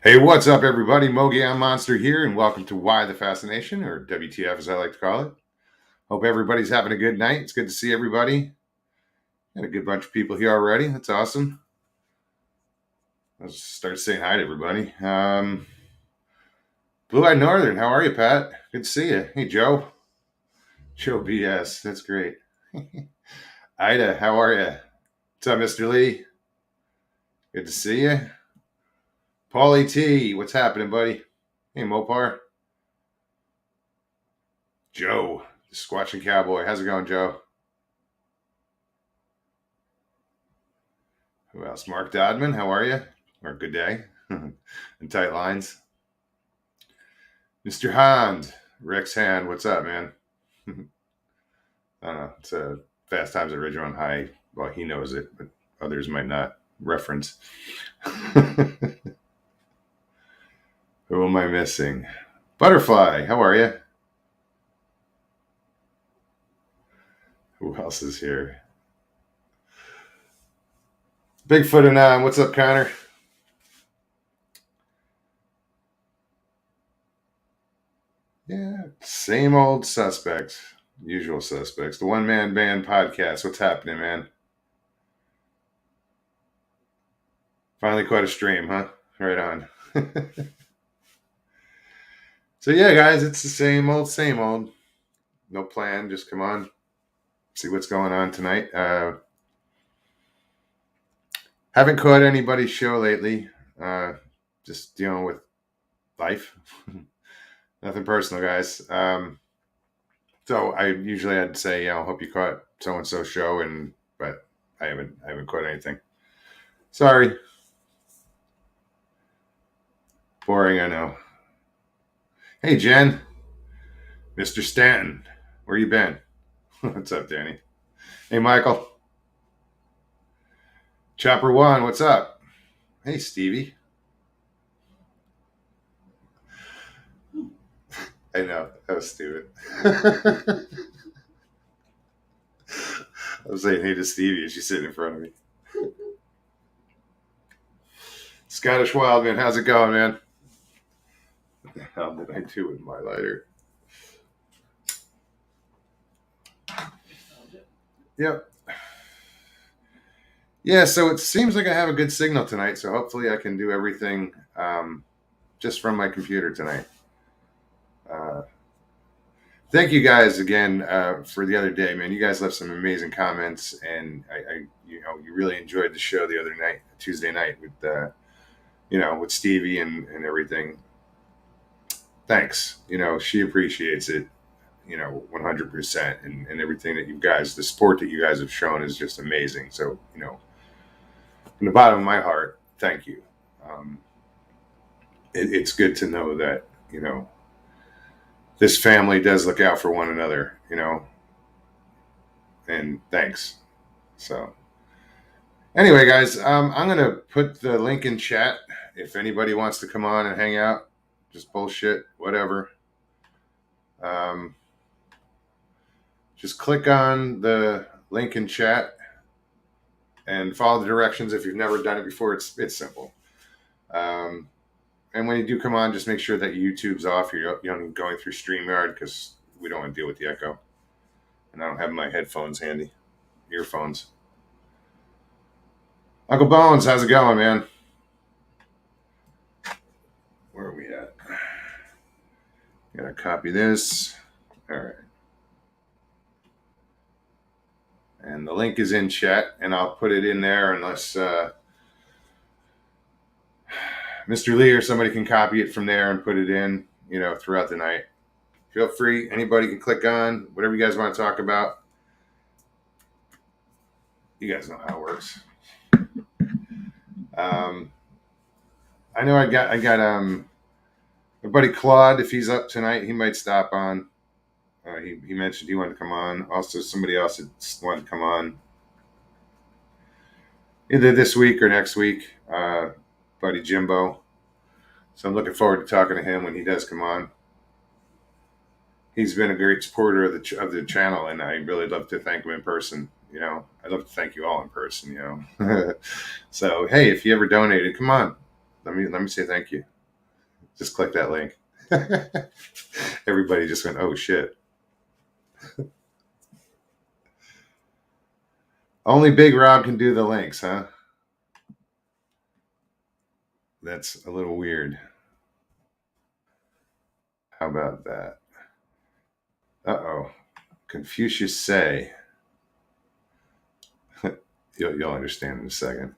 Hey, what's up, everybody? Mogian Monster here, and welcome to Why the Fascination, or WTF as I like to call it. Hope everybody's having a good night. It's good to see everybody. Got a good bunch of people here already. That's awesome. Let's start saying hi to everybody. Blue Eyed Northern, how are you, Pat? Good to see you. Hey, Joe. Joe BS, that's great. Ida, how are you? What's up, Mr. Lee? Good to see you. Paulie T, what's happening, buddy? Hey, Mopar. Joe, the Squatching Cowboy. How's it going, Joe? Who else? Mark Dodman, how are you? Or good day. And tight lines. Mr. Hand, Rex Hand, what's up, man? I don't know. It's a Fast Times at Ridgemont High. Well, he knows it, but others might not reference. Who am I missing? Butterfly, how are you? Who else is here? Bigfoot and what's up, Connor? Yeah, same old suspects, usual suspects. The One Man Band podcast. What's happening, man? Finally caught a stream, huh? Right on. So yeah, guys, it's the same old, same old. No plan. Just come on, see what's going on tonight. Haven't caught anybody's show lately. Just dealing with life. Nothing personal, guys. So I usually I'd say, hope you caught so and so show, but I haven't caught anything. Sorry. Boring, I know. Hey, Jen, Mr. Stanton, where you been? What's up, Danny? Hey, Michael. Chopper One, what's up? Hey, Stevie. I know that was stupid. I was saying hey to Stevie as she's sitting in front of me. Scottish Wildman, how's it going, man? What the hell did I do with my lighter? Yep. Yeah, so it seems like I have a good signal tonight, so hopefully I can do everything just from my computer tonight. Thank you guys again for the other day, man. You guys left some amazing comments, and you really enjoyed the show the other night, Tuesday night, with with Stevie and everything. Thanks. She appreciates it, 100%, and everything that you guys, the support that you guys have shown is just amazing. So, from the bottom of my heart, thank you. Um, it's good to know that, this family does look out for one another, and thanks. So, anyway, guys, I'm going to put the link in chat if anybody wants to come on and hang out, just bullshit, whatever. Just click on the link in chat and follow the directions. If you've never done it before, it's simple. And when you do come on, just make sure that YouTube's off. You're going through StreamYard because we don't want to deal with the echo. And I don't have my headphones handy, earphones. Uncle Bones, how's it going, man? Where are we at? Gotta copy this. All right. And the link is in chat, and I'll put it in there unless Mr. Lee or somebody can copy it from there and put it in, throughout the night. Feel free. Anybody can click on whatever you guys want to talk about. You guys know how it works. I know I got my buddy Claude. If he's up tonight, he might stop on. He mentioned he wanted to come on. Also, somebody else that wanted to come on either this week or next week. Buddy Jimbo. So I'm looking forward to talking to him when he does come on. He's been a great supporter of the channel, and I really love to thank him in person. I'd love to thank you all in person. So hey, if you ever donated, come on, Let me say thank you. Just click that link. Everybody just went, oh shit. Only Big Rob can do the links, huh? That's a little weird. How about that? Uh-oh. Confucius say. You'll understand in a second.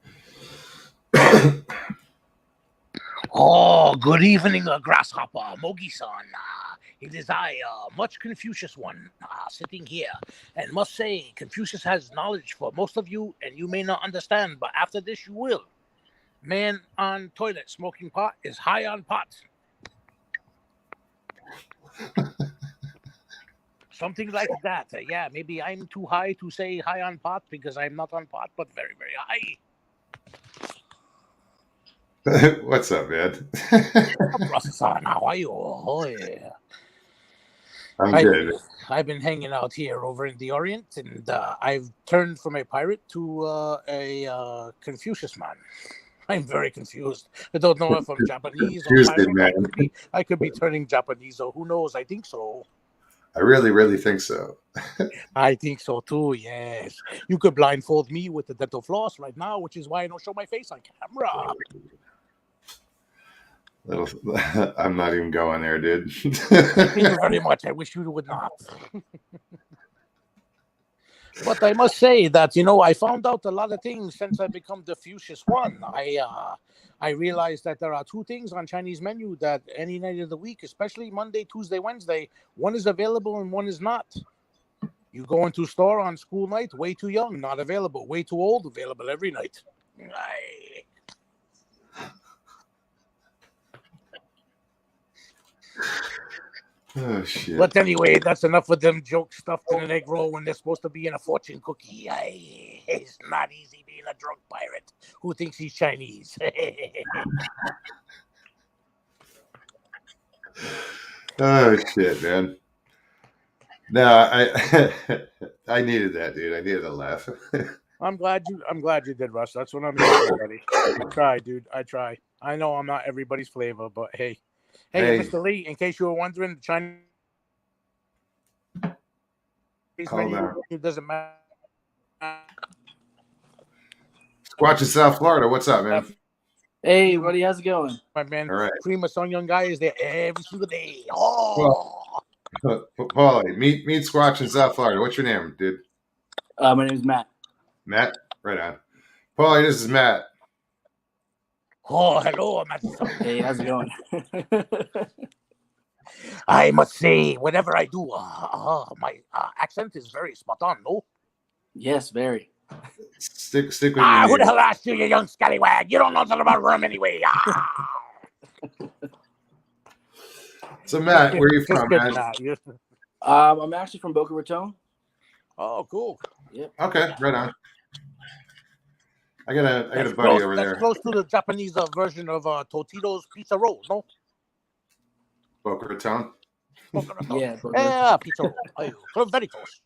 Oh, good evening, grasshopper, Mogi-san. It is I, much Confucius one, sitting here, and must say, Confucius has knowledge for most of you, and you may not understand, but after this you will. Man on toilet smoking pot is high on pot. Something like that. Yeah, maybe I'm too high to say high on pot because I'm not on pot, but very, very high. What's up, man? Processor, how are you? Oh, yeah. I'm good. I've been hanging out here over in the Orient, and I've turned from a pirate to a Confucius man. I'm very confused. I don't know if I'm Japanese or Tuesday, pirate. man. I could be turning Japanese, or who knows? I think so. I really, really think so. I think so too. Yes, you could blindfold me with the dental floss right now, which is why I don't show my face on camera. I'm not even going there, dude. Thank you very much. I wish you would not. But I must say that, I found out a lot of things since I become the Fuchsius one. I realized that there are two things on Chinese menu that any night of the week, especially Monday, Tuesday, Wednesday, one is available and one is not. You go into store on school night, way too young, not available. Way too old, available every night. Oh shit! But anyway, that's enough of them jokes stuffed in an egg roll when they're supposed to be in a fortune cookie. It's not easy being a drunk pirate who thinks he's Chinese. Oh shit, man! No, I needed that, dude. I needed a laugh. I'm glad you did, Russ. That's what I'm here for, buddy. I try, dude. I try. I know I'm not everybody's flavor, but hey, Mr. Lee. In case you were wondering, the Chinese menu doesn't matter. Squatch in South Florida. What's up, man? Hey, buddy, how's it going? My man, all right. Prima Song Young Guy is there every single day. Oh, well, Paulie, meet Squatch in South Florida. What's your name, dude? My name is Matt. Matt, right on. Paulie, this is Matt. Oh, hello, Matt. Hey, how's it going? I must say, whatever I do, my accent is very spot on, no? Stick Yes, with me. Who the hell asked you, you young scallywag? You don't know nothing about rum anyway. So, Matt, where are you from, man? I'm actually from Boca Raton. Oh, cool. Yep. Okay, right on. I got a buddy over there. That's close to the Japanese version of Totino's pizza roll, no? Boca Raton? Yeah, pizza roll. Very close.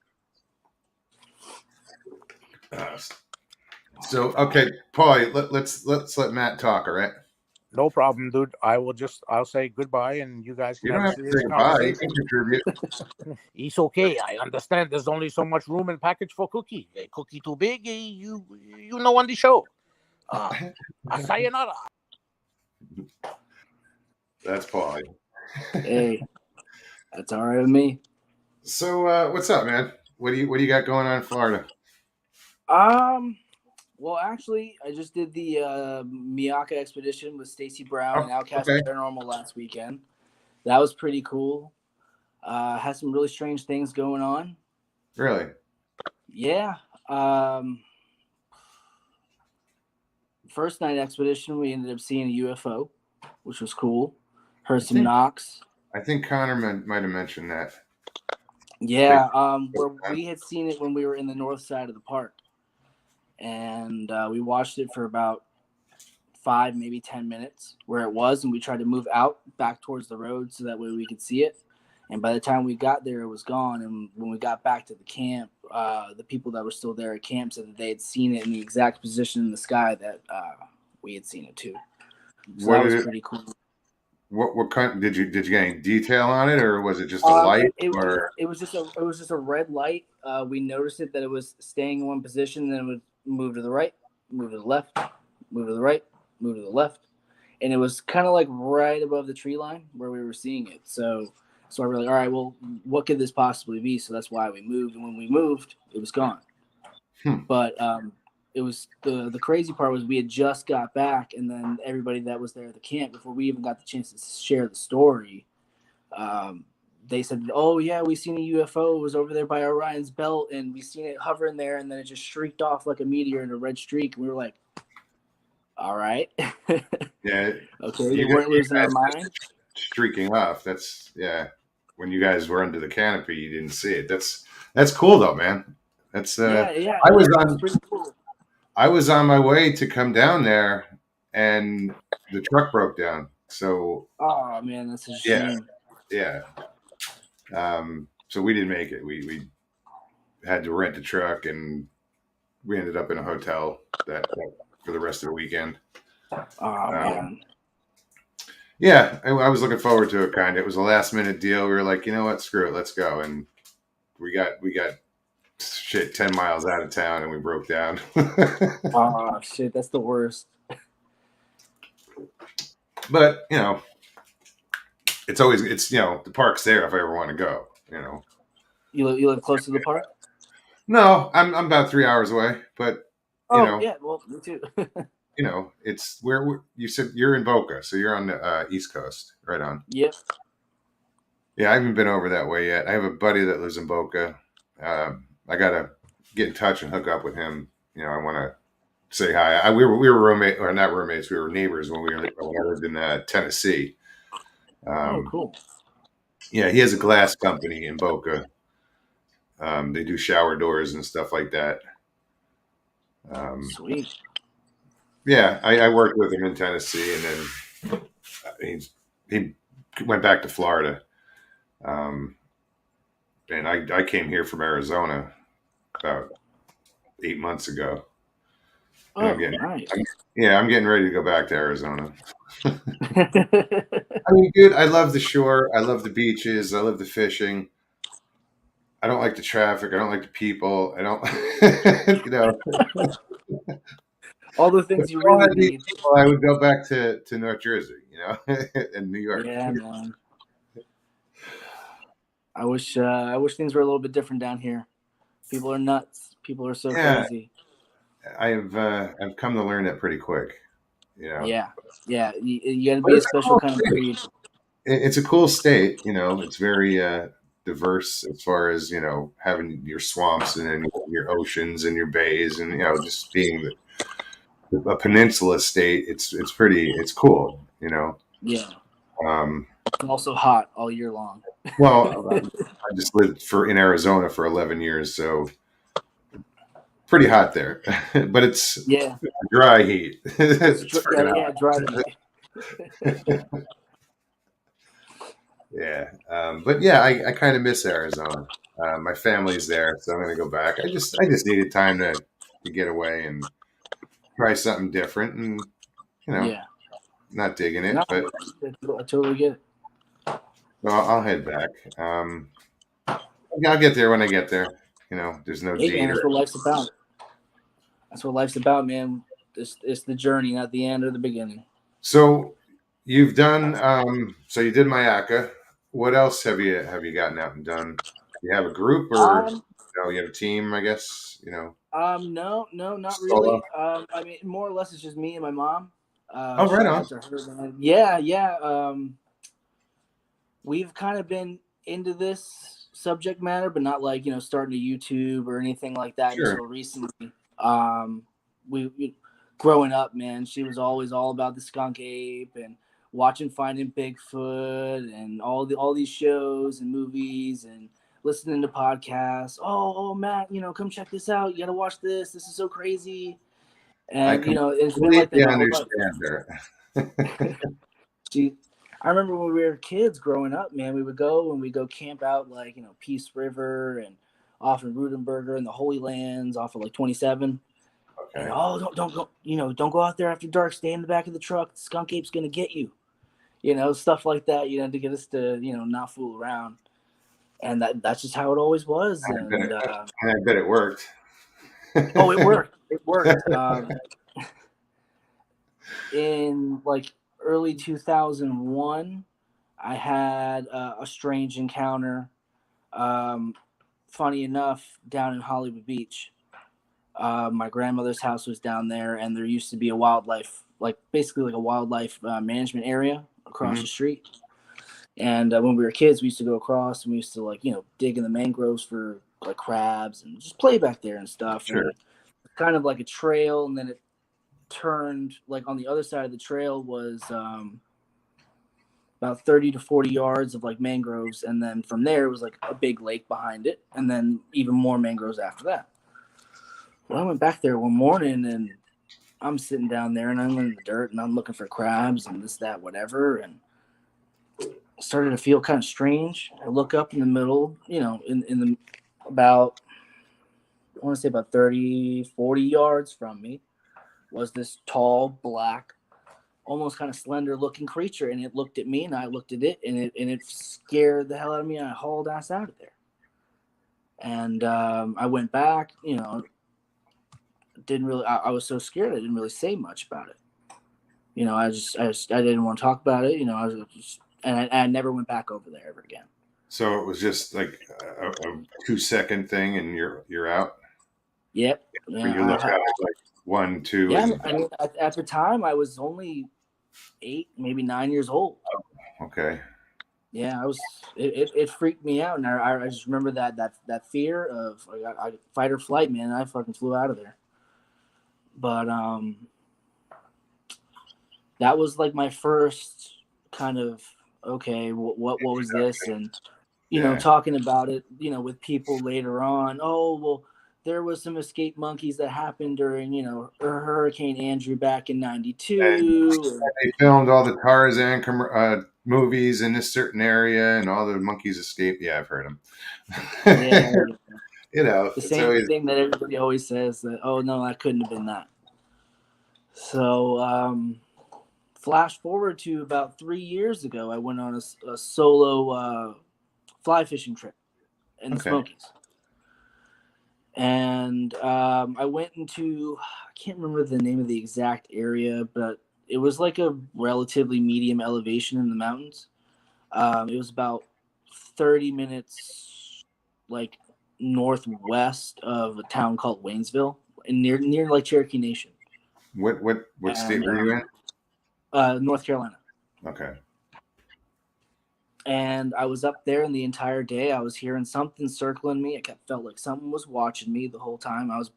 So, okay, Paulie, let's let Matt talk, all right? No problem, dude. I'll say goodbye, and you guys can have a serious conversation. It's okay. I understand. There's only so much room in package for cookie. A cookie too big, you know on the show. Sayonara. That's Paulie. Hey, that's all right with me. So, what's up, man? What do you got going on in Florida? Well, actually, I just did the Miyaka expedition with Stacy Brown and Outcast Paranormal last weekend. That was pretty cool. Had some really strange things going on. Really? Yeah. First night expedition, we ended up seeing a UFO, which was cool. Heard some knocks. I think Connor might have mentioned that. Yeah, where we had seen it when we were in the north side of the park. And we watched it for about 5, maybe 10 minutes where it was, and we tried to move out back towards the road so that way we could see it. And by the time we got there, it was gone. And when we got back to the camp, the people that were still there at camp said that they had seen it in the exact position in the sky that we had seen it too. So What that did was it? pretty cool. What kind did you get any detail on it, or was it just a light? Or It was just a red light. We noticed it that it was staying in one position, then it would move to the right, move to the left, move to the right, move to the left, and it was kind of like right above the tree line where we were seeing it. So I was like, all right, well, what could this possibly be? So that's why we moved, and when we moved, it was gone. But it was the crazy part was we had just got back, and then everybody that was there at the camp before we even got the chance to share the story. They said, "Oh yeah, we seen a UFO. It was over there by Orion's belt, and we seen it hovering there, and then it just streaked off like a meteor in a red streak." And we were like, "All right, yeah, okay, we weren't losing our mind." streaking off. That's When you guys were under the canopy, you didn't see it. That's cool though, man. That's Yeah, I was it was on pretty cool. I was on my way to come down there, and the truck broke down. So Oh man, that's a yeah, shame. yeah. So we didn't make it. We had to rent a truck, and we ended up in a hotel that for the rest of the weekend. Oh man. Yeah, I was looking forward to it. It was a last minute deal. We were like, you know what, screw it, let's go. And we got shit 10 miles out of town, and we broke down. Oh shit, that's the worst. But it's the park's there if I ever want to go. You live close to the park? No, I'm about 3 hours away, but yeah, well, me too. it's where you said you're in Boca, so you're on the East Coast, right on. Yep. Yeah, I haven't been over that way yet. I have a buddy that lives in Boca. I gotta get in touch and hook up with him. I want to say hi. We were roommate or not roommates. We were neighbors when I lived in Tennessee. Cool. Yeah, he has a glass company in Boca. They do shower doors and stuff like that. Sweet. Yeah, I worked with him in Tennessee, and then he went back to Florida. And I came here from Arizona about 8 months ago. Oh, nice. I'm getting ready to go back to Arizona. I mean, dude, I love the shore. I love the beaches. I love the fishing. I don't like the traffic. I don't like the people. I don't, all the things you really need. I would go back to North Jersey, and New York. Yeah, man. I wish things were a little bit different down here. People are nuts. People are so crazy. I've come to learn that pretty quick. Yeah. You got to be a special kind of breed. It's a cool state. It's very diverse as far as having your swamps and then your oceans and your bays and just being a peninsula state. It's cool. Yeah. Also hot all year long. Well, I just lived in Arizona for 11 years, so pretty hot there. But it's dry heat. Dry heat. Yeah, but yeah, I kind of miss Arizona. My family's there, so I'm going to go back. I just needed time to get away and try something different, and not digging it, but I totally get it. Well, I'll head back. I'll get there when I get there. There's no date. Man, that's what life's about. That's what life's about, man. It's the journey, not the end or the beginning. So you've done. So you did Mayaka. What else have you gotten out and done? You have a group, or you have a team? I guess No, not really. I mean, more or less, it's just me and my mom. Right on. Yeah. We've kind of been into this subject matter, but not like starting a YouTube or anything like that until recently. We growing up, man, she was always all about the Skunk Ape and watching Finding Bigfoot and all these shows and movies and listening to podcasts. Oh, Matt, come check this out. You got to watch this. This is so crazy. And it's been like that. Understand her. I remember when we were kids growing up, man, we would go camp out like, Peace River and off in Rudenberger and the Holy Lands off of like 27. And don't go, don't go out there after dark. Stay in the back of the truck. The skunk ape's gonna get you. Stuff like that. To get us to not fool around. And that's just how it always was. And I bet it worked. oh, it worked. It worked. In like early 2001, I had a strange encounter. Funny enough, down in Hollywood Beach, my grandmother's house was down there, and there used to be a wildlife, basically like a wildlife management area across the street. And when we were kids, we used to go across and we used to dig in the mangroves for like crabs and just play back there and stuff. Sure. And kind of like a trail, and then it turned like on the other side of the trail was about 30 to 40 yards of like mangroves, and then from there it was like a big lake behind it, and then even more mangroves after that. Well, I went back there one morning, and I'm sitting down there, and I'm in the dirt, and I'm looking for crabs and this, that, whatever, and started to feel kind of strange. I look up in the middle, in the about, I want to say about 30, 40 yards from me was this tall, black, almost kind of slender looking creature, and it looked at me, and I looked at it, and it scared the hell out of me, and I hauled ass out of there. And I went back, didn't really, I was so scared I didn't really say much about it. I didn't want to talk about it, I was just, and I never went back over there ever again. So it was just like a 2-second thing, and you're out. Yep. Yeah. You look out like 1, 2. Yeah. I mean, at the time, I was only 8, maybe 9 years old. Okay. Yeah, I was. It freaked me out, and I just remember that fear of I fight or flight, man. I fucking flew out of there. But that was like my first kind of okay. What was this? And talking about it, with people later on. Oh well, there was some escaped monkeys that happened during Hurricane Andrew back in '92. They filmed all the Tarzan movies in this certain area, and all the monkeys escaped. Yeah, I've heard them. Yeah. The same thing that everybody always says that, oh no, that couldn't have been that. So flash forward to about 3 years ago, I went on a solo fly fishing trip in the Smokies. And I went into, I can't remember the name of the exact area, but it was like a relatively medium elevation in the mountains. It was about 30 minutes like northwest of a town called Waynesville, near like Cherokee Nation. What state were you in? North Carolina. Okay. And I was up there, and the entire day I was hearing something circling me. I felt like something was watching me the whole time. I was,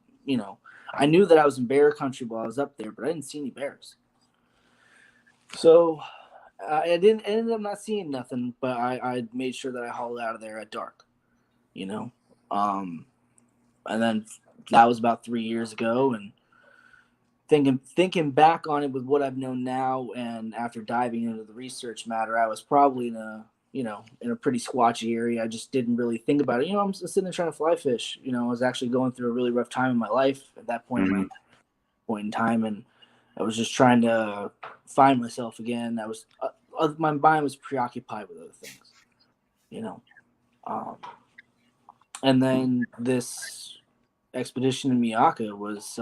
I knew that I was in bear country while I was up there, but I didn't see any bears. So I ended up not seeing nothing, but I made sure that I hauled out of there at dark, and then that was about 3 years ago. And thinking back on it with what I've known now, and after diving into the research matter, I was probably in a pretty squatchy area. I just didn't really think about it. I'm sitting there trying to fly fish. I was actually going through a really rough time in my life at that point in time, and I was just trying to find myself again. I was my mind was preoccupied with other things, and then this expedition in Miyaka was.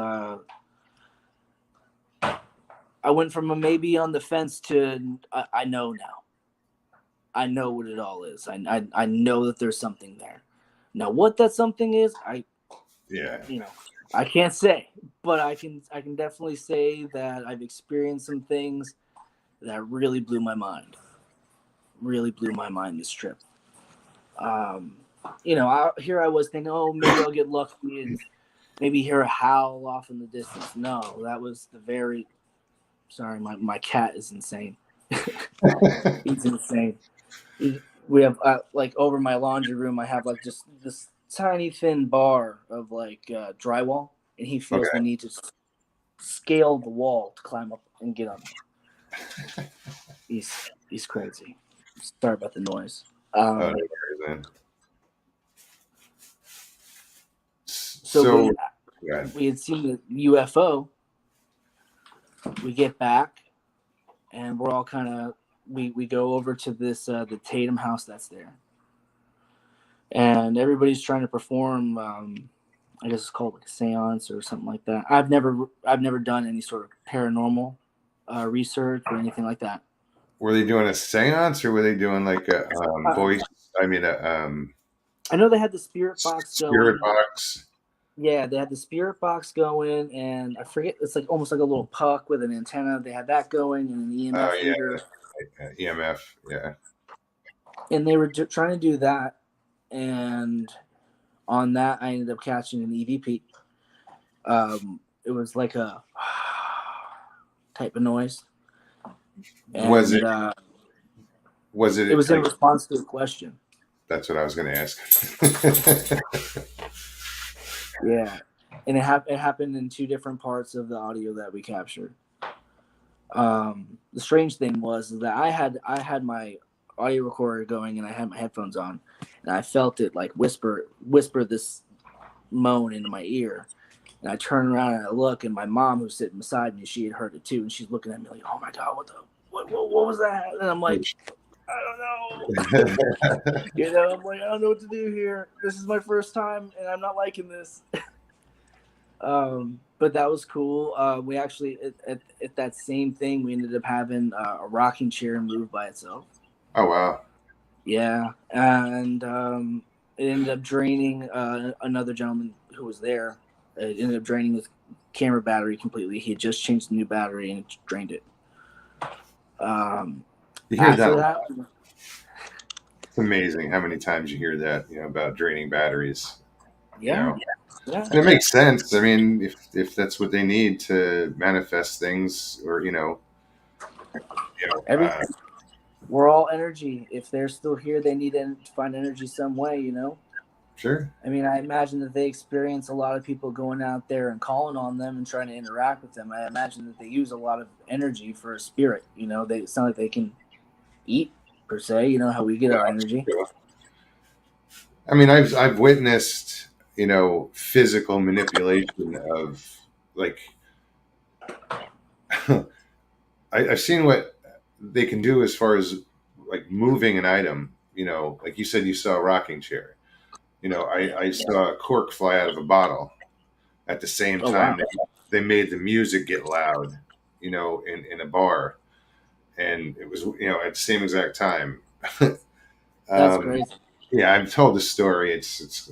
I went from a maybe on the fence to I know now. I know what it all is. I know that there's something there. Now, what that something is, I can't say, but I can definitely say that I've experienced some things that really blew my mind. Really blew my mind this trip. Here I was thinking, oh, maybe I'll get lucky and maybe hear a howl off in the distance. No, that was the very. Sorry, my cat is insane. He's insane. We have over my laundry room, I have like just this tiny thin bar of like drywall, and he feels the need to scale the wall to climb up and get on it. He's crazy. Sorry about the noise. So Good. we had seen the UFO. We get back, and we're all kind of we go over to this the Tatum House that's there, and everybody's trying to perform. I guess it's called like a seance or something like that. I've never done any sort of paranormal research or anything like that. Were they doing a seance or were they doing like a voice? I mean, I know they had the spirit box spirit going. box. Yeah, they had the spirit box going, and I forget, it's like almost like a little puck with an antenna. They had that going, and an EMF Oh, yeah. reader. EMF, yeah. And they were trying to do that, and on that, I ended up catching an EVP. It was like a type of noise. And, Was it? It was like, in response to a question. That's what I was going to ask. Yeah, and it happened in two different parts of the audio that we captured. The strange thing was that I had my audio recorder going and I had my headphones on, and I felt it like whisper this moan into my ear. And I turn around and I look, and my mom, who's sitting beside me, she had heard it too, and she's looking at me like, "Oh my god, what was that?" And I'm like, "I don't know." I'm like, "I don't know what to do here. This is my first time, and I'm not liking this." But that was cool. We actually at that same thing, we ended up having a rocking chair move by itself. Oh wow! Yeah, and it ended up draining another gentleman who was there. It ended up draining his camera battery completely. He had just changed the new battery and it drained it. You hear After that? that, It's amazing how many times you hear that, about draining batteries. yeah. And it makes sense. I mean, if that's what they need to manifest things, or We're all energy. If they're still here, they need to find energy some way. Sure. I mean, I imagine that they experience a lot of people going out there and calling on them and trying to interact with them. I imagine that they use a lot of energy for a spirit. It's not like they can eat per se. How we get our energy. I mean, I've witnessed, physical manipulation of, like, I've seen what they can do as far as like moving an item. Like you said, you saw a rocking chair. I saw a cork fly out of a bottle at the same time. Wow. They made the music get loud, in a bar, and it was, at the same exact time. That's crazy. Yeah, I've told this story. It's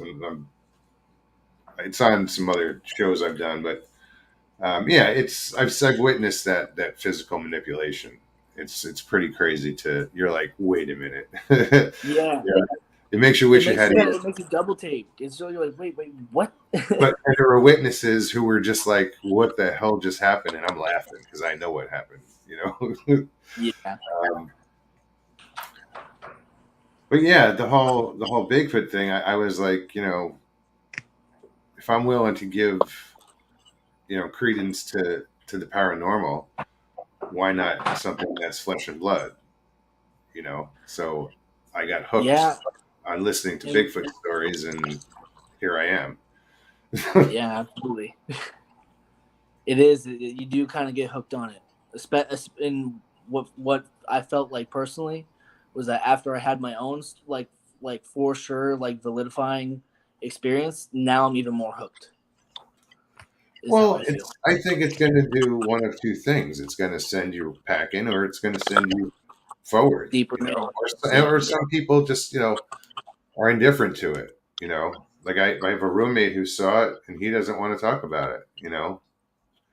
on some other shows I've done, but yeah, I've witnessed that physical manipulation. It's pretty crazy. You're like, wait a minute. Yeah. It makes you wish you had. It makes you double take. It's so you're like, wait, what? But there were witnesses who were just like, what the hell just happened? And I'm laughing because I know what happened. Yeah. But yeah, the whole Bigfoot thing, I was like, if I'm willing to give, credence to the paranormal, why not something that's flesh and blood? So I got hooked on listening to Bigfoot stories, and here I am. Yeah, absolutely. It is. You do kind of get hooked on it. In what I felt like personally was that after I had my own like for sure like validifying experience, now I'm even more hooked. Well, I think it's going to do one of two things. It's going to send you packing, or it's going to send you forward. Deeper. Or some people just are indifferent to it. Like I have a roommate who saw it and he doesn't want to talk about it.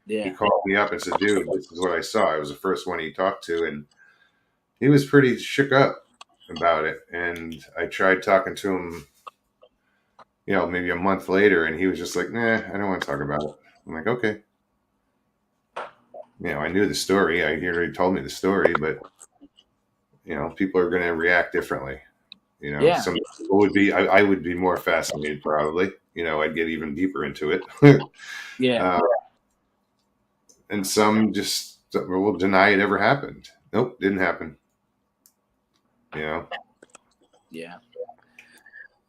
Yeah. He called me up and said, "Dude, this is what I saw." I was the first one he talked to, and he was pretty shook up about it. And I tried talking to him, maybe a month later, and he was just like, "Nah, I don't want to talk about it." I'm like, "Okay." I knew the story. He already told me the story, but people are going to react differently. Some people would be. I would be more fascinated, probably. I'd get even deeper into it. Yeah. And some just will deny it ever happened. Nope, didn't happen. Yeah.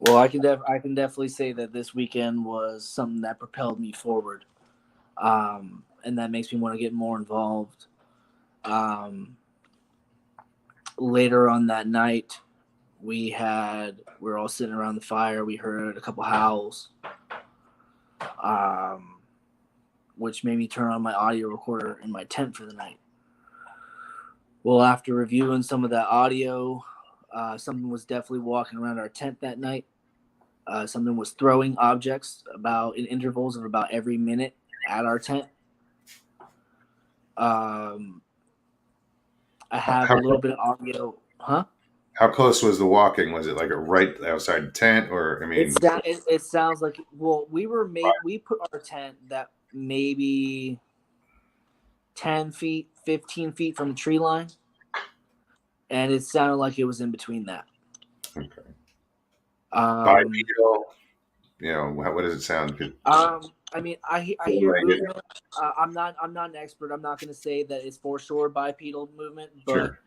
Well, I can definitely say that this weekend was something that propelled me forward, and that makes me want to get more involved. Later on that night, we were all sitting around the fire. We heard a couple howls, which made me turn on my audio recorder in my tent for the night. Well, after reviewing some of that audio, something was definitely walking around our tent that night. Something was throwing objects about in intervals of about every minute at our tent. I have a little bit of audio, huh? How close was the walking? Was it like a right outside the tent, or I mean, It sounds like, well, we put our tent that maybe 10 feet, 15 feet from the tree line, and it sounded like it was in between that. okay. Um, Bipedal, you know, what does it sound? I mean, I hear movement. I'm not an expert. I'm not going to say that it's for sure bipedal movement, but Sure.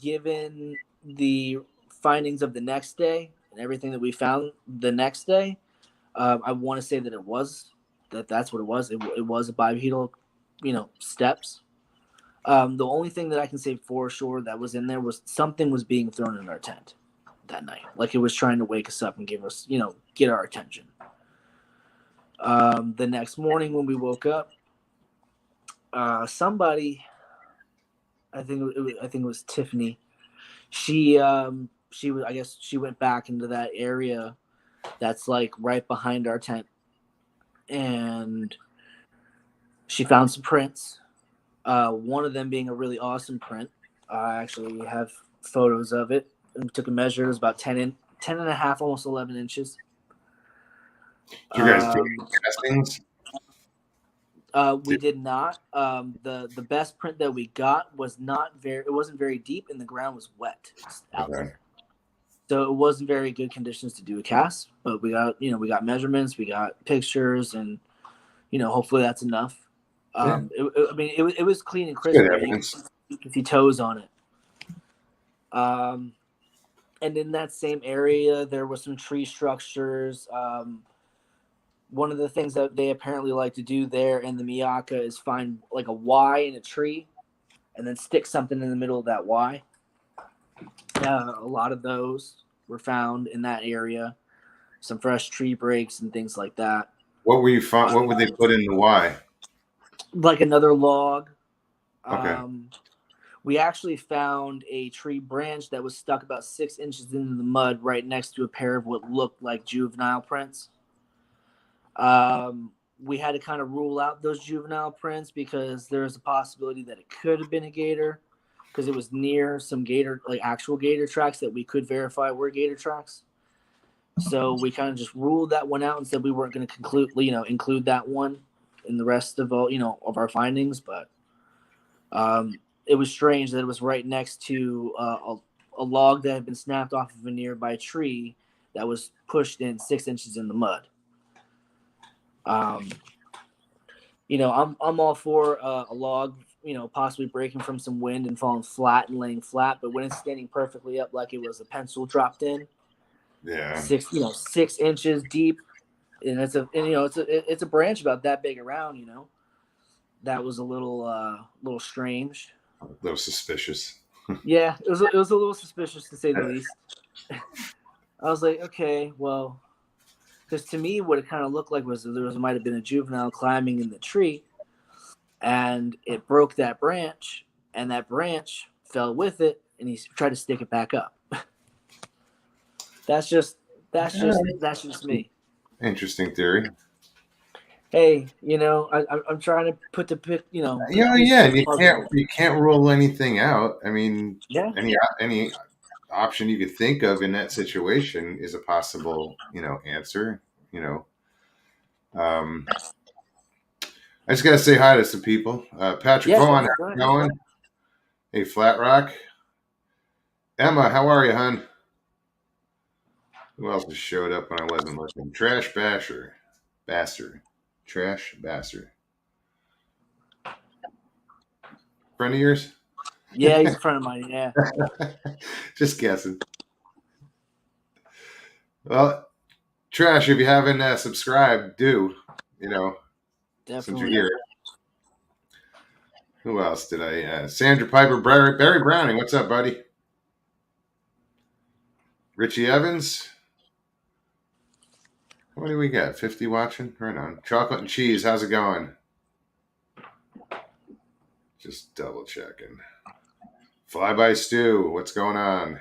Given the findings of the next day and everything that we found the next day, I want to say that that's what it was. It was a bipedal, steps. The only thing that I can say for sure that was in there was something was being thrown in our tent that night. Like it was trying to wake us up and give us, get our attention. The next morning when we woke up, somebody, I think it was Tiffany. She was, I guess she went back into that area that's like right behind our tent, and she found some prints. One of them being a really awesome print. I actually have photos of it. And took a measure. It was about 10 and a half, almost 11 inches. Do you guys do castings? We did not. The best print that we got was it wasn't very deep, and the ground was wet out there. So it wasn't very good conditions to do a cast, but we got measurements, we got pictures, and hopefully that's enough. It was clean and crisp. You can see toes on it. And in that same area, there were some tree structures. One of the things that they apparently like to do there in the Miyaka is find like a Y in a tree, and then stick something in the middle of that Y. A lot of those were found in that area. Some fresh tree breaks and things like that. What would they put in the Y? Like another log. Okay. We actually found a tree branch that was stuck about 6 inches into the mud right next to a pair of what looked like juvenile prints. We had to kind of rule out those juvenile prints because there was a possibility that it could have been a gator because it was near some gator, like actual gator tracks that we could verify were gator tracks. So we kind of just ruled that one out and said we weren't going to include that one in the rest of all, of our findings. But it was strange that it was right next to a log that had been snapped off of a nearby tree that was pushed in 6 inches in the mud. I'm all for a log, possibly breaking from some wind and falling flat and laying flat. But when it's standing perfectly up, like it was a pencil dropped in, 6 inches deep, and it's a branch about that big around, that was a little strange, a little suspicious. Yeah, it was a little suspicious to say the least. I was like, okay, well. Because to me, what it kind of looked like was might have been a juvenile climbing in the tree, and it broke that branch, and that branch fell with it, and he tried to stick it back up. That's just me. Interesting theory. Hey, I'm trying to put the pic, you can't rule anything out. I mean, yeah, any option you could think of in that situation is a possible, answer. I just gotta say hi to some people. Patrick Vaughn, how's it going? Hey, Flat Rock. Emma, how are you, hon? Who else has showed up when I wasn't looking? Trash Basher. Bastard. Trash Bastard. Friend of yours? Yeah, he's a friend of mine, yeah. Just guessing. Well, Trash, if you haven't subscribed, do, since you're Definitely. here. Who else did I? Sandra Piper, Barry Browning. What's up, buddy? Richie Evans. What do we got? 50 watching? Right on. Chocolate and cheese. How's it going? Just double checking. Flyby Stew. What's going on?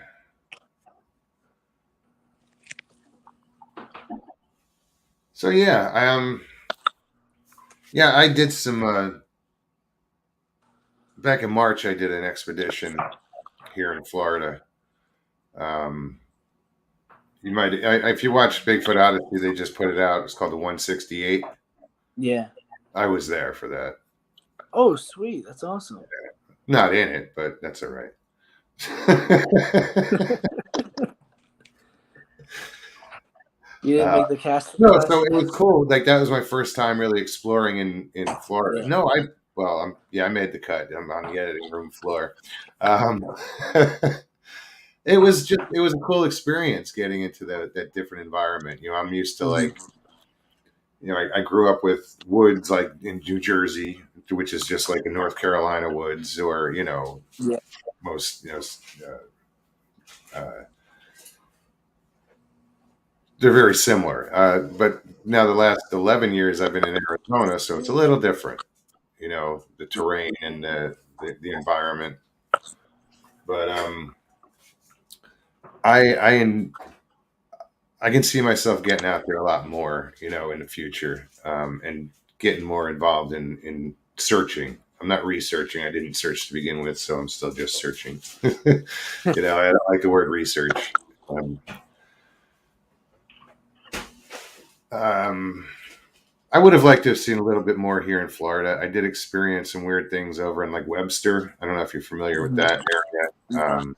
So yeah, I did some back in March. I did an expedition here in Florida. You might, if you watch Bigfoot Odyssey, they just put it out. It's called the 168. Yeah. I was there for that. Oh, sweet. That's awesome. Not in it, but that's all right. You didn't make the cast. No, so it was cool. Like that was my first time really exploring in Florida. Yeah. No, I made the cut. I'm on the editing room floor. It was a cool experience getting into that different environment. I'm used to like, I grew up with woods like in New Jersey, which is just like the North Carolina woods, or Yeah. most they're very similar. But now the last 11 years I've been in Arizona, so it's a little different. The terrain and the environment. But I can see myself getting out there a lot more, in the future, and getting more involved in searching. I'm not researching. I didn't search to begin with, so I'm still just searching. I don't like the word research. I would have liked to have seen a little bit more here in Florida. I did experience some weird things over in like Webster. I don't know if you're familiar with that area.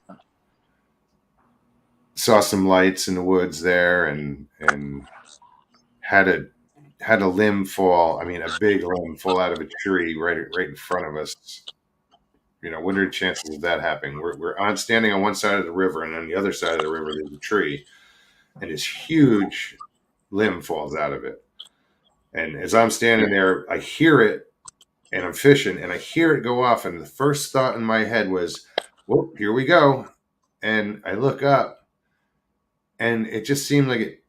Saw some lights in the woods there, and had a limb fall. I mean, a big limb fall out of a tree right in front of us. What are the chances of that happening? We're standing on one side of the river, and on the other side of the river there's a tree, and this huge limb falls out of it. And as I'm standing there, I hear it, and I'm fishing, and I hear it go off, and the first thought in my head was, "Well, here we go." And I look up, and it just seemed like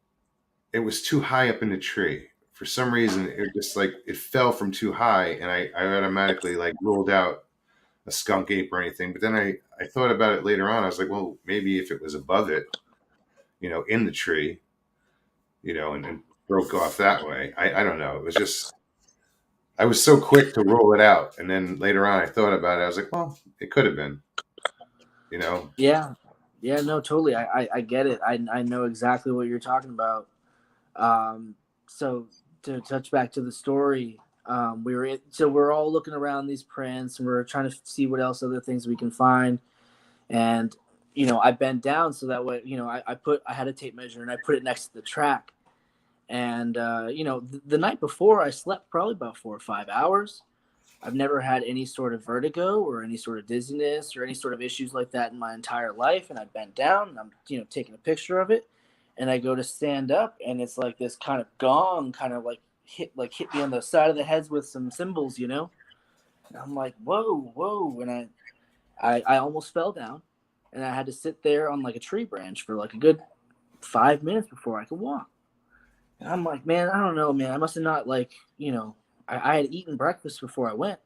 it was too high up in the tree. For some reason, it just like it fell from too high, and I automatically like ruled out a skunk ape or anything. But then I thought about it later on. I was like, well, maybe if it was above it, in the tree, and broke off that way. I don't know. It was just I was so quick to rule it out, and then later on I thought about it. I was like, well, it could have been, Yeah. Yeah. No, totally. I get it. I know exactly what you're talking about. So to touch back to the story, so we're all looking around these prints, and we're trying to see what else other things we can find. And I bent down so that way, I had a tape measure and I put it next to the track. And the night before, I slept probably about 4 or 5 hours. I've never had any sort of vertigo or any sort of dizziness or any sort of issues like that in my entire life. And I bent down and I'm, taking a picture of it. And I go to stand up, and it's like this kind of gong kind of hit me on the side of the head with some cymbals, And I'm like, whoa. And I almost fell down, and I had to sit there on like a tree branch for like a good 5 minutes before I could walk. And I'm like, man, I don't know, man. I must have not I had eaten breakfast before I went.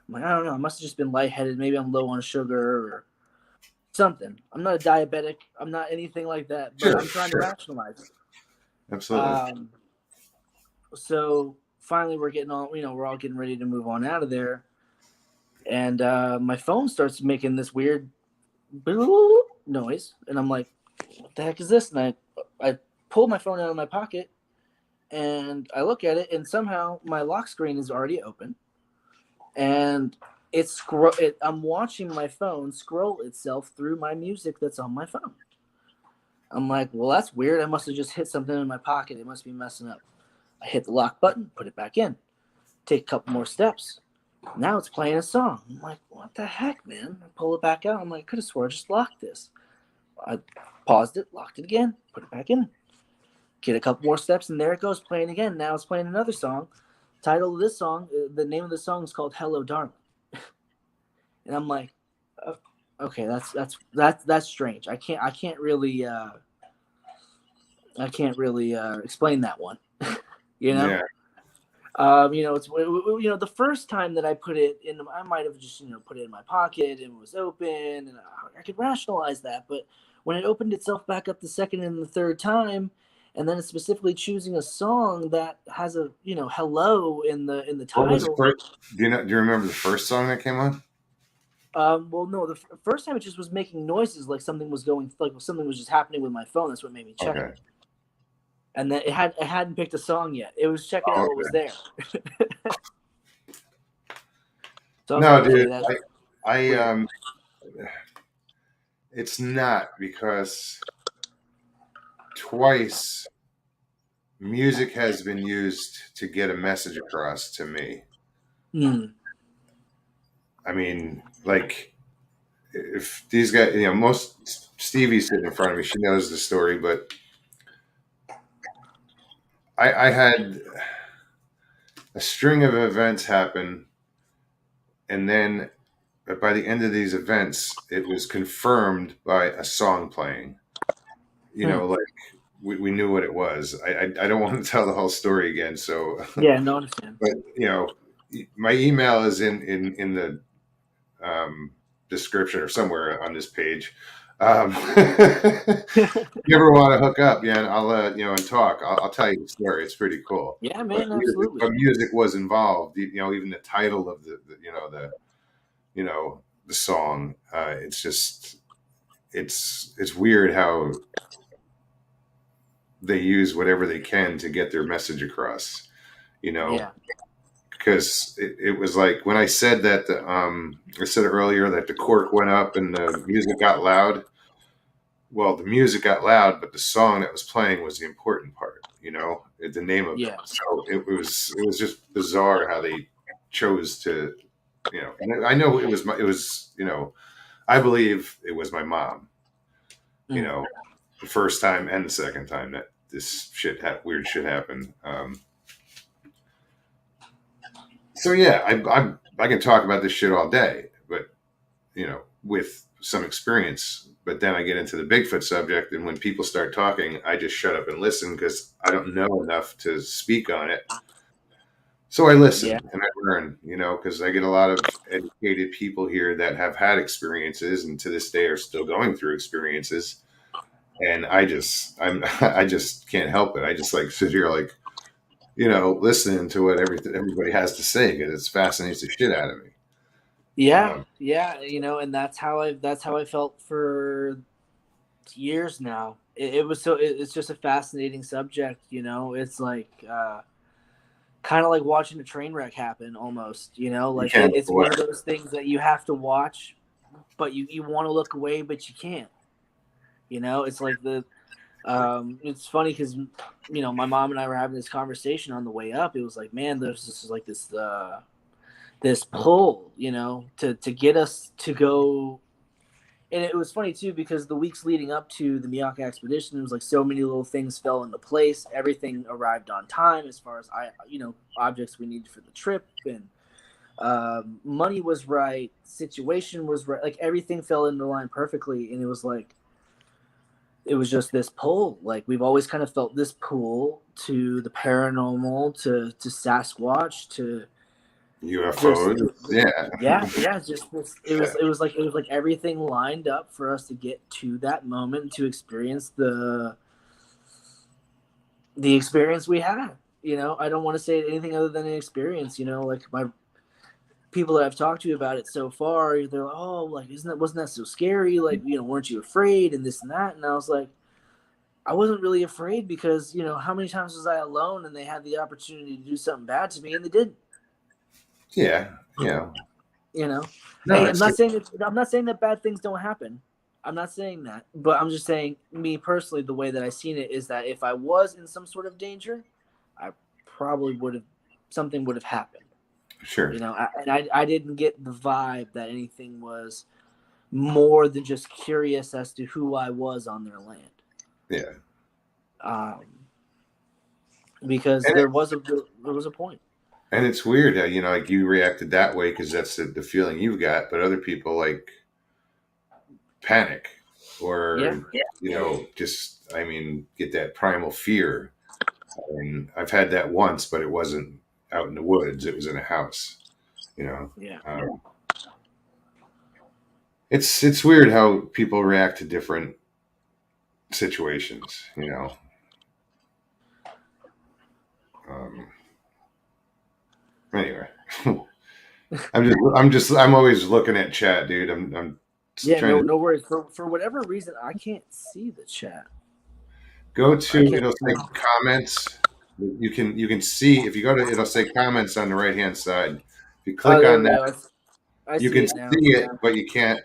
I'm like, I don't know. I must have just been lightheaded. Maybe I'm low on sugar or something. I'm not a diabetic. I'm not anything like that. But sure, I'm trying to rationalize it. Absolutely. So finally, we're getting on. We're all getting ready to move on out of there, and my phone starts making this weird noise, and I'm like, "What the heck is this?" And I pull my phone out of my pocket, and I look at it, and somehow my lock screen is already open, and I'm watching my phone scroll itself through my music that's on my phone. I'm like, well, that's weird. I must have just hit something in my pocket. It must be messing up. I hit the lock button, put it back in, take a couple more steps. Now it's playing a song. I'm like, what the heck, man? I pull it back out. I'm like, I could have swore I just locked this. I paused it, locked it again, put it back in. Get a couple more steps, and there it goes, playing again. Now it's playing another song. Title of this song, the name of the song is called "Hello, Darling," and I'm like, okay, that's strange. I can't really explain that one. Yeah. It's the first time that I put it in, I might have just put it in my pocket and it was open, and I could rationalize that. But when it opened itself back up the second and the third time, and then it's specifically choosing a song that has a hello in the What was the title. first? Do you remember the first song that came on? Well, no, the first time it just was making noises like something was just happening with my phone. That's what made me check it. And then it hadn't picked a song yet. It was checking out what was there. So no, like, dude, okay, it's not, because twice music has been used to get a message across to me. I mean, like, if these guys, most Stevie's sitting in front of me, she knows the story, but I had a string of events happen, and then by the end of these events, it was confirmed by a song playing. Like we knew what it was. I don't want to tell the whole story again. So yeah, no, understand. But my email is in the description or somewhere on this page. You ever want to hook up, and I'll and talk. I'll tell you the story. It's pretty cool. Yeah, man, But absolutely. music was involved. Even the title of the song. It's just it's weird how they use whatever they can to get their message across. Yeah. Because it was like when I said that I said earlier that the cork went up and the music got loud. Well, the music got loud, but the song that was playing was the important part. The name of it. So it was just bizarre how they chose to, And I know it was I believe it was my mom. The first time and the second time that this weird shit happened. So yeah, I can talk about this shit all day, but with some experience. But then I get into the Bigfoot subject, and when people start talking, I just shut up and listen because I don't know enough to speak on it. So I listen and I learn, because I get a lot of educated people here that have had experiences and to this day are still going through experiences. And I just can't help it. I just like sit here like, listening to what everybody has to say, because it fascinates the shit out of me. Yeah, and that's how I felt for years now. It's just a fascinating subject. It's like kind of like watching a train wreck happen almost. Like it's one of those things that you have to watch, but you want to look away, but you can't. It's like it's funny because my mom and I were having this conversation on the way up. It was like, man, there's this pull, to get us to go. And it was funny too, because the weeks leading up to the Miyake expedition, it was like so many little things fell into place. Everything arrived on time as far as objects we needed for the trip, and money was right, situation was right, like everything fell into line perfectly. And it was just this pull. Like we've always kind of felt this pull to the paranormal, to Sasquatch, to UFOs. It was like everything lined up for us to get to that moment, to experience the experience we had. I don't want to say anything other than an experience. Like my people that I've talked to about it so far, they're like, oh, like wasn't that so scary? Like, weren't you afraid and this and that? And I was like, I wasn't really afraid, because how many times was I alone and they had the opportunity to do something bad to me and they didn't. Yeah. No, hey, I'm not saying that bad things don't happen. I'm not saying that, but I'm just saying, me personally, the way that I seen it is that if I was in some sort of danger, I probably something would have happened. Sure. I didn't get the vibe that anything was more than just curious as to who I was on their land. Yeah. because And there was a point. And it's weird how, like you reacted that way because that's the feeling you've got, but other people like panic Yeah. or, just, get that primal fear. And I've had that once, but it wasn't out in the woods. It was in a house, you know. Yeah. Um, it's weird how people react to different situations. Um, anyway, I'm always looking at chat, dude. I'm Yeah, trying to no worries. For whatever reason, I can't see the chat. go I to. can't. It'll say comments. You can see if you go to. It'll say comments on the right hand side. If you Oh, click there on we that, go. I you see can it now. see it, but you can't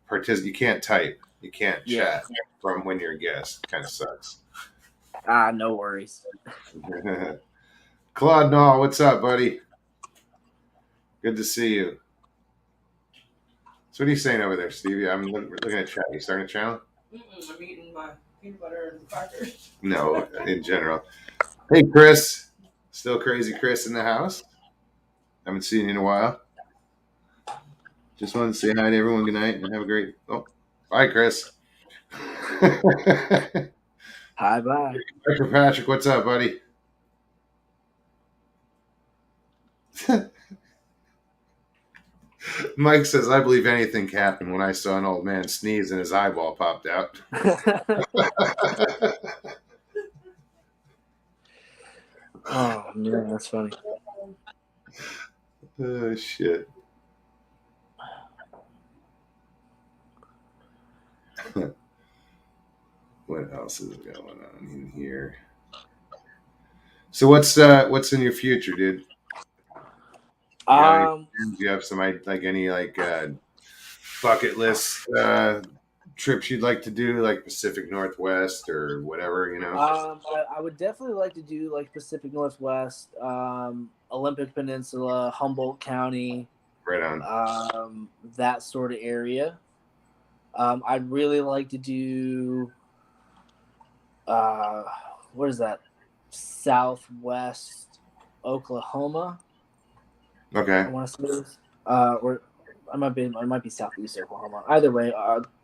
participate. You can't type. You can't Yeah. chat from when you're a guest. Kind of sucks. No worries. Claude Naw, what's up, buddy? Good to see you. So what are you saying over there, Stevie? I'm looking at chat. You starting a channel? I'm eating my peanut butter and crackers. No, in general. Hey, Chris. Still crazy Chris in the house? Haven't seen you in a while. Just wanted to say hi to everyone. Good night and have a great. Oh, bye, Chris. Hi, bye. Dr. Patrick, what's up, buddy? Mike says, I believe anything can happen when I saw an old man sneeze and his eyeball popped out. Oh man, that's funny. Oh, shit. What else is going on in here? So what's in your future, dude? Do you have some any bucket list trips you'd like to do, like Pacific Northwest or whatever, I would definitely like to do like Pacific Northwest, Olympic Peninsula, Humboldt County, Right on. that sort of area. I'd really like to do what is that? Southwest Oklahoma. Okay. I want to say this. Or I might be Southeast Oklahoma. Either way,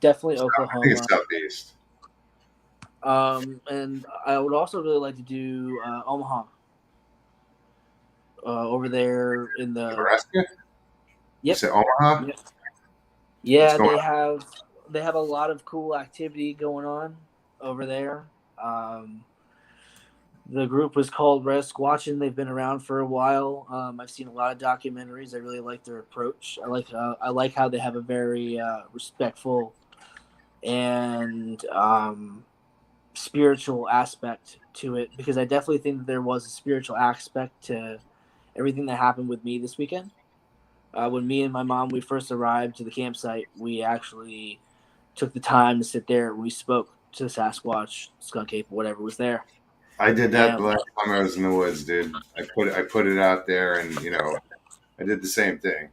definitely Oklahoma. I think it's Southeast. And I would also really like to do Omaha. Over there in the Nebraska? Yep. You said Omaha? Yep. Yeah, they have a lot of cool activity going on over there. The group was called Red Squatchin'. They've been around for a while. I've seen a lot of documentaries. I really like their approach. I like how they have a very respectful and spiritual aspect to it, because I definitely think that there was a spiritual aspect to everything that happened with me this weekend. When me and my mom, we first arrived to the campsite, we actually took the time to sit there and we spoke to the Sasquatch, Skunk Ape, whatever was there. I did that the last time I was in the woods, dude. I put it out there, and I did the same thing.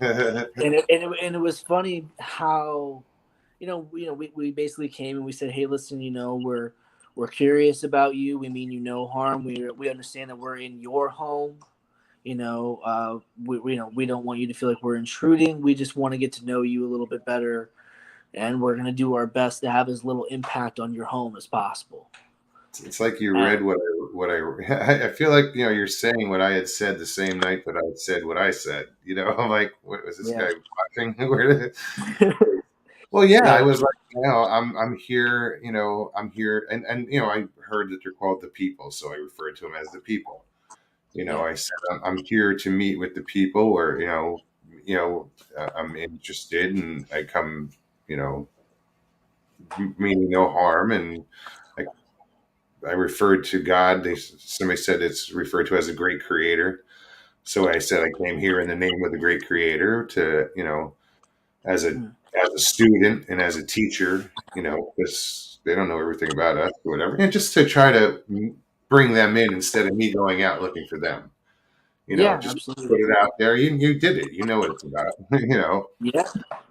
and it was funny how, we basically came and we said, hey, listen, we're curious about you. We mean you no harm. We understand that we're in your home. We don't want you to feel like we're intruding. We just want to get to know you a little bit better, and we're gonna do our best to have as little impact on your home as possible. It's like you read what I feel like you're saying what I had said the same night that I had said what I said. I'm like, what was this guy watching? Well, yeah, I was like, I'm here. I'm here, and I heard that they're called the people, so I referred to them as the people. I said I'm here to meet with the people, where I'm interested, and I come, meaning no harm, and I referred to God. Somebody said it's referred to as a great creator. So I said I came here in the name of the great creator to, as a student and as a teacher, because they don't know everything about us or whatever, and just to try to bring them in instead of me going out looking for them. Just absolutely. put it out there. You did it. You know what it's about. Yeah.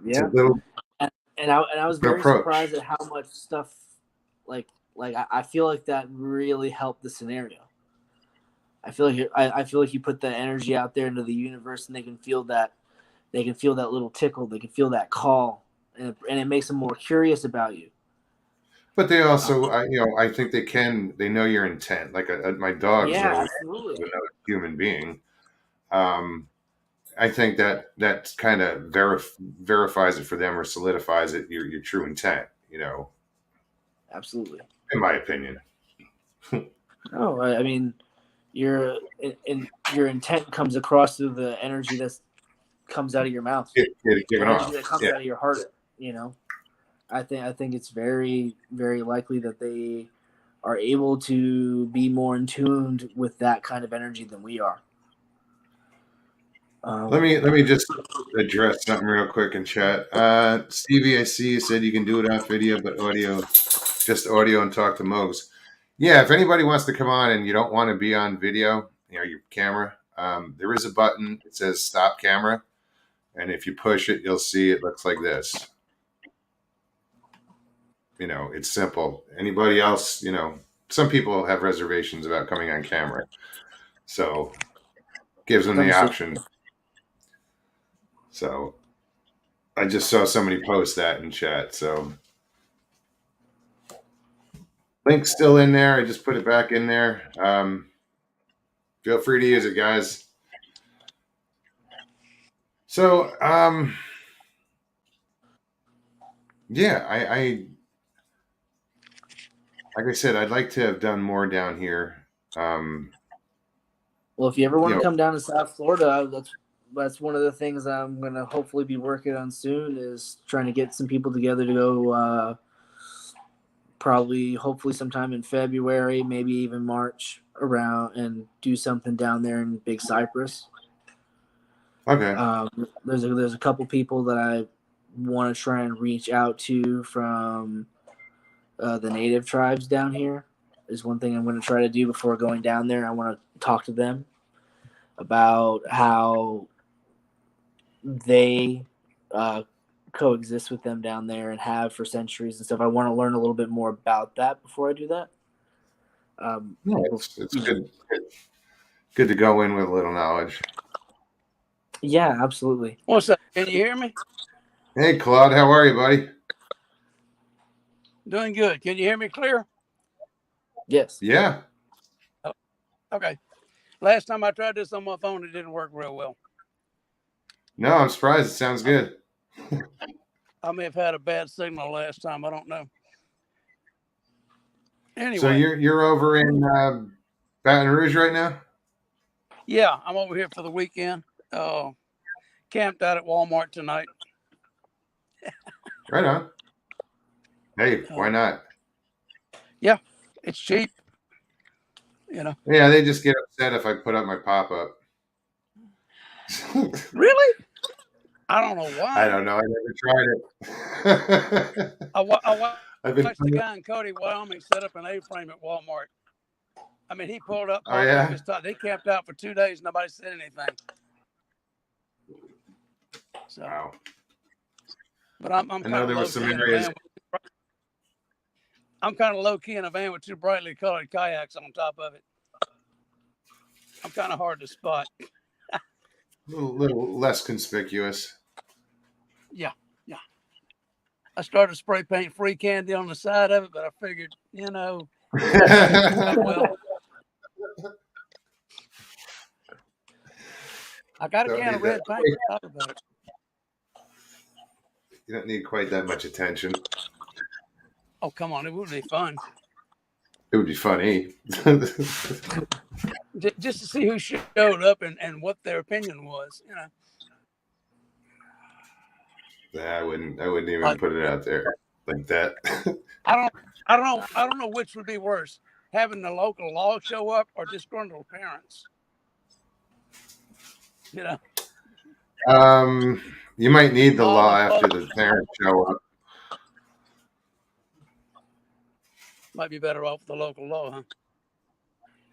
It's a little. And I was very surprised at how much stuff, like I feel like that really helped the scenario. I feel like I feel like you put that energy out there into the universe, and they can feel that. They can feel that little tickle. They can feel that call, and it makes them more curious about you. But they also, I think they know your intent. Like my dogs Yeah, know absolutely. another human being. I think that kind of verifies it for them or solidifies it your true intent. Absolutely. In my opinion. No, I mean, your your intent comes across through the energy that comes out of your mouth, Get the given energy that off. comes Yeah. out of your heart. I think it's very very likely that they are able to be more in tuned with that kind of energy than we are. Let me just address something real quick in chat. Stevie, I see you said you can do it off video, but just audio and talk to Mogs. Yeah, if anybody wants to come on and you don't want to be on video, your camera, there is a button. It says stop camera. And if you push it, you'll see it looks like this. It's simple. Anybody else, some people have reservations about coming on camera. So gives them the option. So I just saw somebody post that in chat. So link's still in there. I just put it back in there. Feel free to use it, guys. So, yeah, I like I said, I'd like to have done more down here. Well, if you ever want to come down to South Florida, that's one of the things I'm going to hopefully be working on soon, is trying to get some people together to go hopefully sometime in February, maybe even March, around and do something down there in Big Cypress. Okay. There's a couple people that I want to try and reach out to from the native tribes down here. Is one thing I'm going to try to do before going down there. I want to talk to them about how they coexist with them down there and have for centuries and stuff. I want to learn a little bit more about that before I do that. It's good to go in with a little knowledge. Yeah, absolutely. What's up? Can you hear me? Hey, Claude, how are you, buddy? Doing good. Can you hear me clear? Yes. Yeah. Oh, okay. Last time I tried this on my phone, it didn't work real well. No, I'm surprised. It sounds good. I may have had a bad signal last time. I don't know. Anyway. So you're over in Baton Rouge right now? Yeah, I'm over here for the weekend. Camped out at Walmart tonight. Right on. Hey, why not? Yeah, it's cheap. Yeah, they just get upset if I put up my pop-up. Really? I don't know why. I don't know. I never tried it. I watched the guy in Cody, Wyoming, set up an A-frame at Walmart. I mean, he pulled up. Oh, yeah? They camped out for 2 days. Nobody said anything. So, wow. But I'm I know there was some areas. I'm kind of low key in a van with 2 brightly colored kayaks on top of it. I'm kind of hard to spot. A little less conspicuous. Yeah. I started spray paint free candy on the side of it, but I figured, well, I got a can of red paint on top of it. You don't need quite that much attention. Oh, come on. It would be fun. It would be funny. Just to see who showed up and what their opinion was, I wouldn't even put it out there like that. I don't know which would be worse, having the local law show up or disgruntled parents. You might need the law after the parents show up. Might be better off with the local law, huh?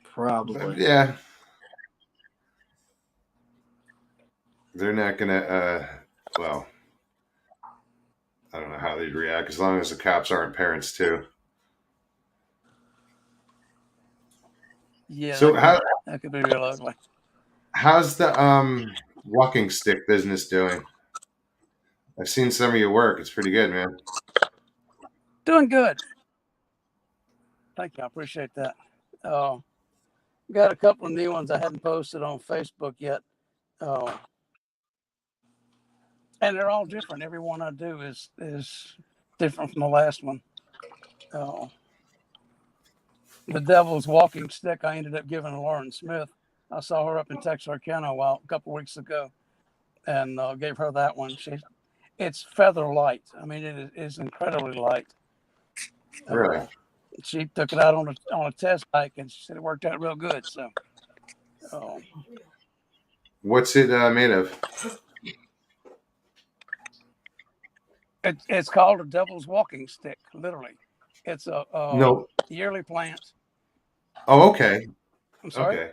Probably. Yeah. They're not gonna. Well, I don't know how they'd react as long as the cops aren't parents too. Yeah, So that could be real ugly. how's the walking stick business doing? I've seen some of your work. It's pretty good, man. Doing good. Thank you. I appreciate that. Got a couple of new ones I hadn't posted on Facebook yet. Uh, and they're all different. Every one I do is different from the last one. Uh, the Devil's Walking Stick I ended up giving to Lauren Smith. I saw her up in Texarkana a couple weeks ago, and gave her that one. It's feather light. I mean, it is incredibly light. Really? She took it out on a test hike, and she said it worked out real good. So, What's it made of? it's called a Devil's Walking Stick. Literally, it's a No. yearly plant. Oh, okay. I'm sorry. Okay.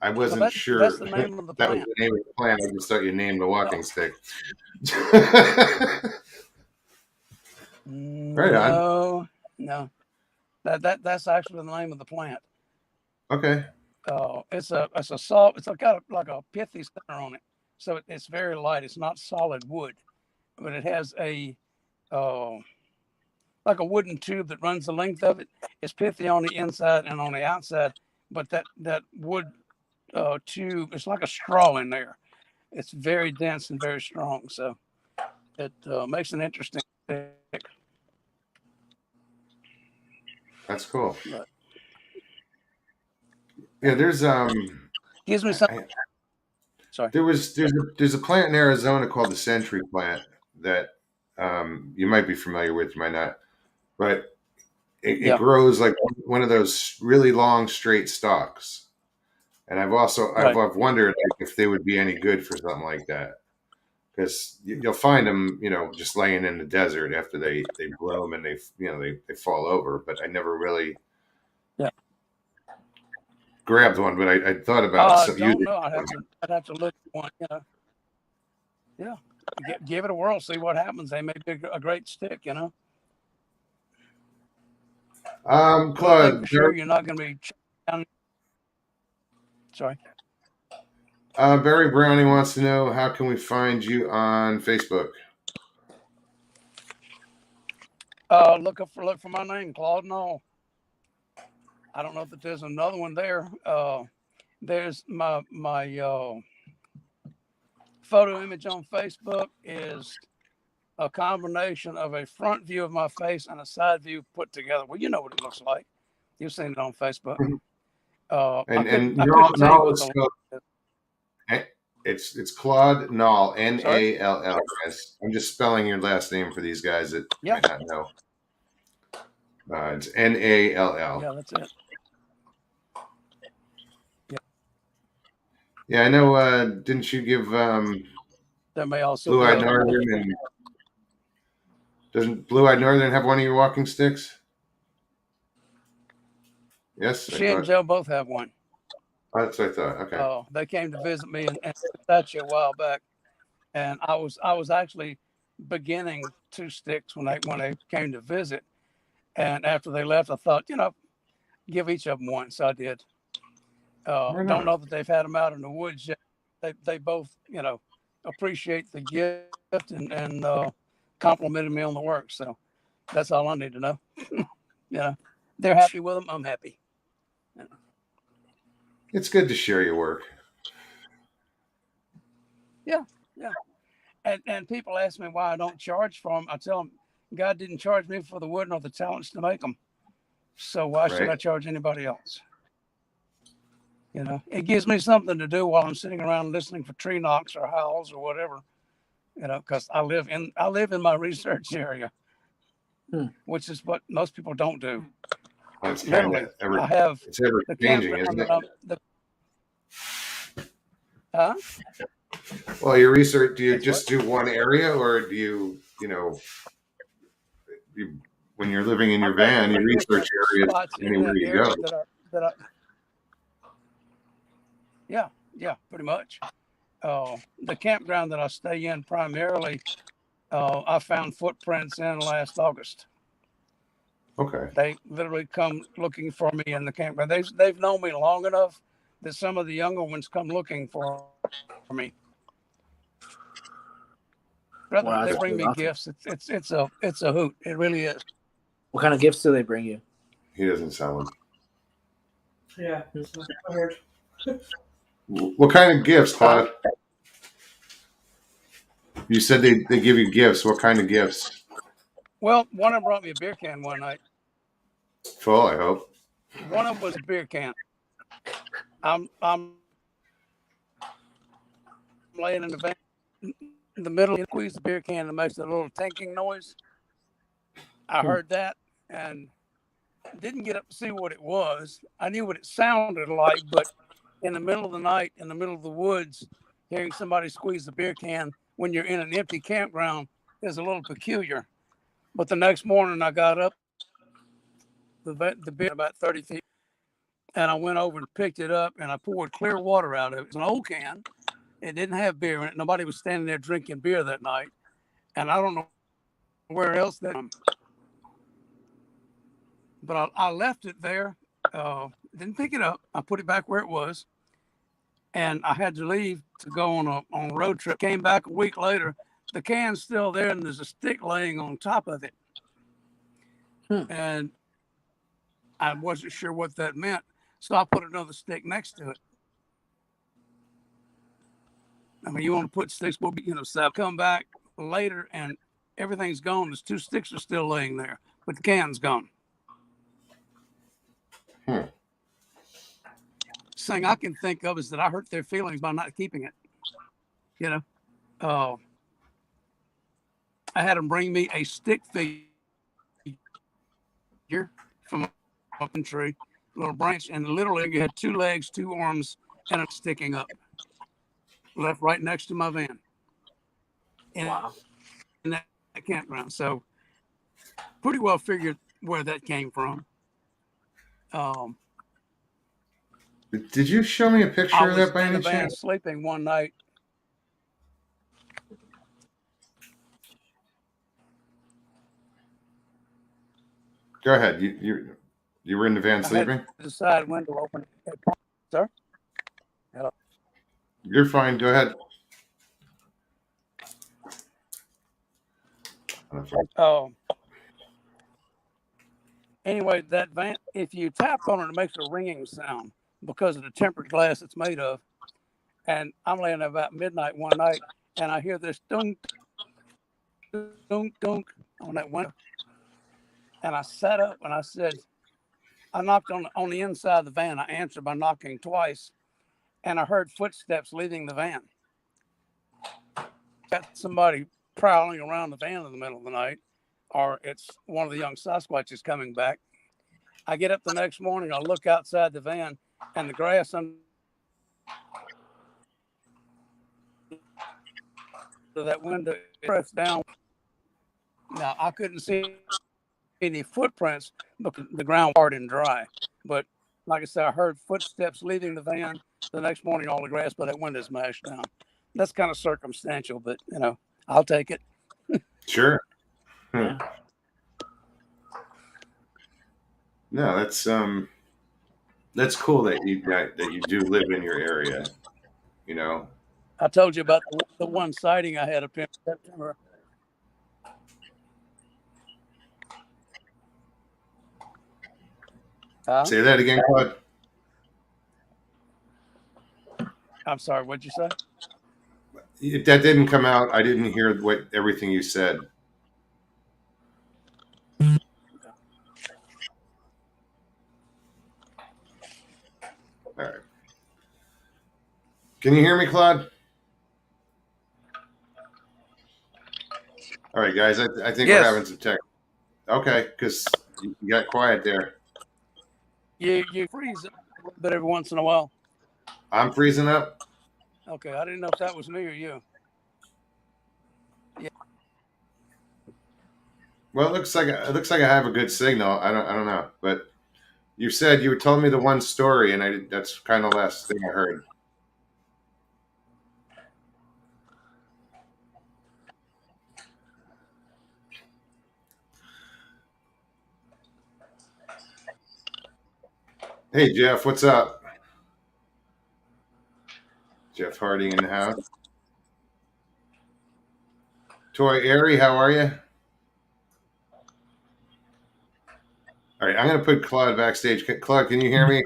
I wasn't sure That's the name of the that was plant. the name of the plant. I just thought you named the walking stick. Right on. No. That's actually the name of the plant. Okay. It's a salt. It's got like a pithy center on it, so it's very light. It's not solid wood, but it has a like a wooden tube that runs the length of it. It's pithy on the inside and on the outside, but that wood tube, it's like a straw in there. It's very dense and very strong, so it makes an interesting stick. That's cool. But Yeah, there's gives me something. Sorry. There's a plant in Arizona called the century plant that you might be familiar with, you might not, but it grows like one of those really long straight stalks. And I've wondered if they would be any good for something like that, because you'll find them, just laying in the desert after they bloom and they fall over. But I never really grabbed one. But I thought about don't know. I'd have to look at one. Yeah, give it a whirl, see what happens. They may be a great stick. Claude, for sure you're not going to be down. Sorry. Barry Browning wants to know, how can we find you on Facebook? Look for my name, Claude Null. I don't know if there's another one there. There's my photo image on Facebook is a combination of a front view of my face and a side view put together. Well, you know what it looks like. You've seen it on Facebook. It's Claude Nall, Nalls. I'm just spelling your last name for these guys that might not know. It's Nall. Yeah, that's it. Yeah, I know. Didn't you give that may also Blue-Eyed Northern? And doesn't Blue-Eyed Northern have one of your walking sticks? Yes, she and Joe both have one. Oh, that's what I thought. Okay. They came to visit me and statue a while back, and I was actually beginning 2 sticks when they came to visit, and after they left, I thought, give each of them one. So I did. Don't know that they've had them out in the woods yet. They both, appreciate the gift and complimented me on the work. So that's all I need to know. They're happy with them. I'm happy. It's good to share your work. Yeah. And people ask me why I don't charge for them. I tell them, God didn't charge me for the wood nor the talents to make them. So why should I charge anybody else? It gives me something to do while I'm sitting around listening for tree knocks or howls or whatever. Because I live in my research area, which is what most people don't do. It's literally. I have it's ever changing, isn't it? Huh? Well, your research, do you just do one area, or do you, when you're living in your van, you research areas anywhere you go? Yeah, pretty much. The campground that I stay in primarily, I found footprints in last August. Okay. They literally come looking for me in the campground. They've known me long enough that some of the younger ones come looking for me. Brother, Wow, they that's bring really me awesome. gifts. It's a hoot. It really is. What kind of gifts do they bring you? He doesn't sell them. Yeah, so I heard. What kind of gifts, Claude? You said they give you gifts. What kind of gifts? Well, one of them brought me a beer can one night. Full, I hope. One of them was a beer can. I'm laying in the van in the middle, and squeeze the beer can and makes a little tinking noise. I heard that and didn't get up to see what it was. I knew what it sounded like, but in the middle of the night, in the middle of the woods, hearing somebody squeeze the beer can when you're in an empty campground is a little peculiar. But the next morning, I got up, the beer about 30 feet, and I went over and picked it up, and I poured clear water out of it. It was an old can. It didn't have beer in it. Nobody was standing there drinking beer that night, and I don't know where else that. But I left it there. Didn't pick it up. I put it back where it was, and I had to leave to go on a road trip. Came back a week later. The can's still there, and there's a stick laying on top of it. And I wasn't sure what that meant, so I put another stick next to it. I mean, you want to put sticks, we'll be, so I come back later, and everything's gone. There's two sticks are still laying there, but the can's gone. Thing I can think of is that I hurt their feelings by not keeping it. I had them bring me a stick figure from a tree, little branch, and literally you had two legs, two arms, and it's sticking up, left right next to my van. Wow. In that campground. So pretty well figured where that came from. Did you show me a I picture of was that by in the any van chance? sleeping one night. Go ahead. You were in the van I had sleeping? the side window open. Sir? Hello? You're fine. Go ahead. Anyway, that van, if you tap on it, it makes a ringing sound because of the tempered glass it's made of. And I'm laying there about midnight one night, and I hear this dunk, dunk, dunk on that window. And I sat up and I said, I knocked on the inside of the van. I answered by knocking twice, and I heard footsteps leaving the van. Got somebody prowling around the van in the middle of the night, or it's one of the young Sasquatches coming back. I get up the next morning, I look outside the van, and the grass under that window is pressed down. Now, I couldn't see any footprints because the ground hard and dry. But like I said, I heard footsteps leaving the van. The next morning, all the grass by that window smashed down. That's kind of circumstantial, but I'll take it. Sure. Yeah. No, that's cool that you do live in your area. I told you about the one sighting I had up in September. Say that again, Claude. I'm sorry, what'd you say? If that didn't come out, I didn't hear everything you said. All right. Can you hear me, Claude? All right, guys. I think we're having some tech. Okay, because you got quiet there. You freeze a little bit every once in a while. I'm freezing up. Okay, I didn't know if that was me or you. Yeah. Well, it looks like I have a good signal. I don't know, but you said you told me the one story, and that's kind of the last thing I heard. Hey, Jeff, what's up? Jeff Harding in the house. Toy Airy, how are you? All right, I'm going to put Claude backstage. Claude, can you hear me?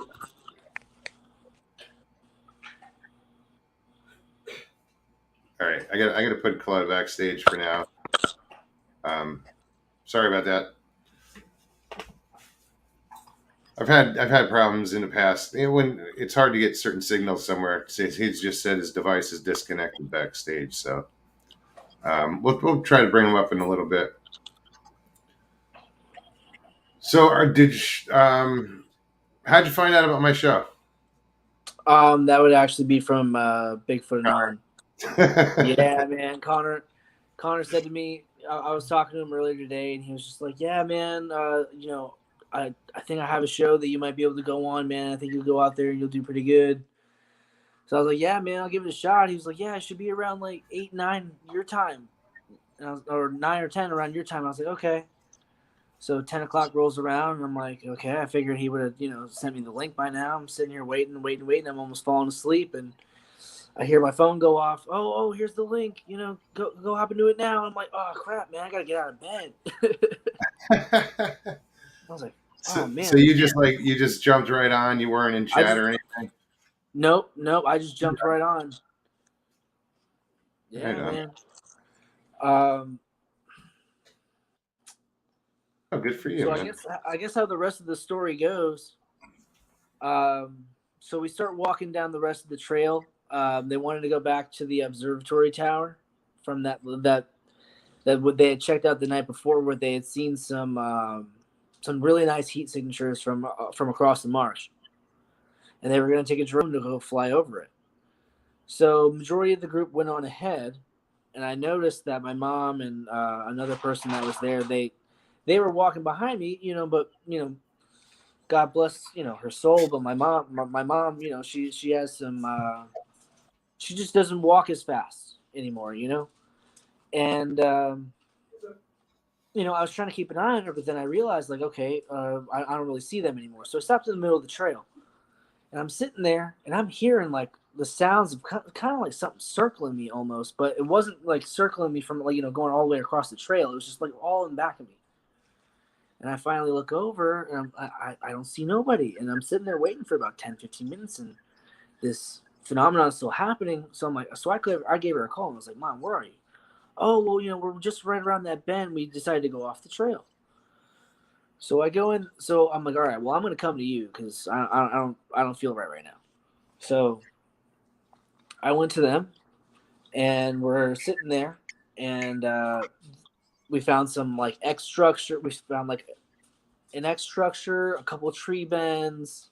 All right, I got to put Claude backstage for now. Sorry about that. I've had problems in the past. When it's hard to get certain signals somewhere. He's just said his device is disconnected backstage, so we'll try to bring him up in a little bit. So, how'd you find out about my show? That would actually be from Bigfoot and On. Yeah, man. Connor said to me, I was talking to him earlier today, and he was just like, "Yeah, man. I think I have a show that you might be able to go on, man. I think you'll go out there and you'll do pretty good." So I was like, "Yeah, man. I'll give it a shot." He was like, "Yeah, it should be around like 8, 9 your time, or 9 or 10 around your time." I was like, "Okay." So 10 o'clock rolls around, and I'm like, "Okay." I figured he would have, sent me the link by now. I'm sitting here waiting. I'm almost falling asleep, and I hear my phone go off. Oh, here's the link. Go hop into it now. And I'm like, oh crap, man, I gotta get out of bed. I was like, oh man. So you just jumped right on. You weren't in chat or anything. Nope. I just jumped right on. Yeah, Right on. man. Oh, good for you, So man. I guess how the rest of the story goes. So we start walking down the rest of the trail. They wanted to go back to the observatory tower from that what they had checked out the night before, where they had seen some really nice heat signatures from across the marsh, and they were going to take a drone to go fly over it. So majority of the group went on ahead, and I noticed that my mom and another person that was there, they were walking behind me, but God bless her soul, but my mom, she has some she just doesn't walk as fast anymore, and I was trying to keep an eye on her, but then I realized, like, okay, I don't really see them anymore. So I stopped in the middle of the trail, and I'm sitting there, and I'm hearing, like, the sounds of kind of like something circling me almost, but it wasn't, like, circling me from, like, going all the way across the trail. It was just, like, all in the back of me. And I finally look over, and I don't see nobody. And I'm sitting there waiting for about 10, 15 minutes, and this phenomenon is still happening. So I'm like, I gave her a call, and I was like, Mom, where are you? Oh, well, we're just right around that bend. We decided to go off the trail. So I go in. So I'm like, all right, well, I'm going to come to you because I don't feel right now. So I went to them, and we're sitting there, and we found some, like, X structure. We found, like, an X structure, a couple of tree bends,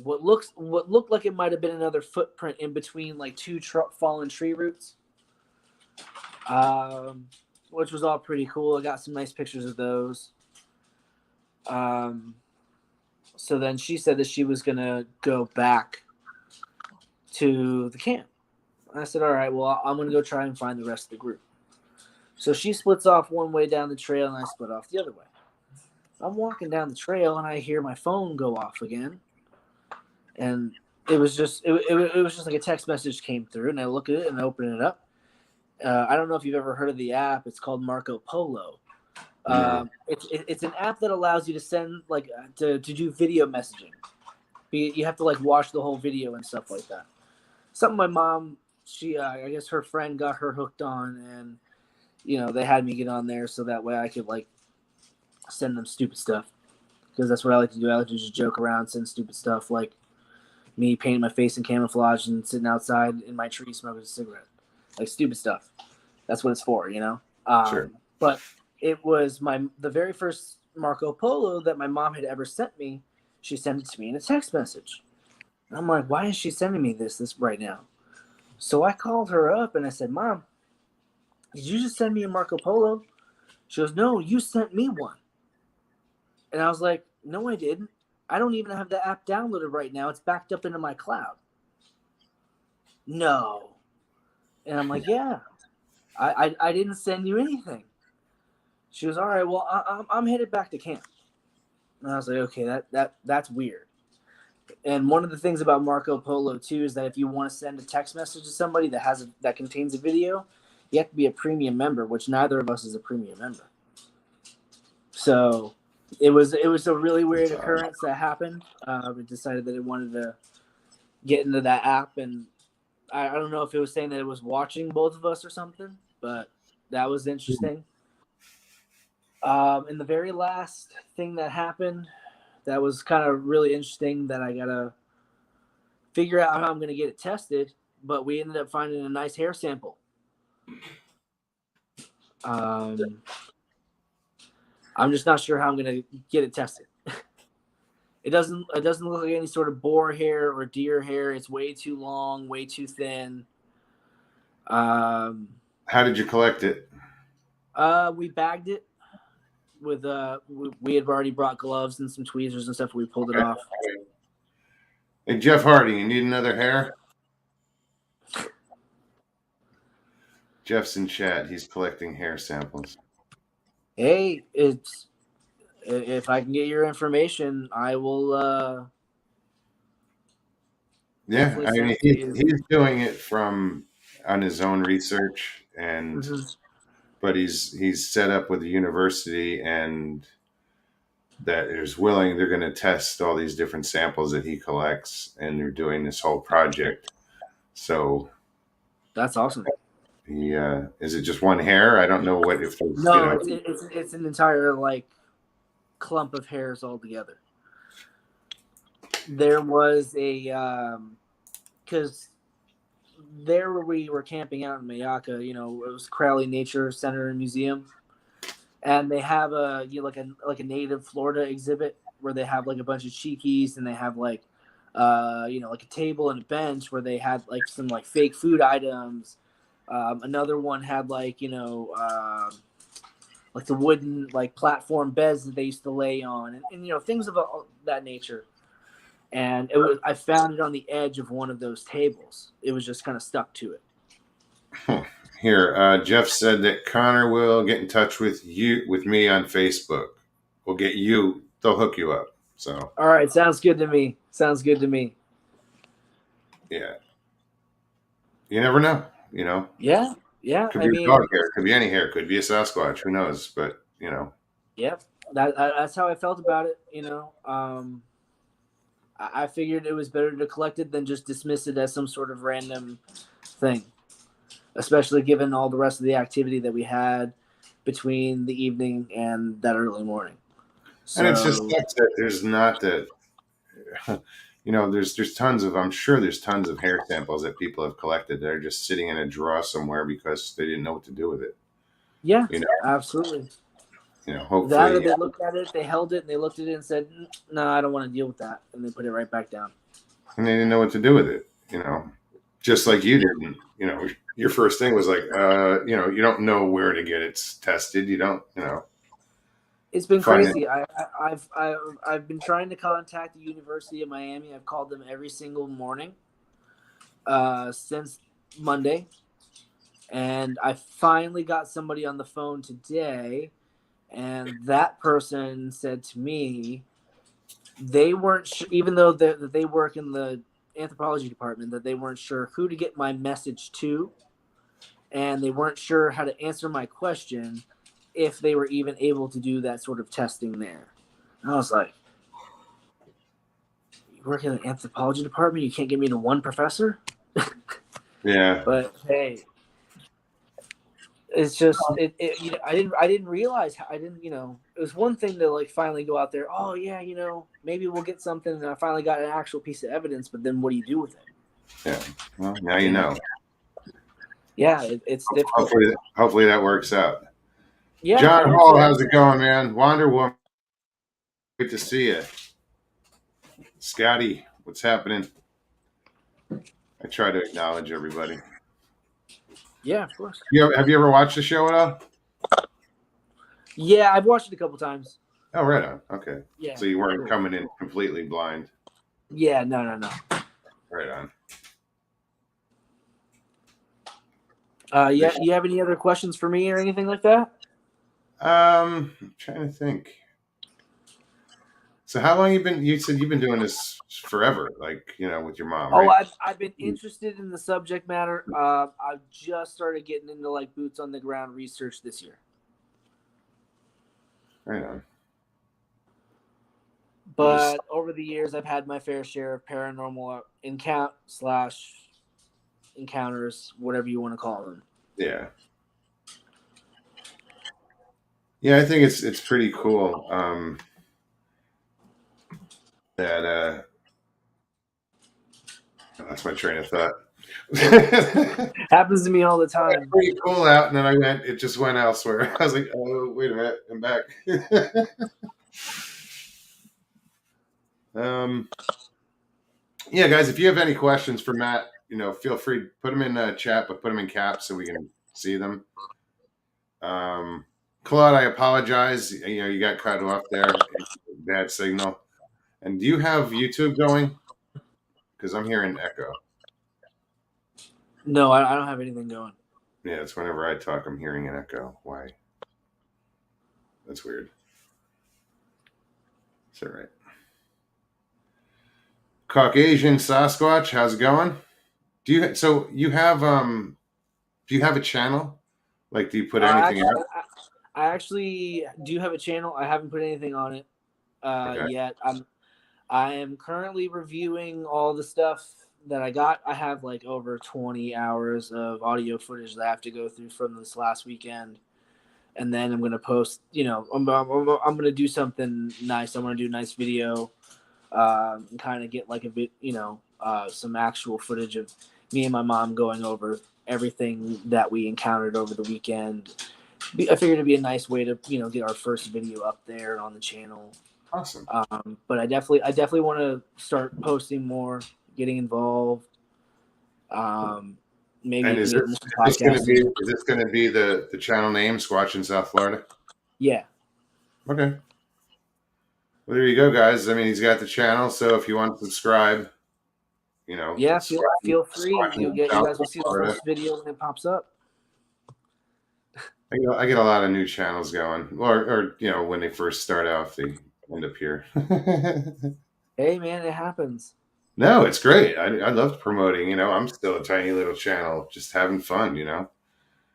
what looked like it might have been another footprint in between, like, two fallen tree roots, which was all pretty cool. I got some nice pictures of those. So then she said that she was gonna go back to the camp. And I said, all right, well, I'm gonna go try and find the rest of the group. So she splits off one way down the trail, and I split off the other way. I'm walking down the trail, and I hear my phone go off again. And it was just like a text message came through, and I look at it and I open it up. I don't know if you've ever heard of the app. It's called Marco Polo. No. It's an app that allows you to send, like, to do video messaging. You have to, like, watch the whole video and stuff like that. Something my mom, she I guess her friend got her hooked on, and they had me get on there so that way I could, like, send them stupid stuff, because that's what I like to do. I like to just joke around, send stupid stuff, like me painting my face in camouflage and sitting outside in my tree smoking a cigarette, like, stupid stuff. That's what it's for, Sure. But it was the very first Marco Polo that my mom had ever sent me. She sent it to me in a text message. And I'm like, why is she sending me this right now? So I called her up and I said, Mom, did you just send me a Marco Polo? She goes, no, you sent me one. And I was like, no, I didn't. I don't even have the app downloaded right now. It's backed up into my cloud. No. And I'm like, yeah, I didn't send you anything. She goes, all right, well, I'm headed back to camp. And I was like, okay, that's weird. And one of the things about Marco Polo too is that if you want to send a text message to somebody that contains a video, you have to be a premium member, which neither of us is a premium member. So it was a really weird occurrence that happened. We decided that it wanted to get into that app, and I don't know if it was saying that it was watching both of us or something, but that was interesting. And the very last thing that happened that was kind of really interesting that I gotta figure out how I'm gonna get it tested, but we ended up finding a nice hair sample. I'm just not sure how I'm gonna get it tested. It doesn't look like any sort of boar hair or deer hair. It's way too long, way too thin. How did you collect it? We bagged it with we had already brought gloves and some tweezers and stuff. We pulled it off. Hey, Jeff Hardy, you need another hair? Jeff's in chat. He's collecting hair samples. Hey, if I can get your information, I will. Yeah, I mean, he's doing it from on his own research, and but he's set up with a university and that is willing. They're going to test all these different samples that he collects, and they're doing this whole project. So that's awesome. Is it just one hair? I don't know what if there's, no, it's an entire like clump of hairs all together. There was a because there where we were camping out in Mayaka, it was Crowley Nature Center and Museum, and they have like a native Florida exhibit where they have like a bunch of cheekies, and they have like like a table and a bench where they had like some like fake food items. Another one had like like the wooden like platform beds that they used to lay on, and things of that nature. And I found it on the edge of one of those tables. It was just kind of stuck to it. Here, Jeff said that Connor will get in touch with me on Facebook. We'll get you. They'll hook you up. So. All right, sounds good to me. Yeah. You never know. Yeah. Could be a dog hair. Could be any hair. Could be a Sasquatch. Who knows? But Yep. That's how I felt about it. I figured it was better to collect it than just dismiss it as some sort of random thing, especially given all the rest of the activity that we had between the evening and that early morning. And it's just that there's not that, there's tons of, I'm sure there's tons of hair samples that people have collected that are just sitting in a drawer somewhere because they didn't know what to do with it. Yeah, absolutely. Hopefully. That they looked at it, they held it, and they looked at it and said, no, I don't want to deal with that. And they put it right back down. And they didn't know what to do with it, just like you didn't. Your first thing was like, you don't know where to get it tested. You don't, It's been crazy. I've been trying to contact the University of Miami. I've called them every single morning since Monday. And I finally got somebody on the phone today. And that person said to me, they weren't even though they work in the anthropology department, that they weren't sure who to get my message to, and they weren't sure how to answer my question if they were even able to do that sort of testing there. And I was like, you work in the anthropology department, you can't get me to one professor? Yeah. But hey, it's just I didn't realize how it was one thing to like finally go out there. Oh yeah, maybe we'll get something. And I finally got an actual piece of evidence. But then what do you do with it? Yeah. Well, now you know. Yeah, it's difficult. Hopefully that works out. Yeah. John Hall, how's it going, man? Wonder Woman, great to see you. Scotty, what's happening? I try to acknowledge everybody. Yeah, of course. Have you ever watched the show at all? Yeah, I've watched it a couple times. Oh, right on. Okay. Yeah. So you weren't coming in completely blind. Yeah, no. Right on. Yeah. You have any other questions for me or anything like that? I'm trying to think. So how long you said you've been doing this forever, like, with your mom, Oh, right? I've been interested in the subject matter. I've just started getting into like boots on the ground research this year. Right on. But over the years, I've had my fair share of paranormal encounters, whatever you want to call them. Yeah. Yeah, I think it's pretty cool. That that's my train of thought. Happens to me all the time. Pretty cool out, and then it just went elsewhere. I was like, oh, wait a minute, I'm back. Yeah, guys, if you have any questions for Matt, feel free to put them in the chat, but put them in caps so we can see them. Claude, I apologize. You got cut off there. Bad signal. And do you have YouTube going? Because I'm hearing echo. No, I don't have anything going. Yeah, it's whenever I talk, I'm hearing an echo. Why? That's weird. It's all right. Caucasian Sasquatch, how's it going? Do you have a channel? Like, do you put anything out? I actually do have a channel. I haven't put anything on it yet. I am currently reviewing all the stuff that I got. I have like over 20 hours of audio footage that I have to go through from this last weekend. And then I'm going to post, I'm going to do something nice. I'm going to do a nice video and kind of get like a bit, some actual footage of me and my mom going over everything that we encountered over the weekend. I figured it'd be a nice way to, get our first video up there on the channel. Awesome. But I definitely want to start posting more, getting involved. Maybe and is this going to be the channel name, Squatch in South Florida? Yeah. Okay. Well, there you go, guys. I mean, he's got the channel, so if you want to subscribe, yeah, feel free. You guys will see the first video when it pops up. I get a lot of new channels going, or when they first start off, they end up here. Hey, man, it happens. No, it's great. I love promoting. I'm still a tiny little channel, just having fun. Yeah.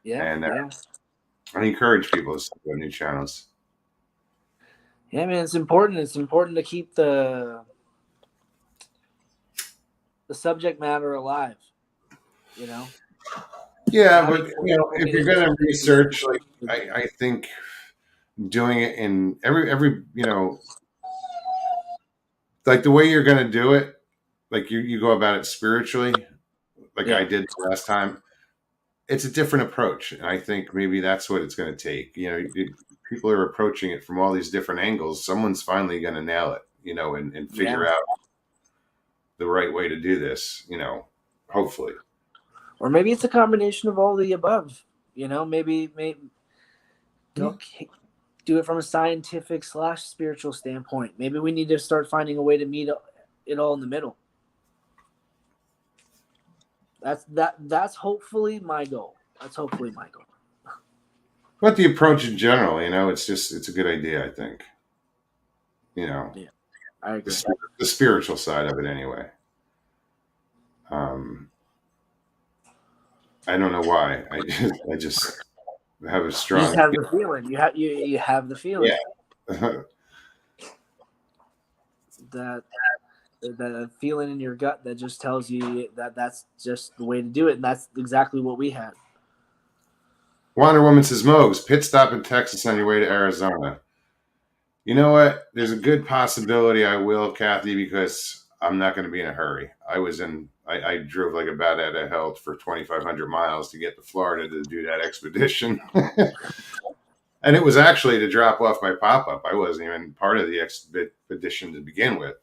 And yeah. I encourage people to start new channels. Yeah, man, it's important. It's important to keep the subject matter alive. Yeah, but if you're going to research, like I think doing it in every like the way you're going to do it, like you go about it spiritually, like I did last time. It's a different approach, and I think maybe that's what it's going to take. People are approaching it from all these different angles. Someone's finally going to nail it, and figure out the right way to do this. Hopefully. Or maybe it's a combination of all the above. Maybe do it from a scientific / spiritual standpoint. Maybe we need to start finding a way to meet it all in the middle. That's hopefully my goal. But the approach in general, it's a good idea, I think. Yeah, I agree. The spiritual side of it, anyway. I don't know why. I just have a strong. You just have the feeling. You have the feeling. Yeah. that feeling in your gut that just tells you that that's just the way to do it, and that's exactly what we had. Wonder Woman says, Mogs, pit stop in Texas on your way to Arizona. You know what? There's a good possibility I will, Kathy, because I'm not going to be in a hurry. I drove like a bat out of hell for 2,500 miles to get to Florida to do that expedition. And it was actually to drop off my pop-up. I wasn't even part of the expedition to begin with.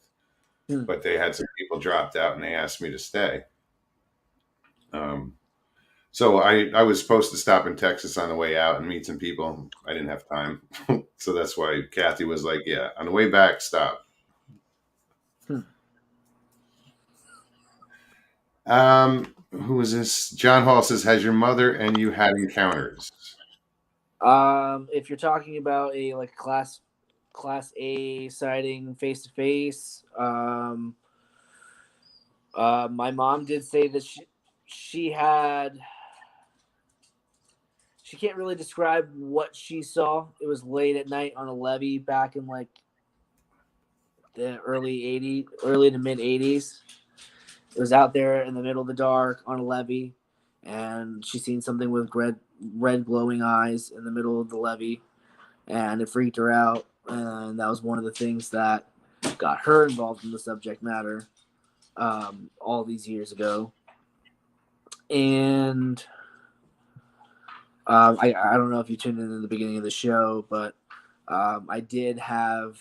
But they had some people dropped out and they asked me to stay. So I was supposed to stop in Texas on the way out and meet some people. I didn't have time. So that's why Kathy was like, yeah, on the way back, stop. Who is this? John Hall says, has your mother and you had encounters? If you're talking about a class Class A sighting face to face. My mom did say that she can't really describe what she saw. It was late at night on a levee back in like the early to mid 80s. It was out there in the middle of the dark on a levee, and she seen something with red glowing eyes in the middle of the levee, and it freaked her out. And that was one of the things that got her involved in the subject matter all these years ago. And I don't know if you tuned in the beginning of the show, but I did have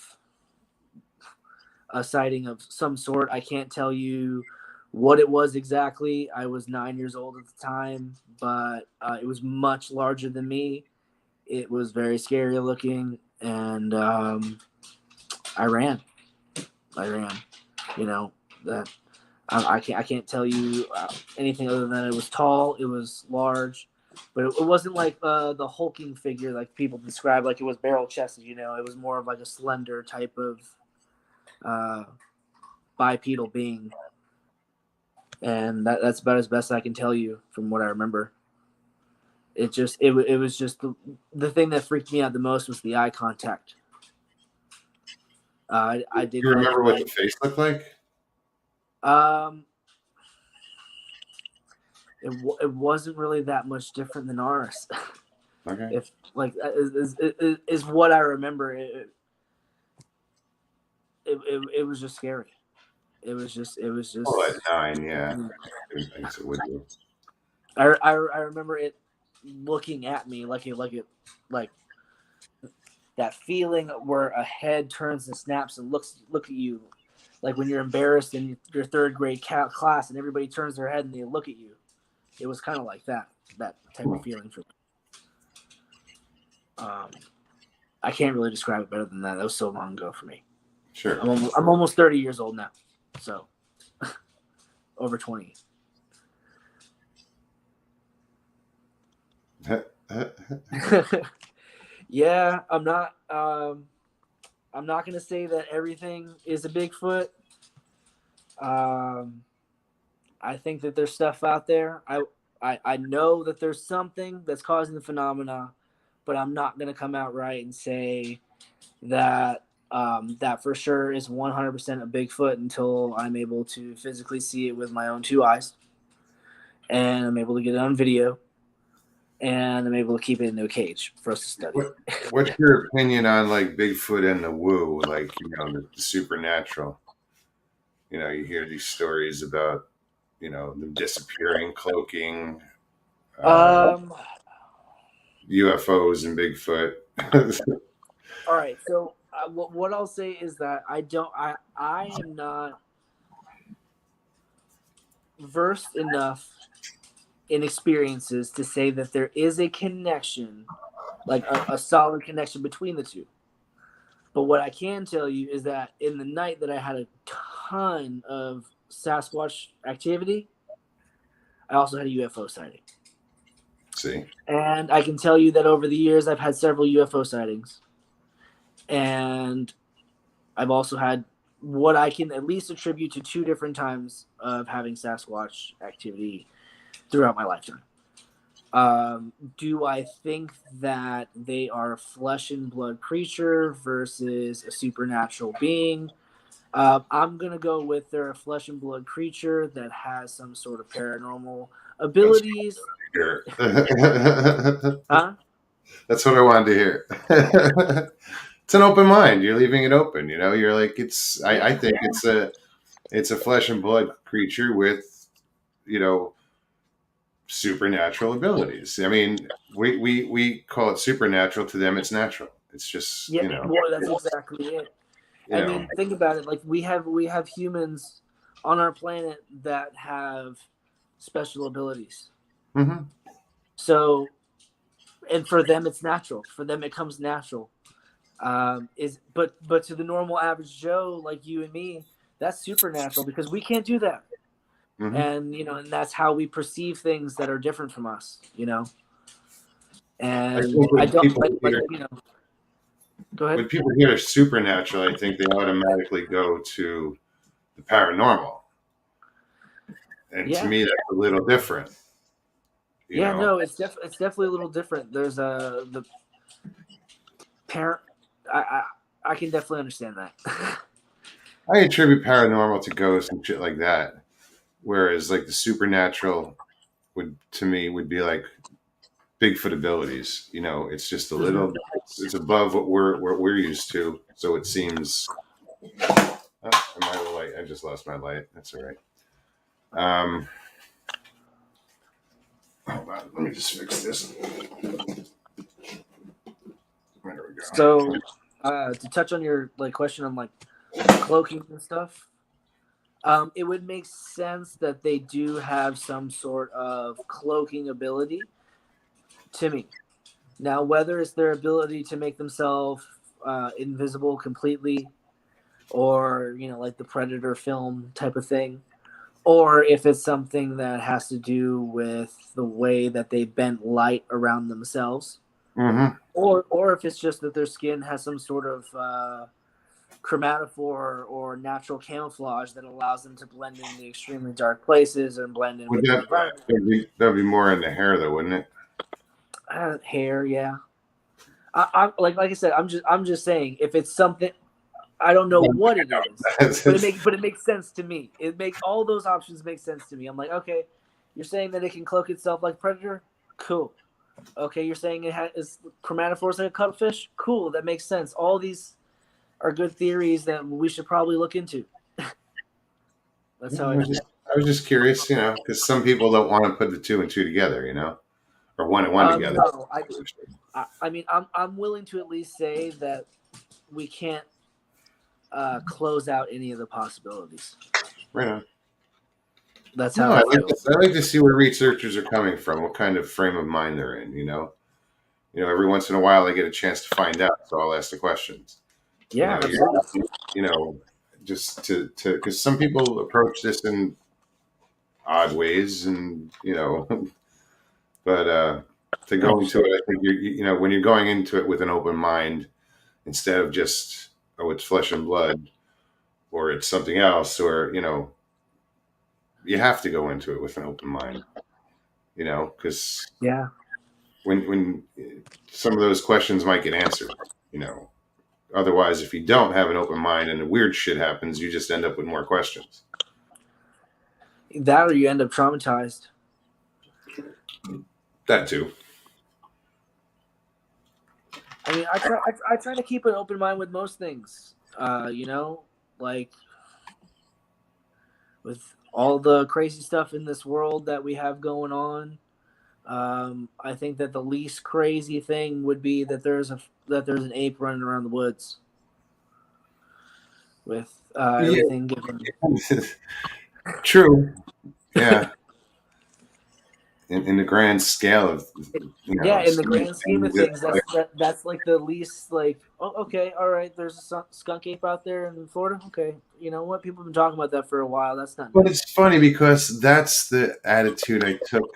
a sighting of some sort. I can't tell you what it was exactly. I was 9 years old at the time, but it was much larger than me. It was very scary looking, and I ran. You know that I can't tell you anything other than it was tall. It was large. But it wasn't like the hulking figure like people describe, like it was barrel chested. You know, it was more of like a slender type of bipedal being, and that's about as best I can tell you from what I remember. It was just the thing that freaked me out the most was the eye contact. I did. You remember what the face looked like? It wasn't really that much different than ours. Okay. If like is what I remember. It was just scary. It was just. Oh, at 9, yeah. I guess it would be. I remember it looking at me like that feeling where a head turns and snaps and look at you, like when you're embarrassed in your third grade class and everybody turns their head and they look at you. It was kind of like that type of feeling for me. I can't really describe it better than that. That was so long ago for me. Sure. I'm almost 30 years old now, so over 20. Yeah, I'm not gonna say that everything is a Bigfoot. I think that there's stuff out there. I know that there's something that's causing the phenomena, but I'm not gonna come out right and say that that for sure is 100% a Bigfoot until I'm able to physically see it with my own two eyes, and I'm able to get it on video, and I'm able to keep it in a cage for us to study. What's your opinion on like Bigfoot and the woo, like the supernatural? You hear these stories about them disappearing, cloaking, UFOs and Bigfoot. All right, so what I'll say is that I am not versed enough in experiences to say that there is a connection, like a solid connection between the two. But what I can tell you is that in the night that I had a ton of Sasquatch activity, I also had a UFO sighting. See? And I can tell you that over the years, I've had several UFO sightings. And I've also had what I can at least attribute to 2 different times of having Sasquatch activity throughout my lifetime. Do I think that they are a flesh and blood creature versus a supernatural being? I'm going to go with they're a flesh and blood creature that has some sort of paranormal abilities. Huh? That's what I wanted to hear. It's an open mind. You're leaving it open. You're like, I think it's a flesh and blood creature with, supernatural abilities. I mean, we call it supernatural. To them, it's natural. It's just, well, that's exactly it. I mean, think about it. Like we have humans on our planet that have special abilities. Mm-hmm. So, and for them, it's natural. For them, it comes natural. But to the normal average Joe like you and me, that's supernatural because we can't do that. Mm-hmm. And and that's how we perceive things that are different from us. And I don't like Go ahead. when people hear supernatural, I think they automatically go to the paranormal, and to Yeah. me, that's a little different. You Yeah, know, no, it's definitely a little different. There's the parent. I I can definitely understand that. I attribute paranormal to ghosts and shit like that, whereas like the supernatural would to me would be like Bigfoot abilities. You know, it's just a little, it's above what we're used to, so it seems. Oh, my light. I just lost my light. That's all right. Hold on. Let me just fix this. There we go. So, to touch on your like question on like cloaking and stuff, it would make sense that they do have some sort of cloaking ability to me. Now, whether it's their ability to make themselves invisible completely, or like the Predator film type of thing, or if it's something that has to do with the way that they bent light around themselves, Mm-hmm. or if it's just that their skin has some sort of chromatophore or natural camouflage that allows them to blend in the extremely dark places and blend in Would with the environment. that'd be more in the hair, though, wouldn't it? Hair, yeah. I like I said, I'm just saying if it's something I don't know what it is, but it makes sense to me. It makes all those options make sense to me. I'm like, okay, you're saying that it can cloak itself like Predator, cool. Okay, you're saying it is chromatophores like a cuttlefish, cool. That makes sense. All these are good theories that we should probably look into. That's how I feel. I was just curious, because some people don't want to put the two and two together, or one and one together. No, I mean, I'm willing to at least say that we can't close out any of the possibilities. Right on. That's No, how I I like, feel. I like to see where researchers are coming from, what kind of frame of mind they're in. Every once in a while I get a chance to find out, so I'll ask the questions. Yeah, You know, just to because some people approach this in odd ways, and but to go into it, I think when you're going into it with an open mind instead of just it's flesh and blood or it's something else, or you have to go into it with an open mind, because yeah. when some of those questions might get answered, otherwise if you don't have an open mind and the weird shit happens, you just end up with more questions. That or you end up traumatized. That too. I mean, I try to keep an open mind with most things. Like with all the crazy stuff in this world that we have going on. I think that the least crazy thing would be that there's an ape running around the woods with everything given. True. Yeah. In the grand scale of Yeah, in the grand scheme of things, that's like the least like. Oh, okay, all right. There's a skunk ape out there in Florida. Okay, you know what? People have been talking about that for a while. That's not. But it's funny because that's the attitude I took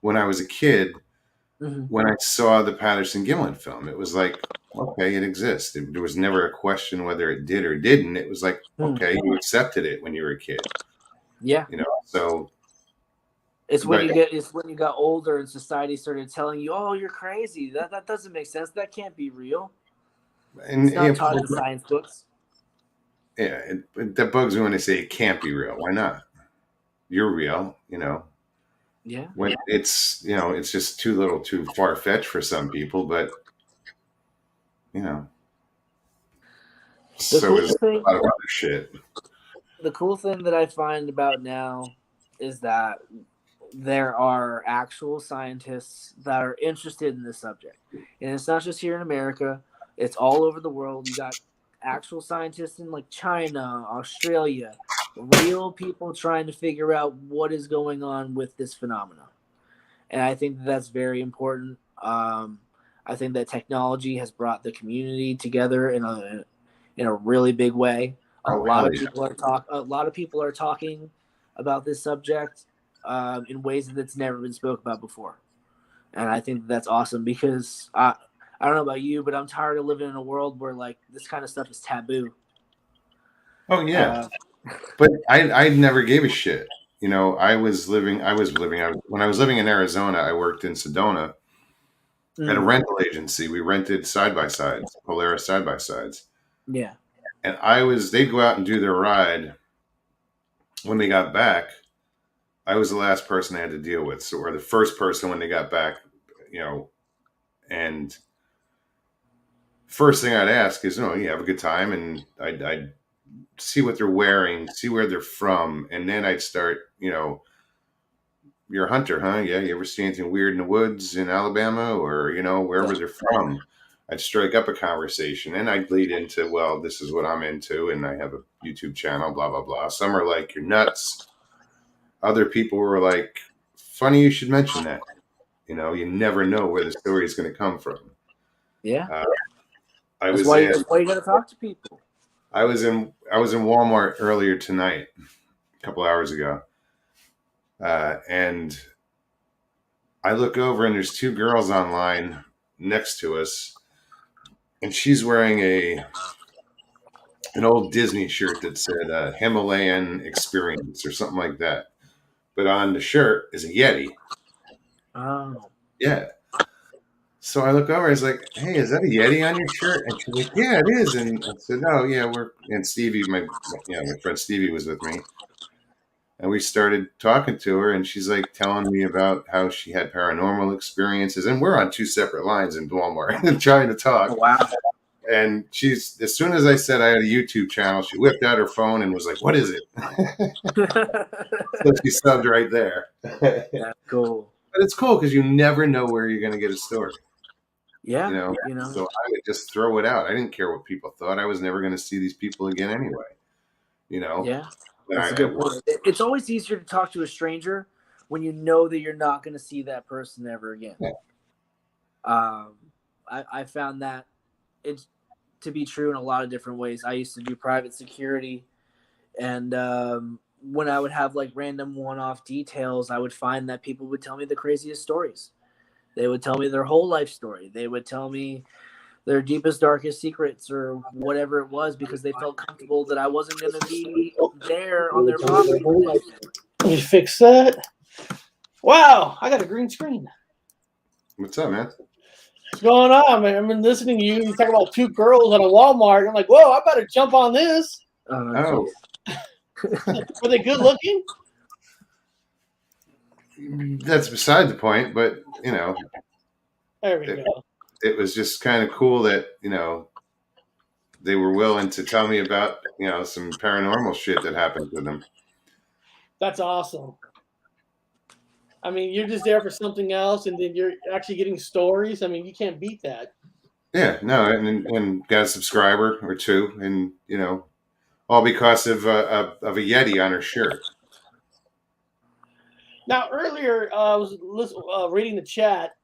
when I was a kid. Mm-hmm. When I saw the Patterson Gimlin film, it was like, okay, it exists. There was never a question whether it did or didn't. It was like, okay, you accepted it when you were a kid. Yeah. So it's when you got older and society started telling you, "Oh, you're crazy. That doesn't make sense. That can't be real." And it's not taught in science books. Yeah, that bugs me when they say it can't be real. Why not? You're real, Yeah. When it's it's just too far fetched for some people, but so is a lot of other shit. The cool thing that I find about now is that there are actual scientists that are interested in this subject, and it's not just here in America; it's all over the world. You got actual scientists in like China, Australia, real people trying to figure out what is going on with this phenomenon. And I think that's very important. I think that technology has brought the community together in a really big way. A lot of people are talking about this subject in ways that's never been spoke about before, and I think that's awesome because I don't know about you, but I'm tired of living in a world where like this kind of stuff is taboo. Oh yeah, but I never gave a shit. You know, when I was living in Arizona, I worked in Sedona at a rental agency. We rented side by sides, Polaris side by sides, Yeah. and they'd go out and do their ride. When they got back, I was the last person they had to deal with, or the first person when they got back, you know, and first thing I'd ask is, oh, you have a good time, and I'd see what they're wearing, see where they're from, and then I'd start, you know, you're a hunter, huh? Yeah, you ever see anything weird in the woods in Alabama or, you know, wherever they're from? I'd strike up a conversation and I'd lead into, well, this is what I'm into, and I have a YouTube channel, blah, blah, blah. Some are like, you're nuts. Other people were like, funny you should mention that. You know, you never know where the story is going to come from. Yeah. That's why you got to talk to people. I was in Walmart earlier tonight, a couple hours ago, and I look over and there's two girls online next to us, and she's wearing an old Disney shirt that said Himalayan Experience or something like that, but on the shirt is a Yeti. Oh. Yeah. So I look over, I was like, hey, is that a Yeti on your shirt? And she's like, yeah, it is. And I said, oh, yeah, and Stevie, my friend Stevie was with me. And we started talking to her, and she's like telling me about how she had paranormal experiences. And we're on two separate lines in Walmart and trying to talk. Oh, wow. And she's, as soon as I said I had a YouTube channel, she whipped out her phone and was like, what is it? So she subbed right there. That's cool. But it's cool because you never know where you're going to get a story. Yeah. You know, so I would just throw it out. I didn't care what people thought. I was never going to see these people again anyway. You know? Yeah. That's a good point. It's always easier to talk to a stranger when you know that you're not going to see that person ever again. Yeah. I found that it's to be true in a lot of different ways. I used to do private security, and when I would have like random one-off details, I would find that people would tell me the craziest stories. They would tell me their whole life story. They would tell me their deepest, darkest secrets or whatever it was because they felt comfortable that I wasn't going to be there on their property. Let me fix that. Wow, I got a green screen. What's up, man? What's going on, man? I've been listening to you. You talk about two girls at a Walmart. I'm like, whoa, I better jump on this. Oh. Were they good looking? That's beside the point, but, you know. There we go. It was just kind of cool that, you know, they were willing to tell me about, you know, some paranormal shit that happened to them. That's awesome. I mean, you're just there for something else, and then you're actually getting stories. I mean, you can't beat that. Yeah, no, and got a subscriber or two, and, you know, all because of a Yeti on her shirt. Now, earlier, I was reading the chat.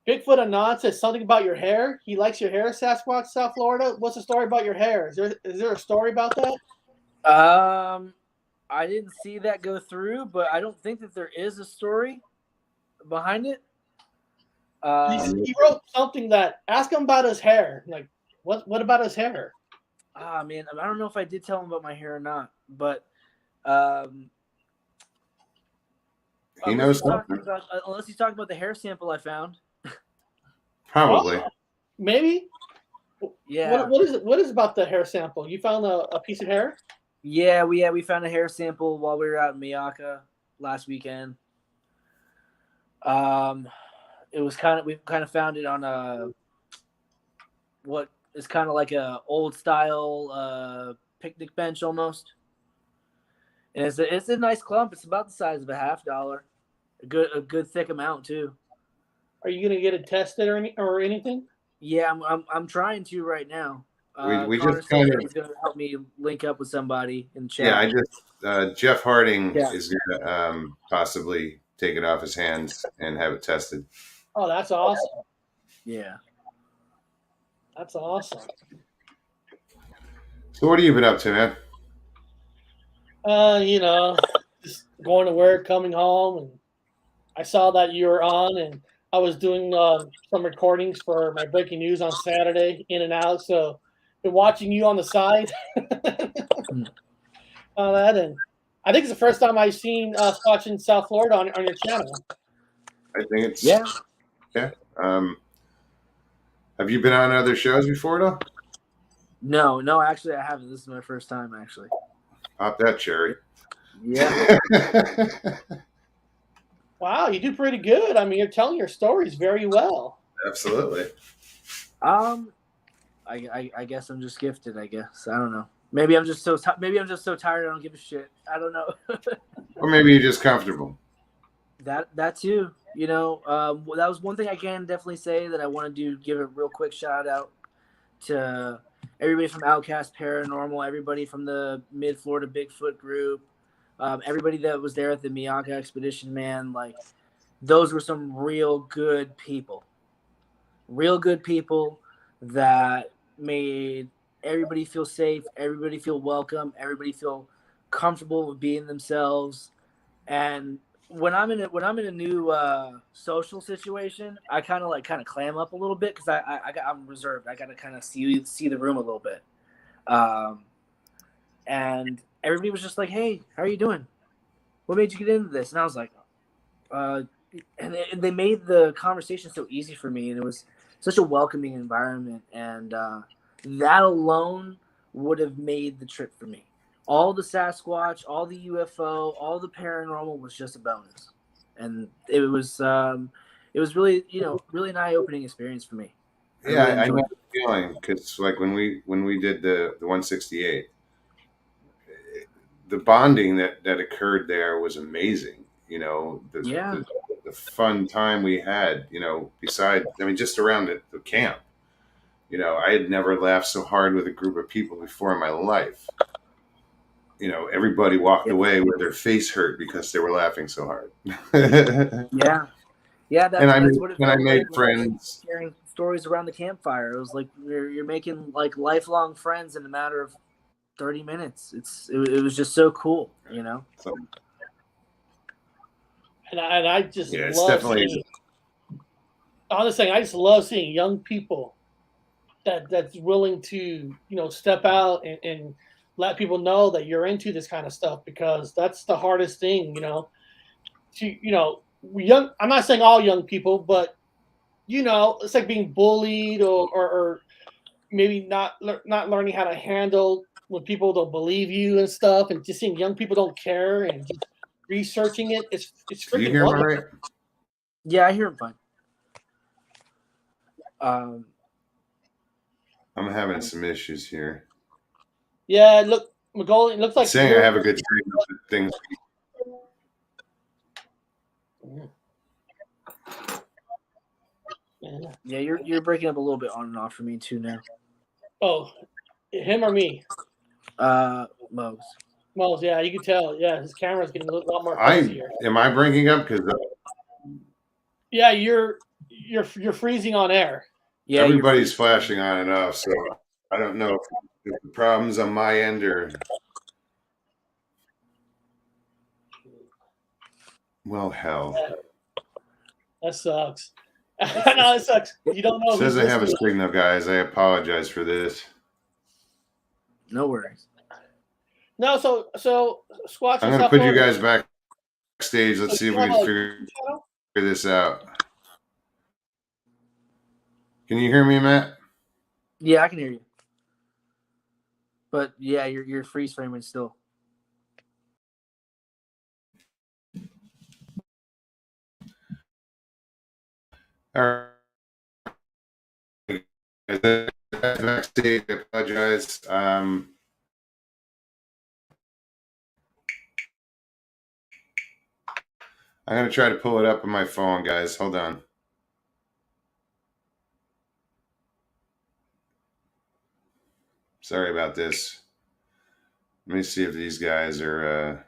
Bigfoot Anon says something about your hair. He likes your hair, Sasquatch, South Florida. What's the story about your hair? Is there a story about that? I didn't see that go through, but I don't think that there is a story behind it. He wrote something that ask him about his hair. Like, what about his hair? Man, I don't know if I did tell him about my hair or not, but he knows something. Unless he's talking about the hair sample I found. Probably. Oh, maybe. Yeah. What is it? What is about the hair sample? You found a piece of hair? Yeah, we found a hair sample while we were out in Miyaka last weekend. It was we kind of found it on what is kind of like a old style picnic bench almost. And it's a nice clump. It's about the size of $50. A good thick amount too. Are you gonna get it tested or anything? Yeah, I'm trying to right now. We Connor just kind of. he's gonna help me link up with somebody in chat. Yeah, I just Jeff Harding is gonna possibly take it off his hands and have it tested. Oh, that's awesome. Yeah, that's awesome. So, what have you been up to, man? You know, just going to work, coming home, and I saw that you were on, and I was doing some recordings for my breaking news on Saturday, in and out. So, been watching you on the side. That, and I think it's the first time I've seen us watching South Florida on your channel. I think it's Yeah. yeah. Have you been on other shows before, though? No, actually, I haven't. This is my first time, actually. Pop that cherry. Yeah. Wow, you do pretty good. I mean, you're telling your stories very well. Absolutely. I guess I'm just gifted. I guess I don't know. Maybe I'm just so tired. I don't give a shit. I don't know. Or maybe you're just comfortable. That too. You know, that was one thing I can definitely say that I want to do. Give a real quick shout out to everybody from Outcast Paranormal, everybody from the Mid Florida Bigfoot group, everybody that was there at the Miyaka expedition. Man, like those were some real good people that made everybody feel safe, everybody feel welcome, everybody feel comfortable with being themselves. And when I'm in a new social situation, I kind of clam up a little bit because I'm reserved. I got to kind of see the room a little bit. And everybody was just like, "Hey, how are you doing? What made you get into this?" And I was like, and they made the conversation so easy for me, and it was such a welcoming environment, and that alone would have made the trip for me. All the Sasquatch, all the UFO, all the paranormal was just a bonus, and it was really really an eye-opening experience for me. Yeah, I know the feeling because like when we did the 168, the bonding that occurred there was amazing. You know, the fun time we had. You know, just around the camp. You know, I had never laughed so hard with a group of people before in my life. You know, everybody walked away with their face hurt because they were laughing so hard. Yeah, that's what it felt I made like friends. sharing stories around the campfire. It was like you're making like lifelong friends in a matter of 30 minutes. It was just so cool, you know. And I just it's love definitely. seeing. Honestly, I just love seeing young people that's willing to step out and let people know that you're into this kind of stuff, because that's the hardest thing, young. I'm not saying all young people, but it's like being bullied or maybe not learning how to handle when people don't believe you and stuff, and just seeing young people don't care and just researching it's Do you freaking hear him all wonderful. right? Yeah, I hear him fine. I'm having some issues here. Yeah, look, Magolian, looks like Saying I have a good things. Yeah, you're breaking up a little bit on and off for me too now. Oh, him or me? Mose. Mose, yeah, you can tell. Yeah, his camera's getting a lot more fuzzier. Am I breaking up? Because yeah, you're freezing on air. Yeah, everybody's flashing on and off, so I don't know if the problem's on my end or. Well, hell. That sucks. No, it sucks. You don't know. It says I have a signal, guys. I apologize for this. No worries. No, so Squatch. I'm going to put you guys backstage. Let's see if we can figure this out. Can you hear me, Matt? Yeah, I can hear you. But yeah, you're freeze framing still. All right. Backstage, I apologize. I'm going to try to pull it up on my phone, guys. Hold on. Sorry about this. Let me see if these guys are.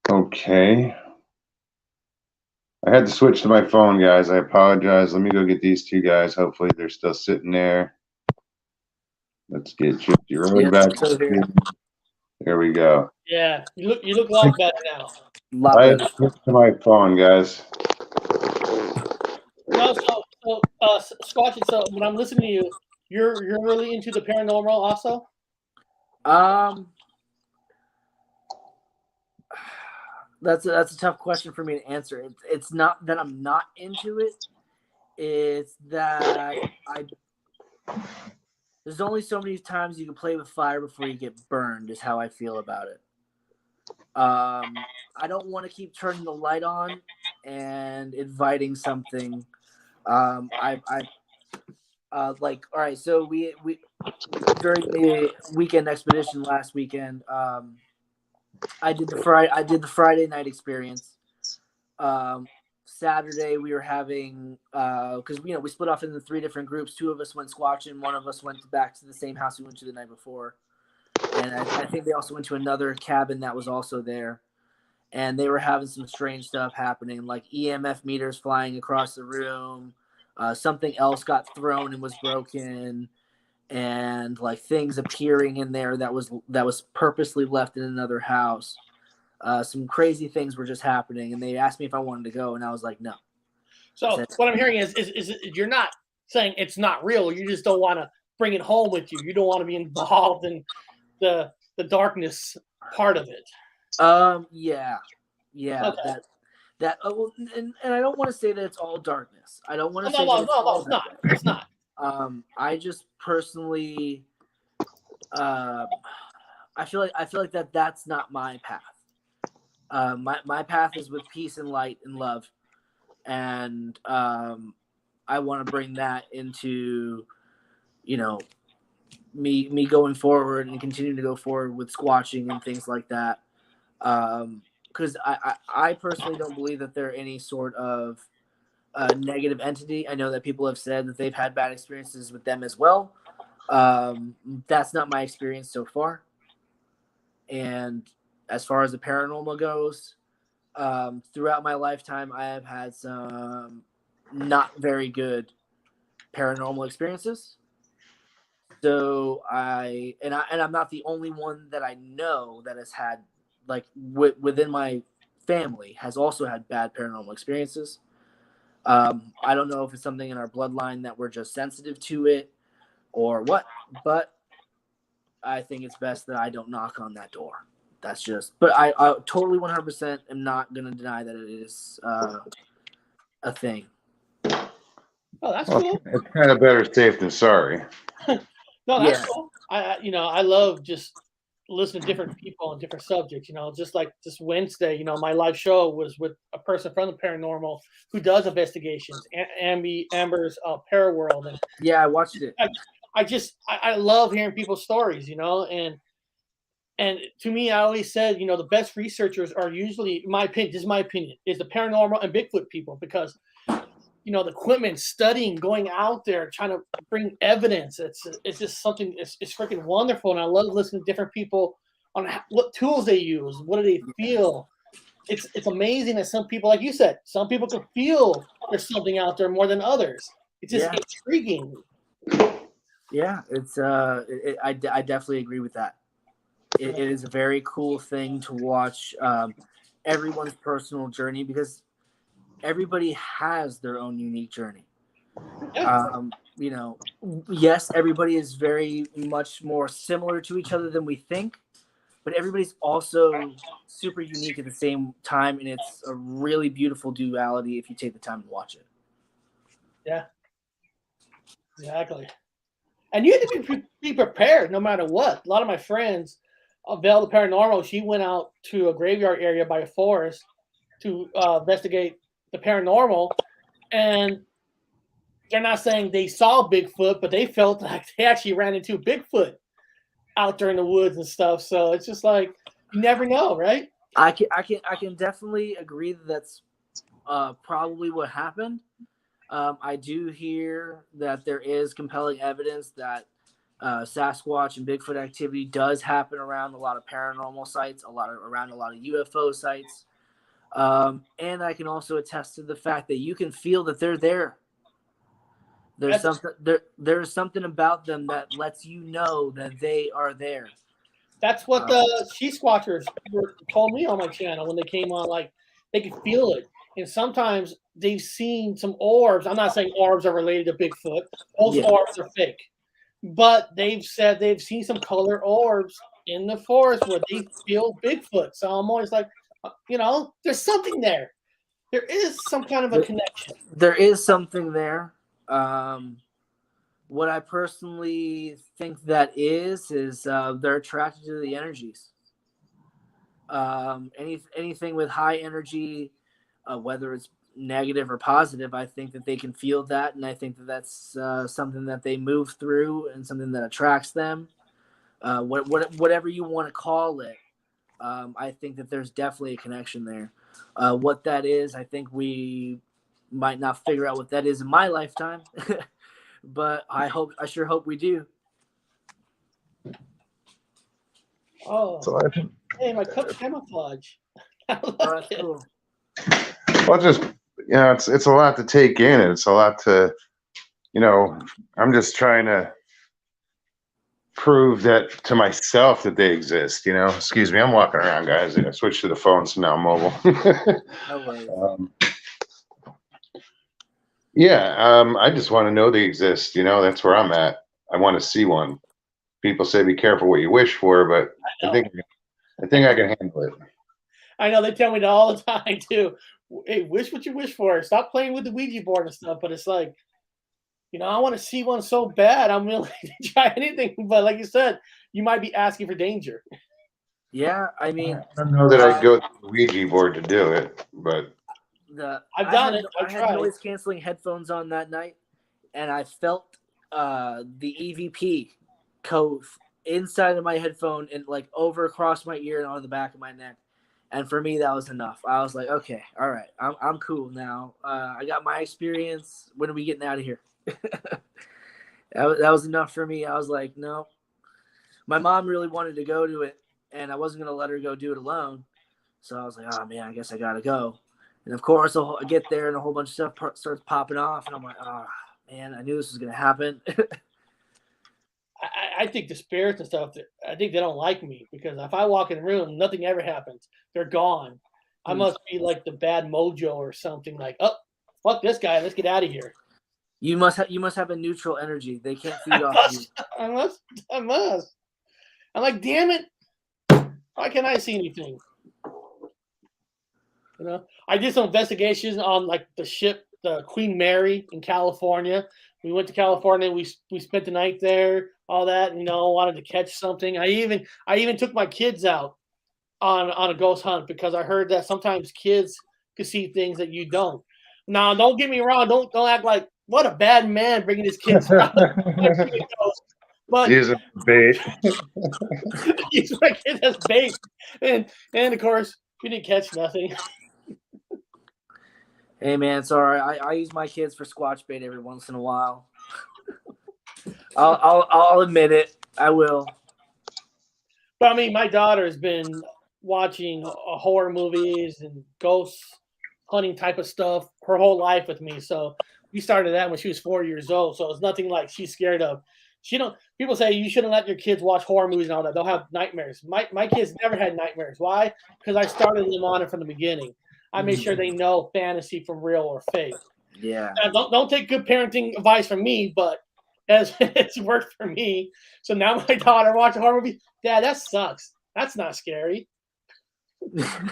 Okay. I had to switch to my phone, guys. I apologize. Let me go get these two guys. Hopefully they're still sitting there. Let's get you rolling back. There we go. Yeah, you look a lot better now. A lot I had better. to switch to my phone, guys. No, Scotch. So when I'm listening to you, you're really into the paranormal, also. That's a tough question for me to answer. It's not that I'm not into it. It's that there's only so many times you can play with fire before you get burned, is how I feel about it. I don't want to keep turning the light on and inviting something. Like, all right, so we during the weekend expedition last weekend, I did the Friday night experience. Saturday we were having because we split off into 3 different groups. 2 of us went squatching. 1 of us went back to the same house we went to the night before, and I think they also went to another cabin that was also there. And they were having some strange stuff happening, like EMF meters flying across the room. Something else got thrown and was broken, and like things appearing in there that was purposely left in another house. Some crazy things were just happening, and they asked me if I wanted to go, and I was like, no. So what I'm hearing is you're not saying it's not real. You just don't want to bring it home with you. You don't want to be involved in the darkness part of it. Yeah. Okay. And I don't want to say that it's all darkness. I don't want to say No, that it's not. It's not. I just personally, I feel like that's not my path. My path is with peace and light and love, and I want to bring that into, me going forward and continuing to go forward with squatching and things like that. Because I personally don't believe that they're any sort of negative entity. I know that people have said that they've had bad experiences with them as well. That's not my experience so far. And as far as the paranormal goes, throughout my lifetime, I have had some not very good paranormal experiences. So I'm not the only one that I know that has had, like, within my family has also had bad paranormal experiences. I don't know if it's something in our bloodline that we're just sensitive to it or what, but I think it's best that I don't knock on that door. That's just, but I totally 100% am not going to deny that it is a thing. Oh, that's cool. It's kind of better safe than sorry. No, that's cool. I love just listening to different people on different subjects. Just like this Wednesday, my live show was with a person from the paranormal who does investigations, Amber's Paraworld, and yeah, I watched it. I love hearing people's stories, and to me, I always said, the best researchers are usually, in my opinion, this is my opinion, is the paranormal and Bigfoot people, because the equipment, studying, going out there, trying to bring evidence. It's just something. It's freaking wonderful, and I love listening to different people on what tools they use. What do they feel? It's amazing that some people, like you said, some people can feel there's something out there more than others. It's just intriguing. Yeah, it's I definitely agree with that. It is a very cool thing to watch everyone's personal journey, because everybody has their own unique journey. Yes, everybody is very much more similar to each other than we think, but everybody's also super unique at the same time, and it's a really beautiful duality if you take the time to watch it. Yeah, exactly. And you have to be prepared no matter what. A lot of my friends, Val the Paranormal, she went out to a graveyard area by a forest to investigate the paranormal, and they're not saying they saw Bigfoot, but they felt like they actually ran into Bigfoot out there in the woods and stuff. So it's just like, you never know, right? I can definitely agree that that's probably what happened. I do hear that there is compelling evidence that Sasquatch and Bigfoot activity does happen around a lot of paranormal sites, around a lot of UFO sites. And I can also attest to the fact that you can feel that they're there. There's something about them that lets you know that they are there. That's what the She Squatchers told me on my channel when they came on. Like, they could feel it. And sometimes they've seen some orbs. I'm not saying orbs are related to Bigfoot. Those orbs are fake. But they've said they've seen some color orbs in the forest where they feel Bigfoot. So I'm always like, there's something there. There is some kind of a connection. There is something there. What I personally think that is they're attracted to the energies. Anything with high energy, whether it's negative or positive, I think that they can feel that, and I think that that's something that they move through and something that attracts them. Whatever you want to call it, I think that there's definitely a connection there. What that is, I think we might not figure out what that is in my lifetime, but I sure hope we do. Oh, hey, my cooked camouflage. That's cool. Well, just it's a lot to take in, and it's a lot to, I'm just trying to prove that to myself that they exist. Excuse me, I'm walking around, guys. I switched to the phone, so now I'm mobile. No worries. I just want to know they exist. That's where I'm at. I want to see one. People say be careful what you wish for, but I think I can handle it. I know, they tell me that all the time too. Hey, wish what you wish for. Stop playing with the Ouija board and stuff. But it's like, I want to see one so bad. I'm willing to try anything. But like you said, you might be asking for danger. Yeah, I mean, I don't know that I'd go to the Ouija board to do it, but I've done it. I had noise canceling headphones on that night, and I felt the EVP code inside of my headphone and like over across my ear and on the back of my neck. And for me, that was enough. I was like, okay, all right, I'm cool now. I got my experience. When are we getting out of here? That was enough for me. I was like, no. My mom really wanted to go to it, and I wasn't going to let her go do it alone. So I was like, oh, man, I guess I got to go. And, of course, I get there, and a whole bunch of stuff starts popping off. And I'm like, oh, man, I knew this was going to happen. I think the spirits and stuff, I think they don't like me, because if I walk in the room, nothing ever happens. They're gone. I must be like the bad mojo or something, like, oh, fuck this guy. Let's get out of here. You must have a neutral energy. They can't feed off you. I must. I'm like, damn it. Why can't I see anything? I did some investigations on like the ship, the Queen Mary in California. We went to California. We spent the night there, all that, wanted to catch something. I even took my kids out on a ghost hunt, because I heard that sometimes kids can see things that you don't. Now, don't get me wrong. Don't act like, what a bad man bringing his kids out. But use bait. use my kids as bait, and of course we didn't catch nothing. Hey man, it's all right. I use my kids for squatch bait every once in a while. I'll admit it. I will. But I mean, my daughter has been watching horror movies and ghost hunting type of stuff her whole life with me. So we started that when she was 4 years old. So it's nothing like she's scared of. People say you shouldn't let your kids watch horror movies and all that. They'll have nightmares. My kids never had nightmares. Why? Because I started them on it from the beginning. I made sure they know fantasy from real or fake. Yeah. Now, don't take good parenting advice from me, but it's worked for me. So now my daughter watching horror movie. Dad, that sucks. That's not scary. I'm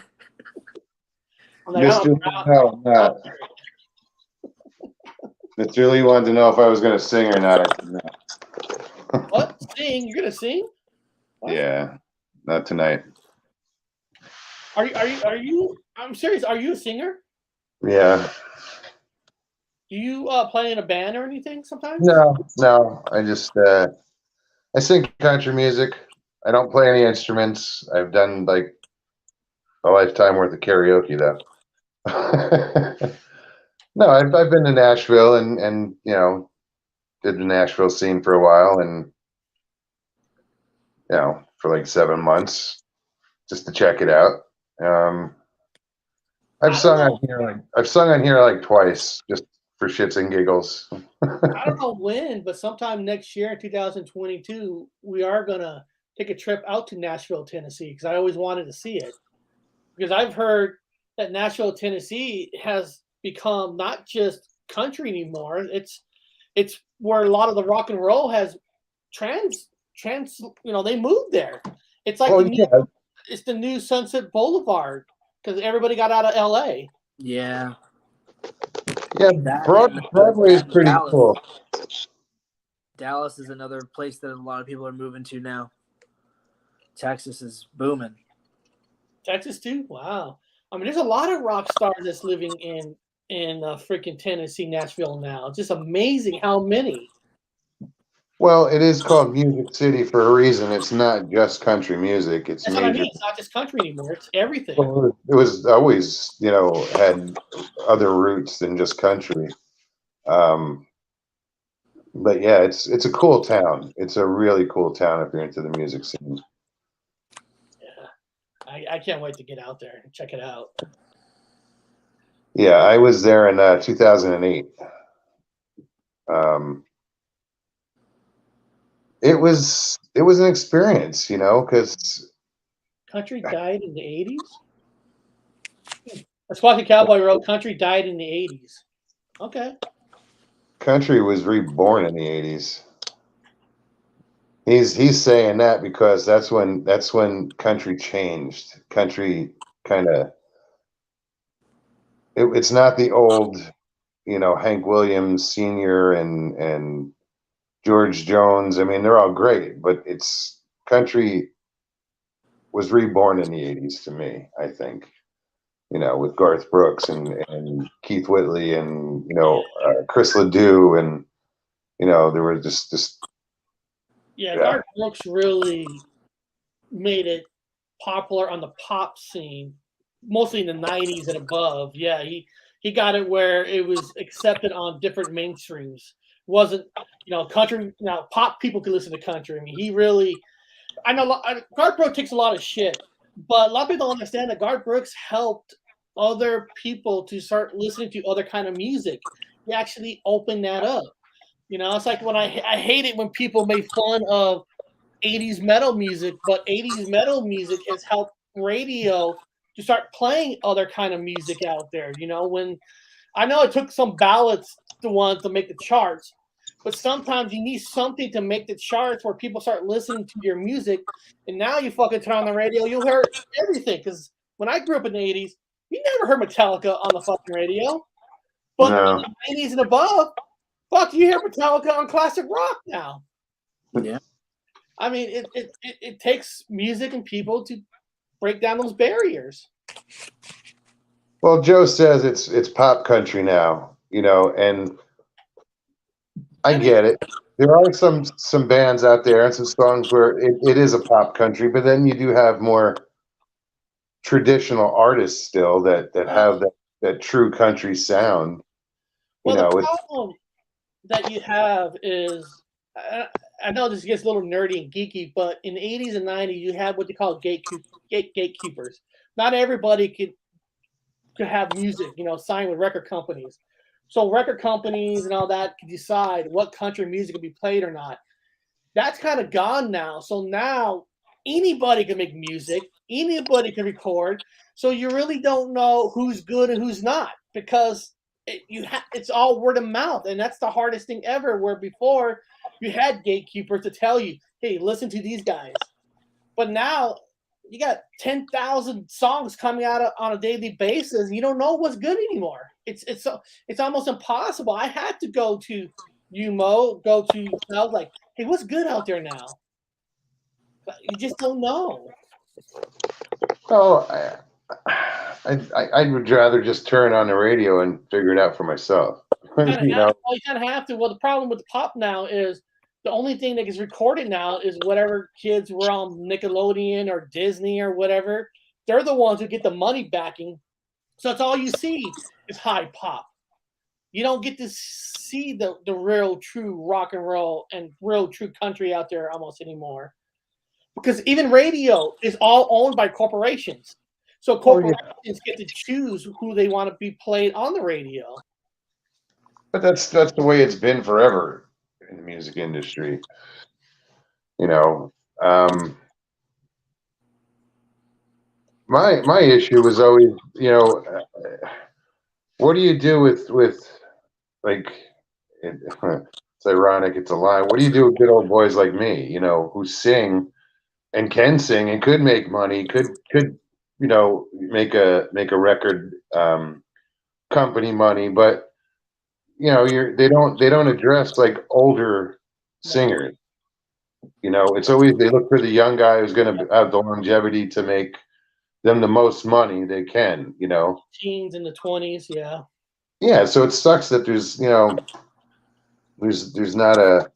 like, Mr. Lee wanted to know if I was going to sing or not. I could not. What? Sing? You're going to sing? What? Yeah, not tonight. Are you? I'm serious. Are you a singer? Yeah. Do you play in a band or anything sometimes? No. I just I sing country music. I don't play any instruments. I've done like a lifetime worth of karaoke though. No, I've been to Nashville and did the Nashville scene for a while, and for like 7 months just to check it out. I've sung on here like twice just for shits and giggles. I don't know when, but sometime next year in 2022, we are gonna take a trip out to Nashville, Tennessee, because I always wanted to see it. Because I've heard that Nashville, Tennessee has become not just country anymore. It's where a lot of the rock and roll has trans they moved there. It's like it's the new Sunset Boulevard because everybody got out of LA. Yeah. Yeah, Broadway is pretty cool. Dallas is another place that a lot of people are moving to now. Texas is booming. Texas too? Wow. I mean, there's a lot of rock stars that's living in freaking Tennessee, Nashville now. It's just amazing how many. Well, it is called Music City for a reason. It's not just country music. It's That's major. what I mean. It's not just country anymore. It's everything. Well, it was always, had other roots than just country. But yeah, it's a cool town. It's a really cool town if you're into the music scene. Yeah, I can't wait to get out there and check it out. Yeah, I was there in 2008. It was an experience, because country died in the 80s. Squawky Cowboy wrote country died in the 80s. Okay. Country was reborn in the 80s. He's saying that because that's when country changed. Country kind of it's not the old, Hank Williams Sr. and George Jones. I mean, they're all great, but it's country was reborn in the 80s to me, I think. With Garth Brooks and Keith Whitley and Chris Ledoux and there were just Garth Brooks really made it popular on the pop scene, mostly in the 90s and above. Yeah, he got it where it was accepted on different mainstreams. It wasn't country. Now pop people can listen to country. I mean, he really. I know Garth Brooks takes a lot of shit, but a lot of people don't understand that Garth Brooks helped other people to start listening to other kind of music. He actually opened that up. It's like when I hate it when people make fun of 80s metal music, but 80s metal music has helped radio to start playing other kind of music out there. When I know it took some ballads to make the charts, but sometimes you need something to make the charts where people start listening to your music. And now you fucking turn on the radio, you'll hear everything. Because when I grew up in the 80s, you never heard Metallica on the fucking radio. But in the 80s and above, fuck, you hear Metallica on classic rock now. Yeah. I mean, it takes music and people to break down those barriers. Well, Joe says it's pop country now, and I get it. There are some bands out there and some songs where it is a pop country, but then you do have more traditional artists still that have that true country sound. Well, the problem that you have is, I know this gets a little nerdy and geeky, but in the 80s and 90s, you had what they call gatekeepers. Not everybody could have music, signed with record companies. So record companies and all that can decide what country music can be played or not. That's kind of gone now. So now anybody can make music, anybody can record. So you really don't know who's good and who's not because it's all word of mouth, and that's the hardest thing ever. Where before you had gatekeepers to tell you, "Hey, listen to these guys," but now you got 10,000 songs coming out on a daily basis. And you don't know what's good anymore. It's almost impossible. I had to go to UMO, I was like, "Hey, what's good out there now?" But you just don't know. Oh, I would rather just turn on the radio and figure it out for myself. You kind of have to. Well, the problem with pop now is the only thing that gets recorded now is whatever kids were on Nickelodeon or Disney or whatever. They're the ones who get the money backing. So that's all you see is high pop. You don't get to see the real true rock and roll and real true country out there almost anymore. because even radio is all owned by corporations. So corporations get to choose who they want to be played on the radio. But that's the way it's been forever in the music industry. You know, my issue was always, what do you do with like it's ironic, it's a lie. What do you do with good old boys like me, who sing and can sing and could make money, could make a record company money, but they don't address like older singers. It's always they look for the young guy who's going to have the longevity to make them the most money they can. Teens in the 20s, yeah. Yeah, so it sucks that there's not a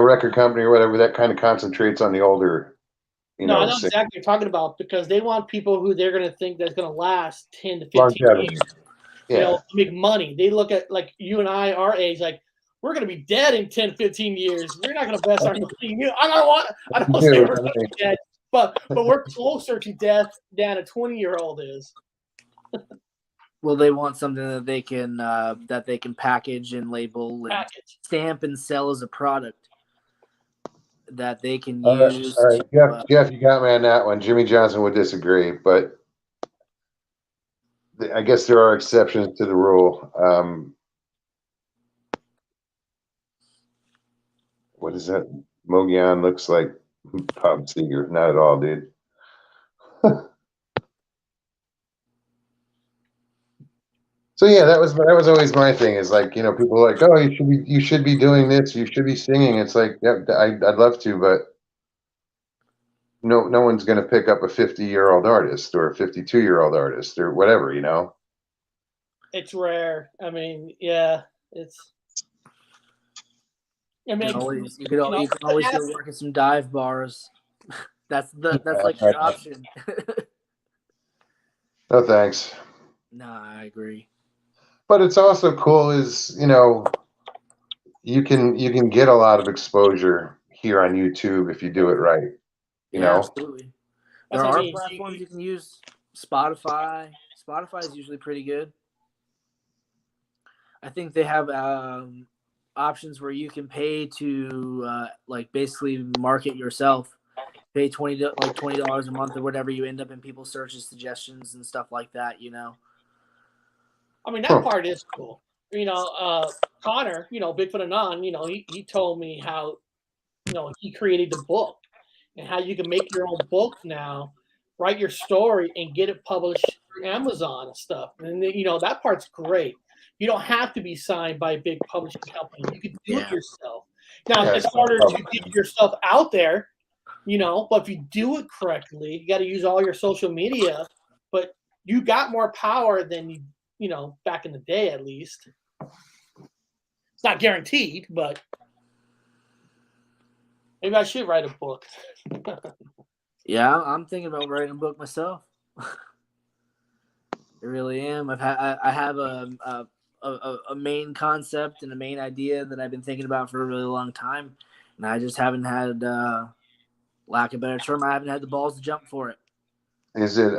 record company or whatever that kind of concentrates on the older. No, I know exactly what you're talking about, because they want people who they're going to think that's going to last 10 to 15 longevity. years. Yeah. Make money. They look at like you and I, our age, like we're going to be dead in 10, 15 years. We're not going to best our money. I don't want to say we're going to be dead, but we're closer to death than a 20-year-old is. Well, they want something that they can package and label and stamp and sell as a product that they can use. All right. Jeff, you got me on that one. Jimmy Johnson would disagree, but I guess there are exceptions to the rule. What is that? Mogian looks like Bob Seger. Not at all, dude. So yeah, that was always my thing. Is like, people are like, oh, you should be doing this. You should be singing. It's like, yeah, I'd love to, but no one's going to pick up a 50-year-old artist or a 52-year-old artist or whatever. It's rare. I mean, yeah, it's. I mean, you can always go work at some dive bars. that's like your option. No thanks. No, I agree. But it's also cool is, you can get a lot of exposure here on YouTube if you do it right. Absolutely. There are platforms you can use. Spotify is usually pretty good. I think they have options where you can pay to like basically market yourself. Pay $20 a month or whatever, you end up in people's searches, suggestions, and stuff like that. I mean, that part is cool. Connor, Bigfoot Anon, he told me how, he created the book and how you can make your own book now, write your story and get it published through Amazon and stuff. And that part's great. You don't have to be signed by a big publishing company. You can do it yourself. Now, it's harder to get yourself out there, but if you do it correctly, you got to use all your social media, but you got more power than you back in the day, at least. It's not guaranteed, but maybe I should write a book. Yeah, I'm thinking about writing a book myself. I really am. I have a main concept and a main idea that I've been thinking about for a really long time, and I just haven't had, lack of a better term, I haven't had the balls to jump for it. Is it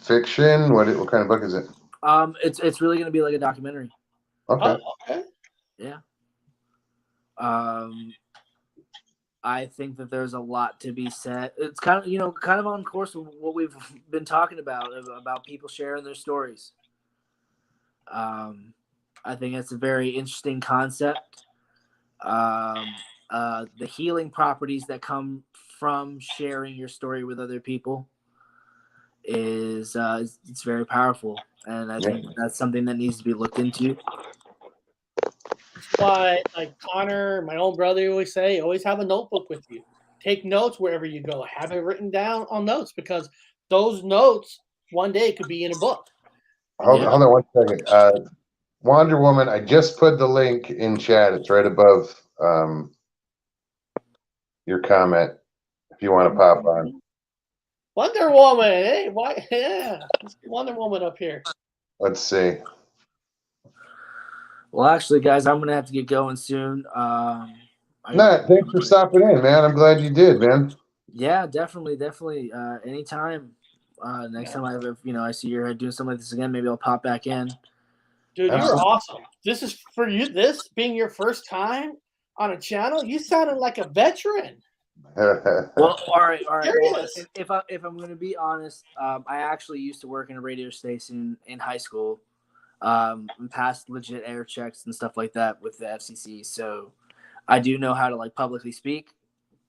fiction? What kind of book is it? It's really going to be like a documentary. Okay. Oh, okay. Yeah. I think that there's a lot to be said. It's kind of on course with what we've been talking about people sharing their stories. I think it's a very interesting concept. The healing properties that come from sharing your story with other people is it's very powerful, and I think that's something that needs to be looked into. That's why, like Connor, my own brother, always say, always have a notebook with you. Take notes wherever you go. Have it written down on notes, because those notes one day could be in a book. Hold on 1 second. Wonder Woman, I just put the link in chat. It's right above your comment if you want to pop on. Wonder Woman, hey, why? Yeah, let's get Wonder Woman up here. Let's see. Well, actually, guys, I'm gonna have to get going soon. Matt, thanks for stopping in, man. I'm glad you did, man. Yeah, definitely. Anytime. Next time I see you're doing something like this again, maybe I'll pop back in. Dude, you were awesome. This is for you. This being your first time on a channel, you sounded like a veteran. Well, all right. Well, if I'm going to be honest, I actually used to work in a radio station in high school, and passed legit air checks and stuff like that with the FCC. So I do know how to like publicly speak,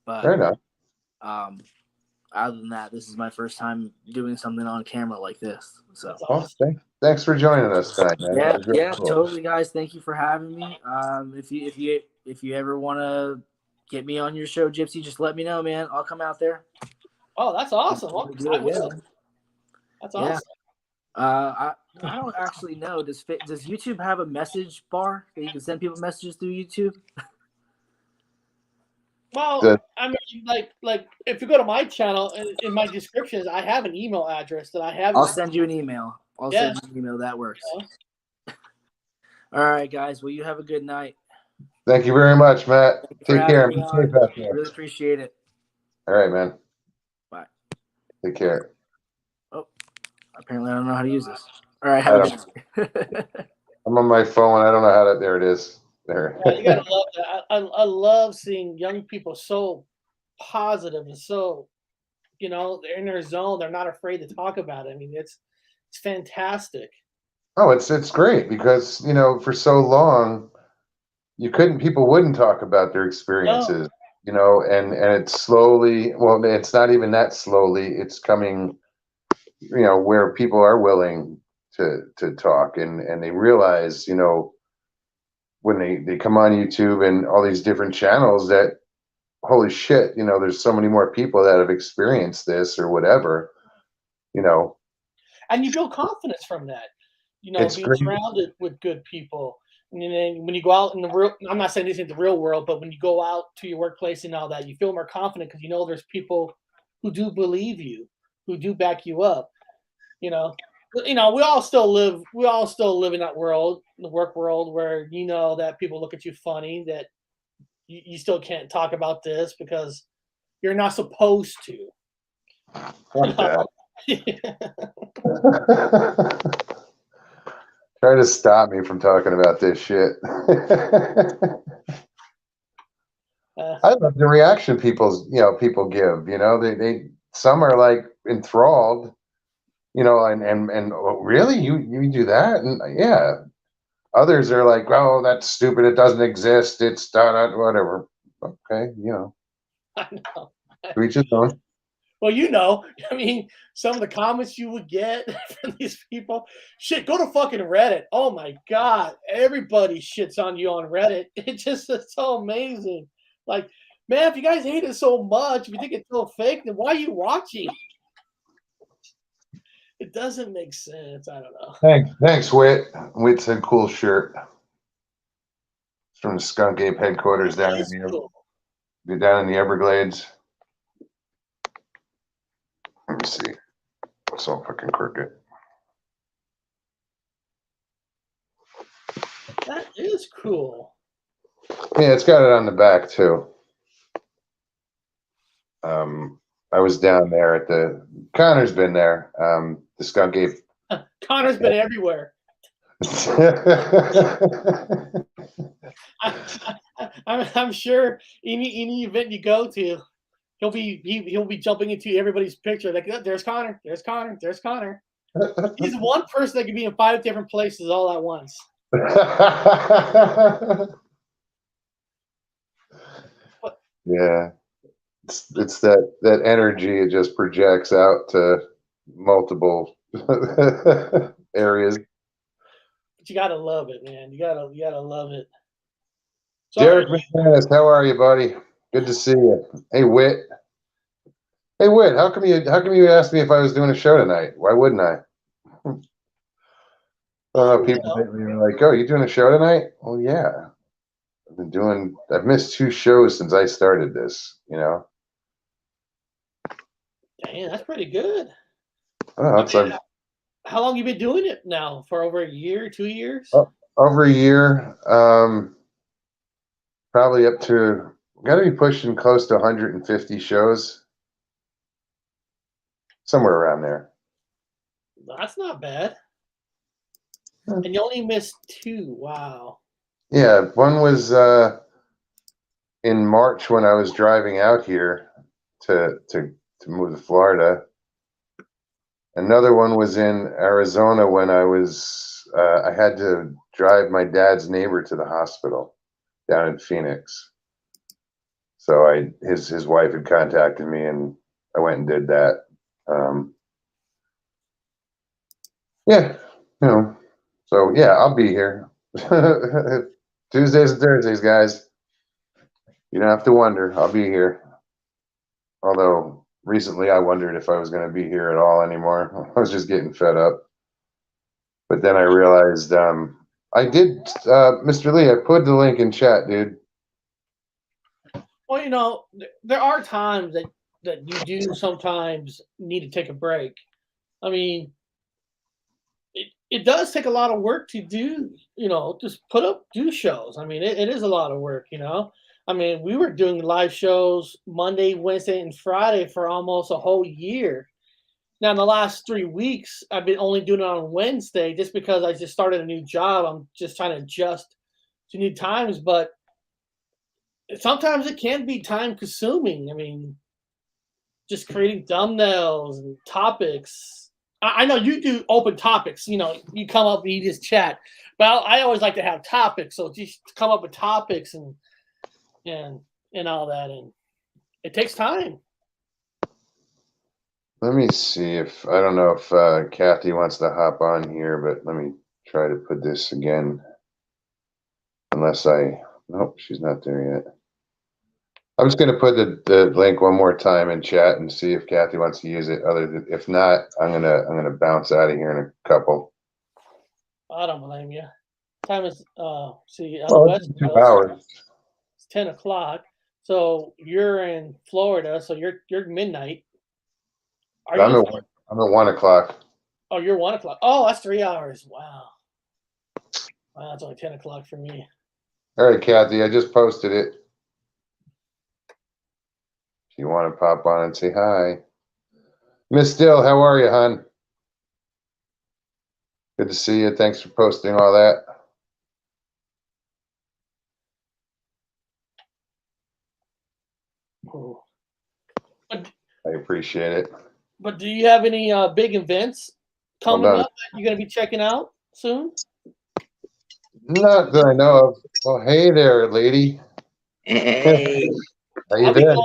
but Fair enough. Other than that, this is my first time doing something on camera like this. So awesome. Thanks for joining us tonight, man. Yeah, cool. Totally, guys. Thank you for having me. If you ever want to get me on your show, Gypsy, just let me know, man. I'll come out there. Oh, that's awesome. That's awesome. I don't actually know. Does YouTube have a message bar that you can send people messages through YouTube? Well, I mean, like if you go to my channel, in my descriptions, I have an email address that I have. I'll send you an email. Send you an email. That works. Yeah. All right, guys. Well, you have a good night. Thank you very much, Matt. Take care. Be safe out there. Really appreciate it. All right, man. Bye. Take care. Oh, apparently I don't know how to use this. All right, have a good night. I'm on my phone. I don't know how to. There it is. There. Yeah, you gotta love that. I love seeing young people so positive and so, they're in their zone. They're not afraid to talk about it. I mean, it's fantastic. Oh, it's great because for so long, people wouldn't talk about their experiences, and it's slowly. Well, it's not even that slowly. It's coming, where people are willing to talk and they realize, when they come on YouTube and all these different channels that, holy shit, there's so many more people that have experienced this or whatever, And you build confidence from that, it's being great. surrounded with good people. And then when you go out in the real, I'm not saying this isn't the real world, but when you go out to your workplace and all that, you feel more confident because there's people who do believe you, who do back you up. We all still live in that world, the work world, where that people look at you funny, that you still can't talk about this because you're not supposed to. Try to stop me from talking about this shit. I love the reaction people give. They some are like enthralled. And oh, really, you do that? And yeah, others are like, oh, that's stupid. It doesn't exist. It's whatever. Okay, I know. To each his own. Well, I mean, some of the comments you would get from these people. Shit, go to fucking Reddit. Oh my God, everybody shits on you on Reddit. It's so amazing. Like, man, if you guys hate it so much, if you think it's so fake, then why are you watching? It doesn't make sense. I don't know. Thanks, Whit. Whit's a cool shirt. It's from the Skunk Ape headquarters down in the Everglades. Let me see. It's all fucking crooked. That is cool. Yeah, it's got it on the back too. I was down there at Connor's been there. The Skunk Ape. Connor's been everywhere. I'm sure any event you go to, he'll be jumping into everybody's picture. Like, oh, there's Connor, there's Connor, there's Connor. He's one person that can be in 5 different places all at once. Yeah. It's that energy. It just projects out to multiple areas. But you gotta love it, man. You gotta love it. So, Derek McManus, how are you, buddy? Good to see you. Hey, Whit. How come you asked me if I was doing a show tonight? Why wouldn't I? I don't know. People are like, "Oh, you doing a show tonight?" Well, yeah. I've missed 2 shows since I started this. Damn, that's pretty good. How long you been doing it now? For over a year, 2 years? Over a year. Probably up to got to be pushing close to 150 shows, somewhere around there. That's not bad. And you only missed 2. Wow. Yeah, one was in March when I was driving out here to move to Florida. Another one was in Arizona when I had to drive my dad's neighbor to the hospital down in Phoenix. So his wife had contacted me and I went and did that. Yeah, so yeah, I'll be here. Tuesdays and Thursdays, guys. You don't have to wonder. I'll be here. Although recently I wondered if I was going to be here at all anymore. I was just getting fed up. But then I realized I did, Mr. Lee, I put the link in chat, dude. Well, there are times that you do sometimes need to take a break. I mean, it does take a lot of work to do, just do shows. I mean, it is a lot of work, I mean, we were doing live shows Monday, Wednesday, and Friday for almost a whole year. Now, in the last 3 weeks, I've been only doing it on Wednesday just because I just started a new job. I'm just trying to adjust to new times, but sometimes it can be time consuming. I mean, just creating thumbnails and topics. I know you do open topics. You come up and you just chat. But I always like to have topics, so just come up with topics and all that, and it takes time. Let me see I don't know if Kathy wants to hop on here, but let me try to put this again. Nope, she's not there yet. I'm just going to put the link one more time in chat and see if Kathy wants to use it. If not, I'm gonna bounce out of here in a couple. I don't blame you. Time is on the West 2 Coast, hours. it's 10 o'clock. So you're in Florida, so you're midnight. I'm at 1 o'clock. Oh, you're 1 o'clock. Oh, that's 3 hours. Wow. Wow, it's only 10 o'clock for me. All right, Kathy, I just posted it. If you want to pop on and say hi. Miss Dill, how are you, hon? Good to see you. Thanks for posting all that. Cool. I appreciate it. But do you have any big events coming up that you're going to be checking out soon? Not that I know of. Well, hey there, lady. Hey. How you been?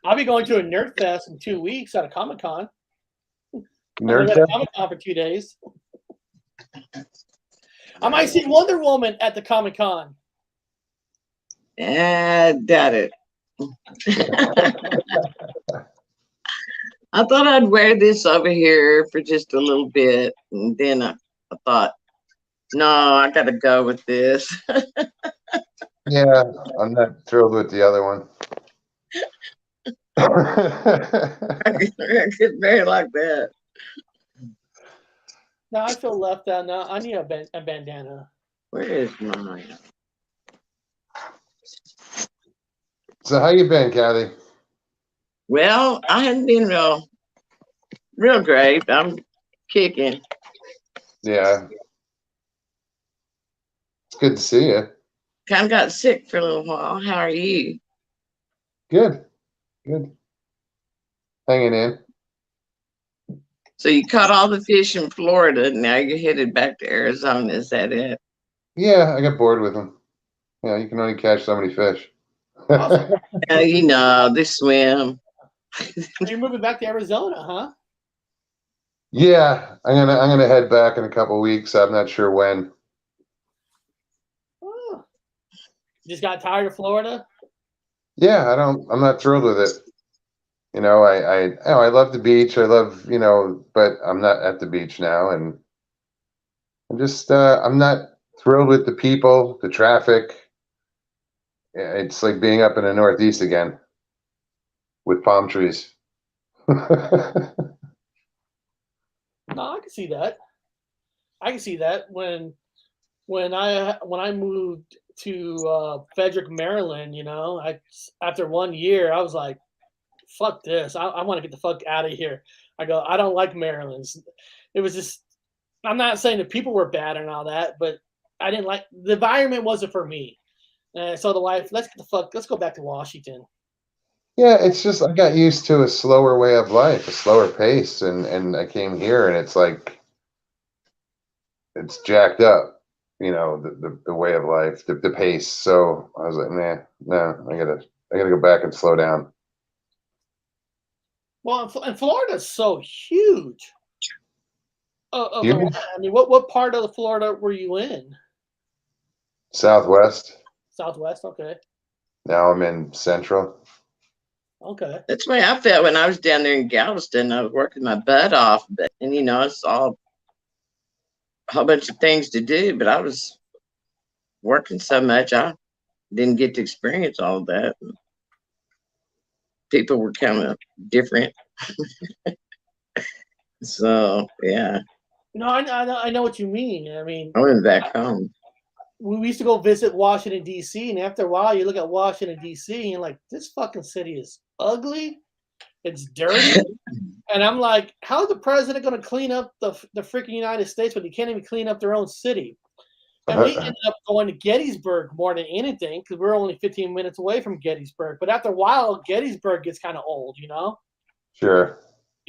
I'll be going to a Nerd Fest in 2 weeks at a Comic Con. Nerd Fest? Comic Con for 2 days. I might see Wonder Woman at the Comic Con. Doubt it. I thought I'd wear this over here for just a little bit, and then I thought, no, I gotta go with this. Yeah, I'm not thrilled with the other one. I could very like that. No, I feel left out now. I need a bandana. Where is mine? So how you been, Kathy? Well, I haven't been real great. I'm kicking. Yeah. It's good to see you. Kind of got sick for a little while. How are you? Good. Hanging in. So you caught all the fish in Florida. Now you're headed back to Arizona. Is that it? Yeah, I got bored with them. Yeah, you can only catch so many fish. They swim. You're moving back to Arizona, huh? Yeah, I'm gonna head back in a couple weeks. I'm not sure when. Oh. Just got tired of Florida? Yeah, I'm not thrilled with it. I love the beach. I love, but I'm not at the beach now, and I'm not thrilled with the people, the traffic. It's like being up in the Northeast again with palm trees. No, I can see that. When when I moved to Frederick, Maryland, after 1 year, I was like, fuck this. I want to get the fuck out of here. I go, I don't like Maryland. It was just, I'm not saying the people were bad and all that, but I didn't like, the environment wasn't for me. And I told the wife, let's go back to Washington. Yeah, it's just I got used to a slower way of life, a slower pace, and I came here and it's like it's jacked up, the way of life, the pace. So I was like, nah, no, I gotta go back and slow down. Well, and Florida's so huge. Huge? I mean, what part of the Florida were you in? Southwest. Southwest, okay. Now I'm in Central. Okay. That's the way I felt when I was down there in Galveston. I was working my butt off, and it's all a whole bunch of things to do, but I was working so much I didn't get to experience all of that. People were kind of different. So yeah. No, I know what you mean. I mean, I went back home. We used to go visit Washington, D.C., and after a while, you look at Washington, D.C., and you're like, this fucking city is ugly. It's dirty. And I'm like, how is the president going to clean up the freaking United States when they can't even clean up their own city? And we ended up going to Gettysburg more than anything because we're only 15 minutes away from Gettysburg. But after a while, Gettysburg gets kind of old, Sure.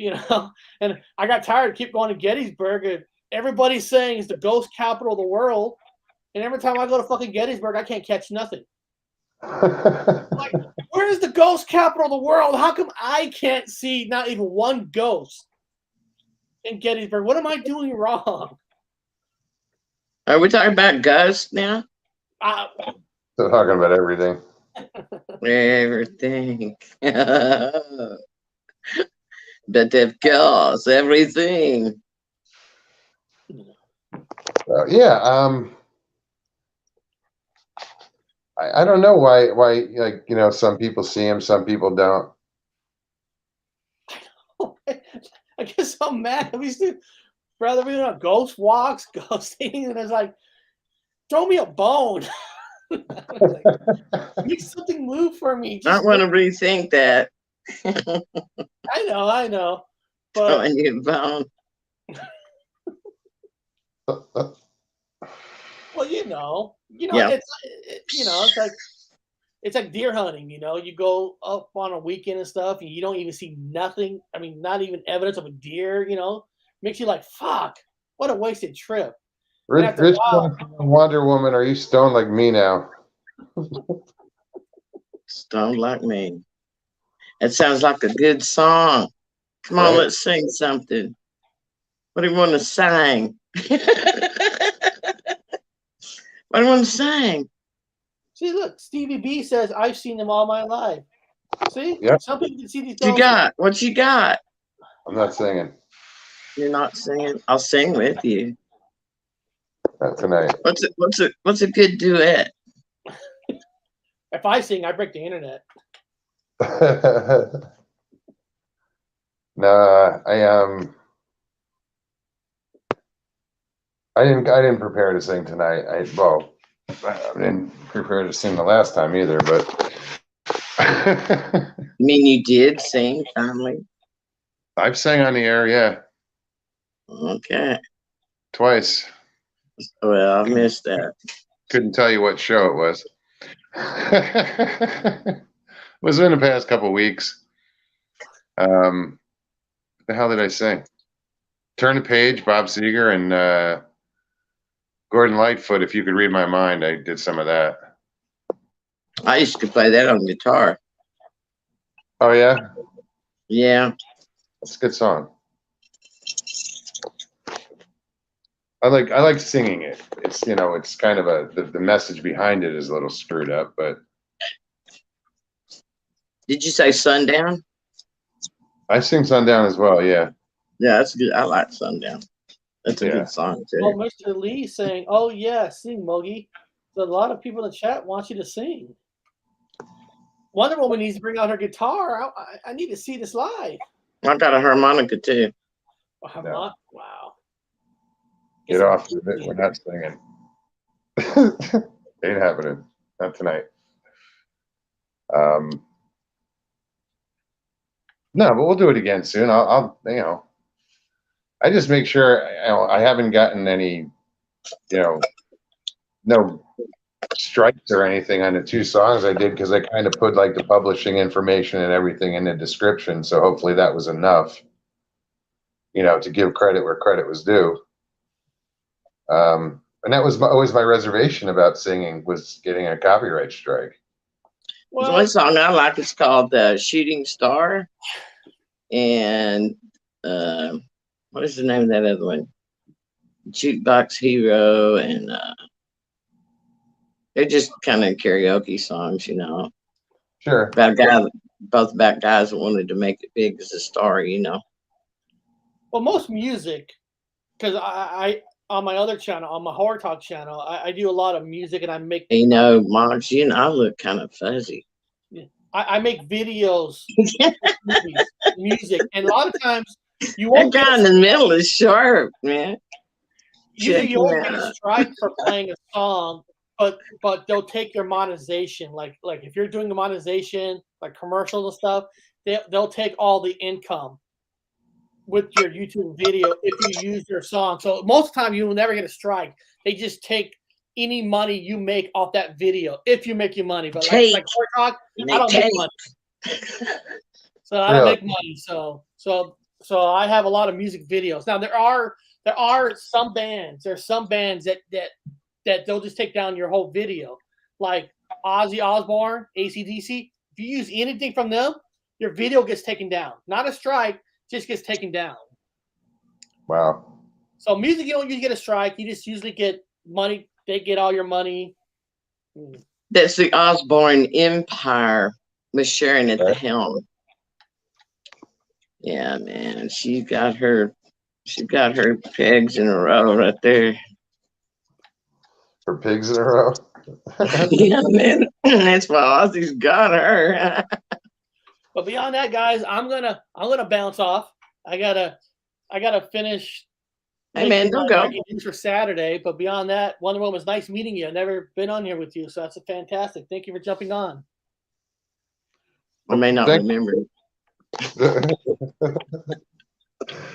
And I got tired of keep going to Gettysburg, and everybody's saying it's the ghost capital of the world. And every time I go to fucking Gettysburg, I can't catch nothing. Like, where's the ghost capital of the world? How come I can't see not even one ghost in Gettysburg? What am I doing wrong? Are we talking about ghosts now? They're talking about everything. Everything. But of course, everything. Yeah. I don't know why some people see him, some people don't. I guess I'm mad. We used to rather be on ghost walks, ghosting, and it's like, throw me a bone. Like, make something move for me. I want to rethink that. I know. But throwing you a bone. Well, Yeah. it's like deer hunting. You go up on a weekend and stuff, and you don't even see nothing. I mean, not even evidence of a deer. Makes you like, fuck, what a wasted trip. Rich Wonder Woman, are you stoned like me now? Stoned like me. That sounds like a good song. Come on, let's sing something. What do you want to sing? What do you want to sing? See, look, Stevie B says, I've seen them all my life. See? Yep. Some people can see these What you got? What you got? I'm not singing. You're not singing? I'll sing with you. Not tonight. What's a good duet? If I sing, I break the internet. Nah, I didn't prepare to sing tonight. I didn't prepare to sing the last time either, but You mean you did sing finally? I've sang on the air, yeah. Okay. Twice. Well, I missed that. Couldn't tell you what show it was. It was in the past couple weeks. The hell did I sing? Turn the Page, Bob Seger, and Gordon Lightfoot, If You Could Read My Mind. I did some of that. I used to play that on guitar. Oh, yeah? Yeah. That's a good song. I like singing it. It's it's kind of the message behind it is a little screwed up, but Did you say Sundown? I sing Sundown as well, yeah. Yeah, that's good. I like Sundown. That's a Yeah. good song too. Oh, Mr. Lee saying, oh yeah, sing, Mogi. So a lot of people in the chat want you to sing. Wonder Woman needs to bring out her guitar. I need to see this live. I got a harmonica too. Wow. Get off of it. We're not singing. Ain't happening. Not tonight. No, but we'll do it again soon. I'll you know, I just make sure I haven't gotten any, no strikes or anything on the 2 songs I did because I kind of put like the publishing information and everything in the description. So hopefully that was enough, to give credit where credit was due. And that was always my reservation about singing, was getting a copyright strike. Well, one song I like is called Shooting Star. And what is the name of that other one? Jukebox Hero. And they're just kind of karaoke songs, Sure. Both about guys that wanted to make it big as a star, Well, most music, because I on my other channel, on my Horror Talk channel, I do a lot of music, and I make. Moms, I look kind of fuzzy. I make videos, music, and a lot of times you won't. That guy in the middle is sharp, man. Usually you won't get a strike for playing a song, but they'll take your monetization. Like if you're doing the monetization, like commercials and stuff, they'll take all the income with your YouTube video if you use their song. So most of the time you will never get a strike. They just take any money you make off that video if you make your money. But like Horror Talk, I don't make money. So I don't make money. So I have a lot of music videos. Now there are some bands. There's some bands that they'll just take down your whole video, like Ozzy Osbourne, AC/DC. If you use anything from them, your video gets taken down. Not a strike, just gets taken down. Wow. So music, you don't usually get a strike. You just usually get money. They get all your money. That's the Osbourne Empire with Sharon at the helm. Yeah, man, she got her pegs in a row right there. Her pigs in a row. Yeah, man, that's why Ozzy's got her. But beyond that, guys, I'm gonna bounce off. I gotta finish. Hey man, don't go. News for Saturday. But beyond that, Wonder Woman, was nice meeting you. I've never been on here with you, so that's fantastic. Thank you for jumping on. I may not remember.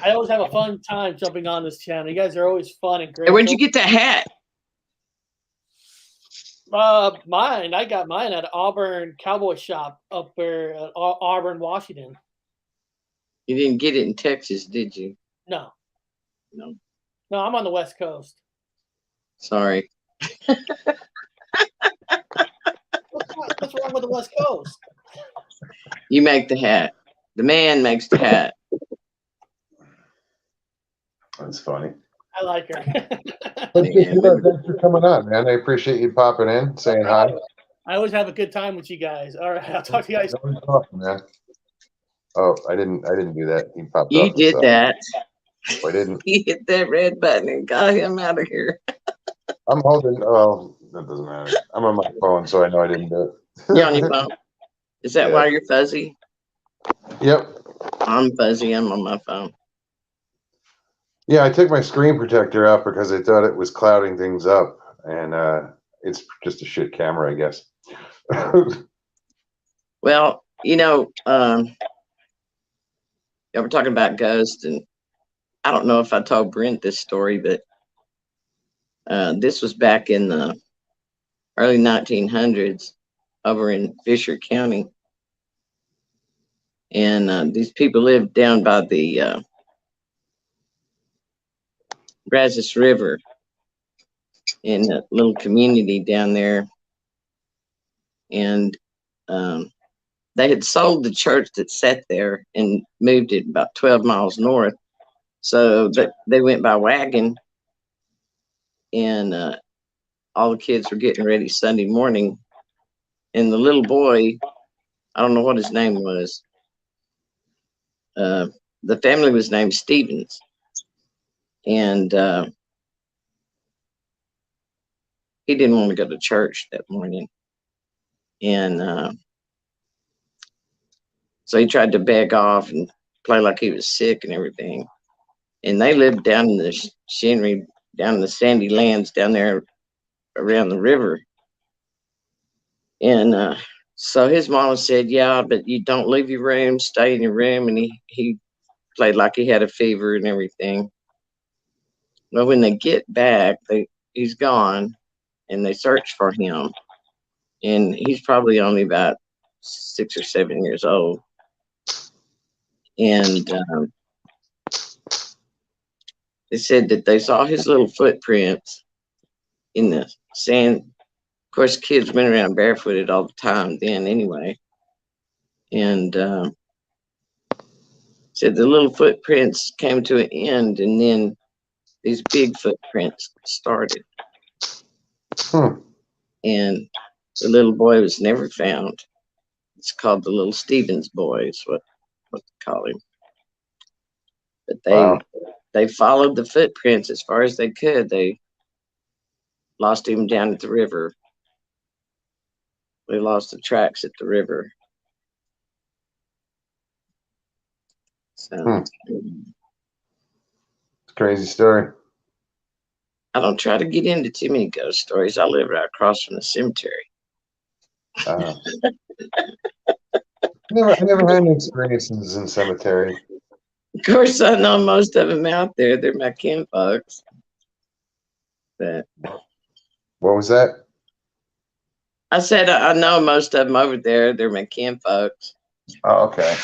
I always have a fun time jumping on this channel. You guys are always fun and great. Hey, where'd you get that hat? Mine. I got mine at Auburn Cowboy Shop up there at Auburn, Washington. You didn't get it in Texas, did you? No. No. No, I'm on the West Coast. Sorry. What's wrong with the West Coast? You make the hat. The man makes the hat. That's funny. I like her. Thanks for coming on, man. I appreciate you popping in, saying hi. I always have a good time with you guys. All right, I'll talk to you guys. Awesome, man. Oh, I didn't do that. He popped You up. did that. I didn't. You hit that red button and got him out of here. I'm holding. Well, that doesn't matter. I'm on my phone, so I know I didn't do it. You're on your phone. Is that why you're fuzzy? Yep. I'm fuzzy. I'm on my phone. Yeah, I took my screen protector out because I thought it was clouding things up, and it's just a shit camera, I guess. Well, we're talking about ghosts, and I don't know if I told Brent this story, but this was back in the early 1900s over in Fisher County. And these people lived down by the Brazos River in a little community down there. And they had sold the church that sat there and moved it about 12 miles north. So they went by wagon, and all the kids were getting ready Sunday morning. And the little boy, I don't know what his name was. The family was named Stevens. And he didn't want to go to church that morning. And so he tried to beg off and play like he was sick and everything. And they lived down in the scenery, down in the sandy lands down there around the river. And so his mama said, yeah, but you don't leave your room, stay in your room. And he played like he had a fever and everything. Well, when they get back, he's gone, and they search for him. And he's probably only about 6 or 7 years old. And they said that they saw his little footprints in the sand. Of course, kids went around barefooted all the time then anyway. And said the little footprints came to an end, and then these big footprints started. And the little boy was never found. It's called the little Stevens boy, is what they call him. But they followed the footprints as far as they could. They lost him down at the river. They lost the tracks at the river. So It's a crazy story. I don't try to get into too many ghost stories. I live right across from the cemetery. I never had any experiences in cemetery. Of course, I know most of them out there. They're my kin folks. But What was that? I said I know most of them over there. They're my kin folks. Oh, okay.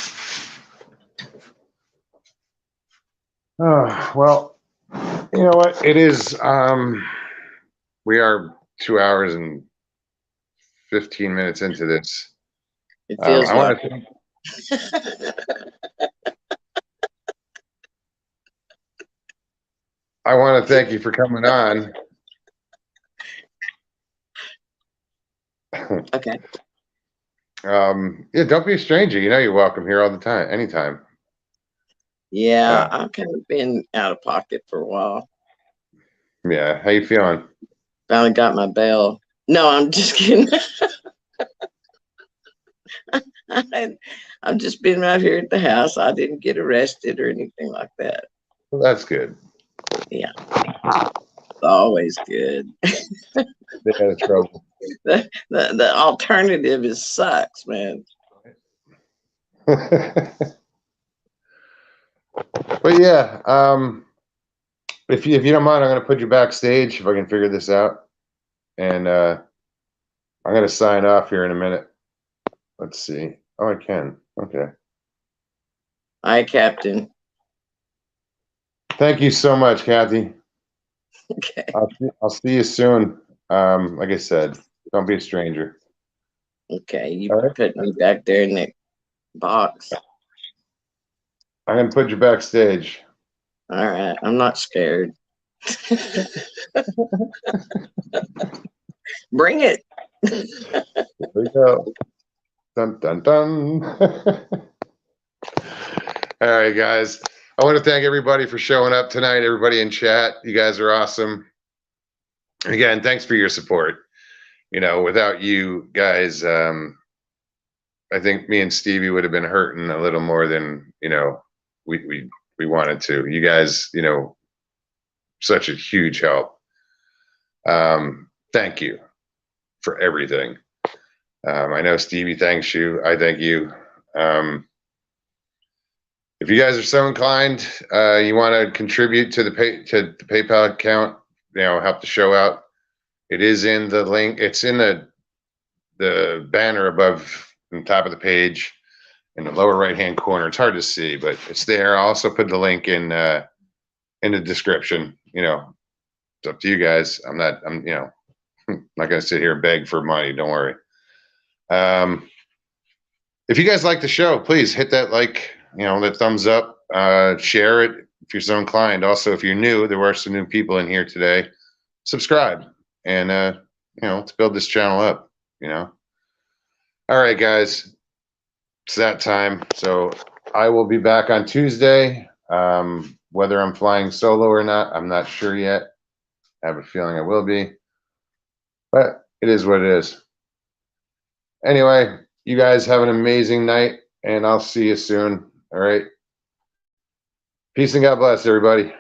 Oh, well, you know what? It is. We are 2 hours and 15 minutes into this. It feels I like. want to thank you for coming on. Okay. Yeah, don't be a stranger. You know you're welcome here all the time, anytime. Yeah, I've kind of been out of pocket for a while. Yeah, how you feeling? Finally got my bail. No, I'm just kidding. I've just been right here at the house. I didn't get arrested or anything like that. Well, that's good. Yeah, it's always good. Stay out of trouble. The alternative is sucks, man. But yeah, if you don't mind, I'm gonna put you backstage if I can figure this out, and I'm gonna sign off here in a minute. Let's see. Oh, I can. Okay. Hi, Captain. Thank you so much, Kathy. Okay. I'll see you soon. Like I said, don't be a stranger. Okay, you All right. put me back there in the box. I'm gonna put you backstage. All right, I'm not scared. Bring it. Here we go. Dun dun dun. All right, guys. I want to thank everybody for showing up tonight. Everybody in chat, you guys are awesome. Again, thanks for your support. You know, without you guys, I think me and Stevie would have been hurting a little more than we wanted to. You guys, such a huge help. Thank you for everything. I know Stevie thanks you. I thank you. If you guys are so inclined, you want to contribute to the PayPal account, help the show out. It is in the link. It's in the banner above the top of the page in the lower right-hand corner. It's hard to see, but it's there. I'll also put the link in the description. It's up to you guys. I'm not going to sit here and beg for money. Don't worry. If you guys like the show, please hit that that thumbs up, share it if you're so inclined. Also, if you're new, there were some new people in here today. Subscribe and let's build this channel up. All right, guys, it's that time. So I will be back on Tuesday. Whether I'm flying solo or not, I'm not sure yet. I have a feeling I will be, but it is what it is. Anyway, you guys have an amazing night, and I'll see you soon. All right. Peace and God bless, everybody.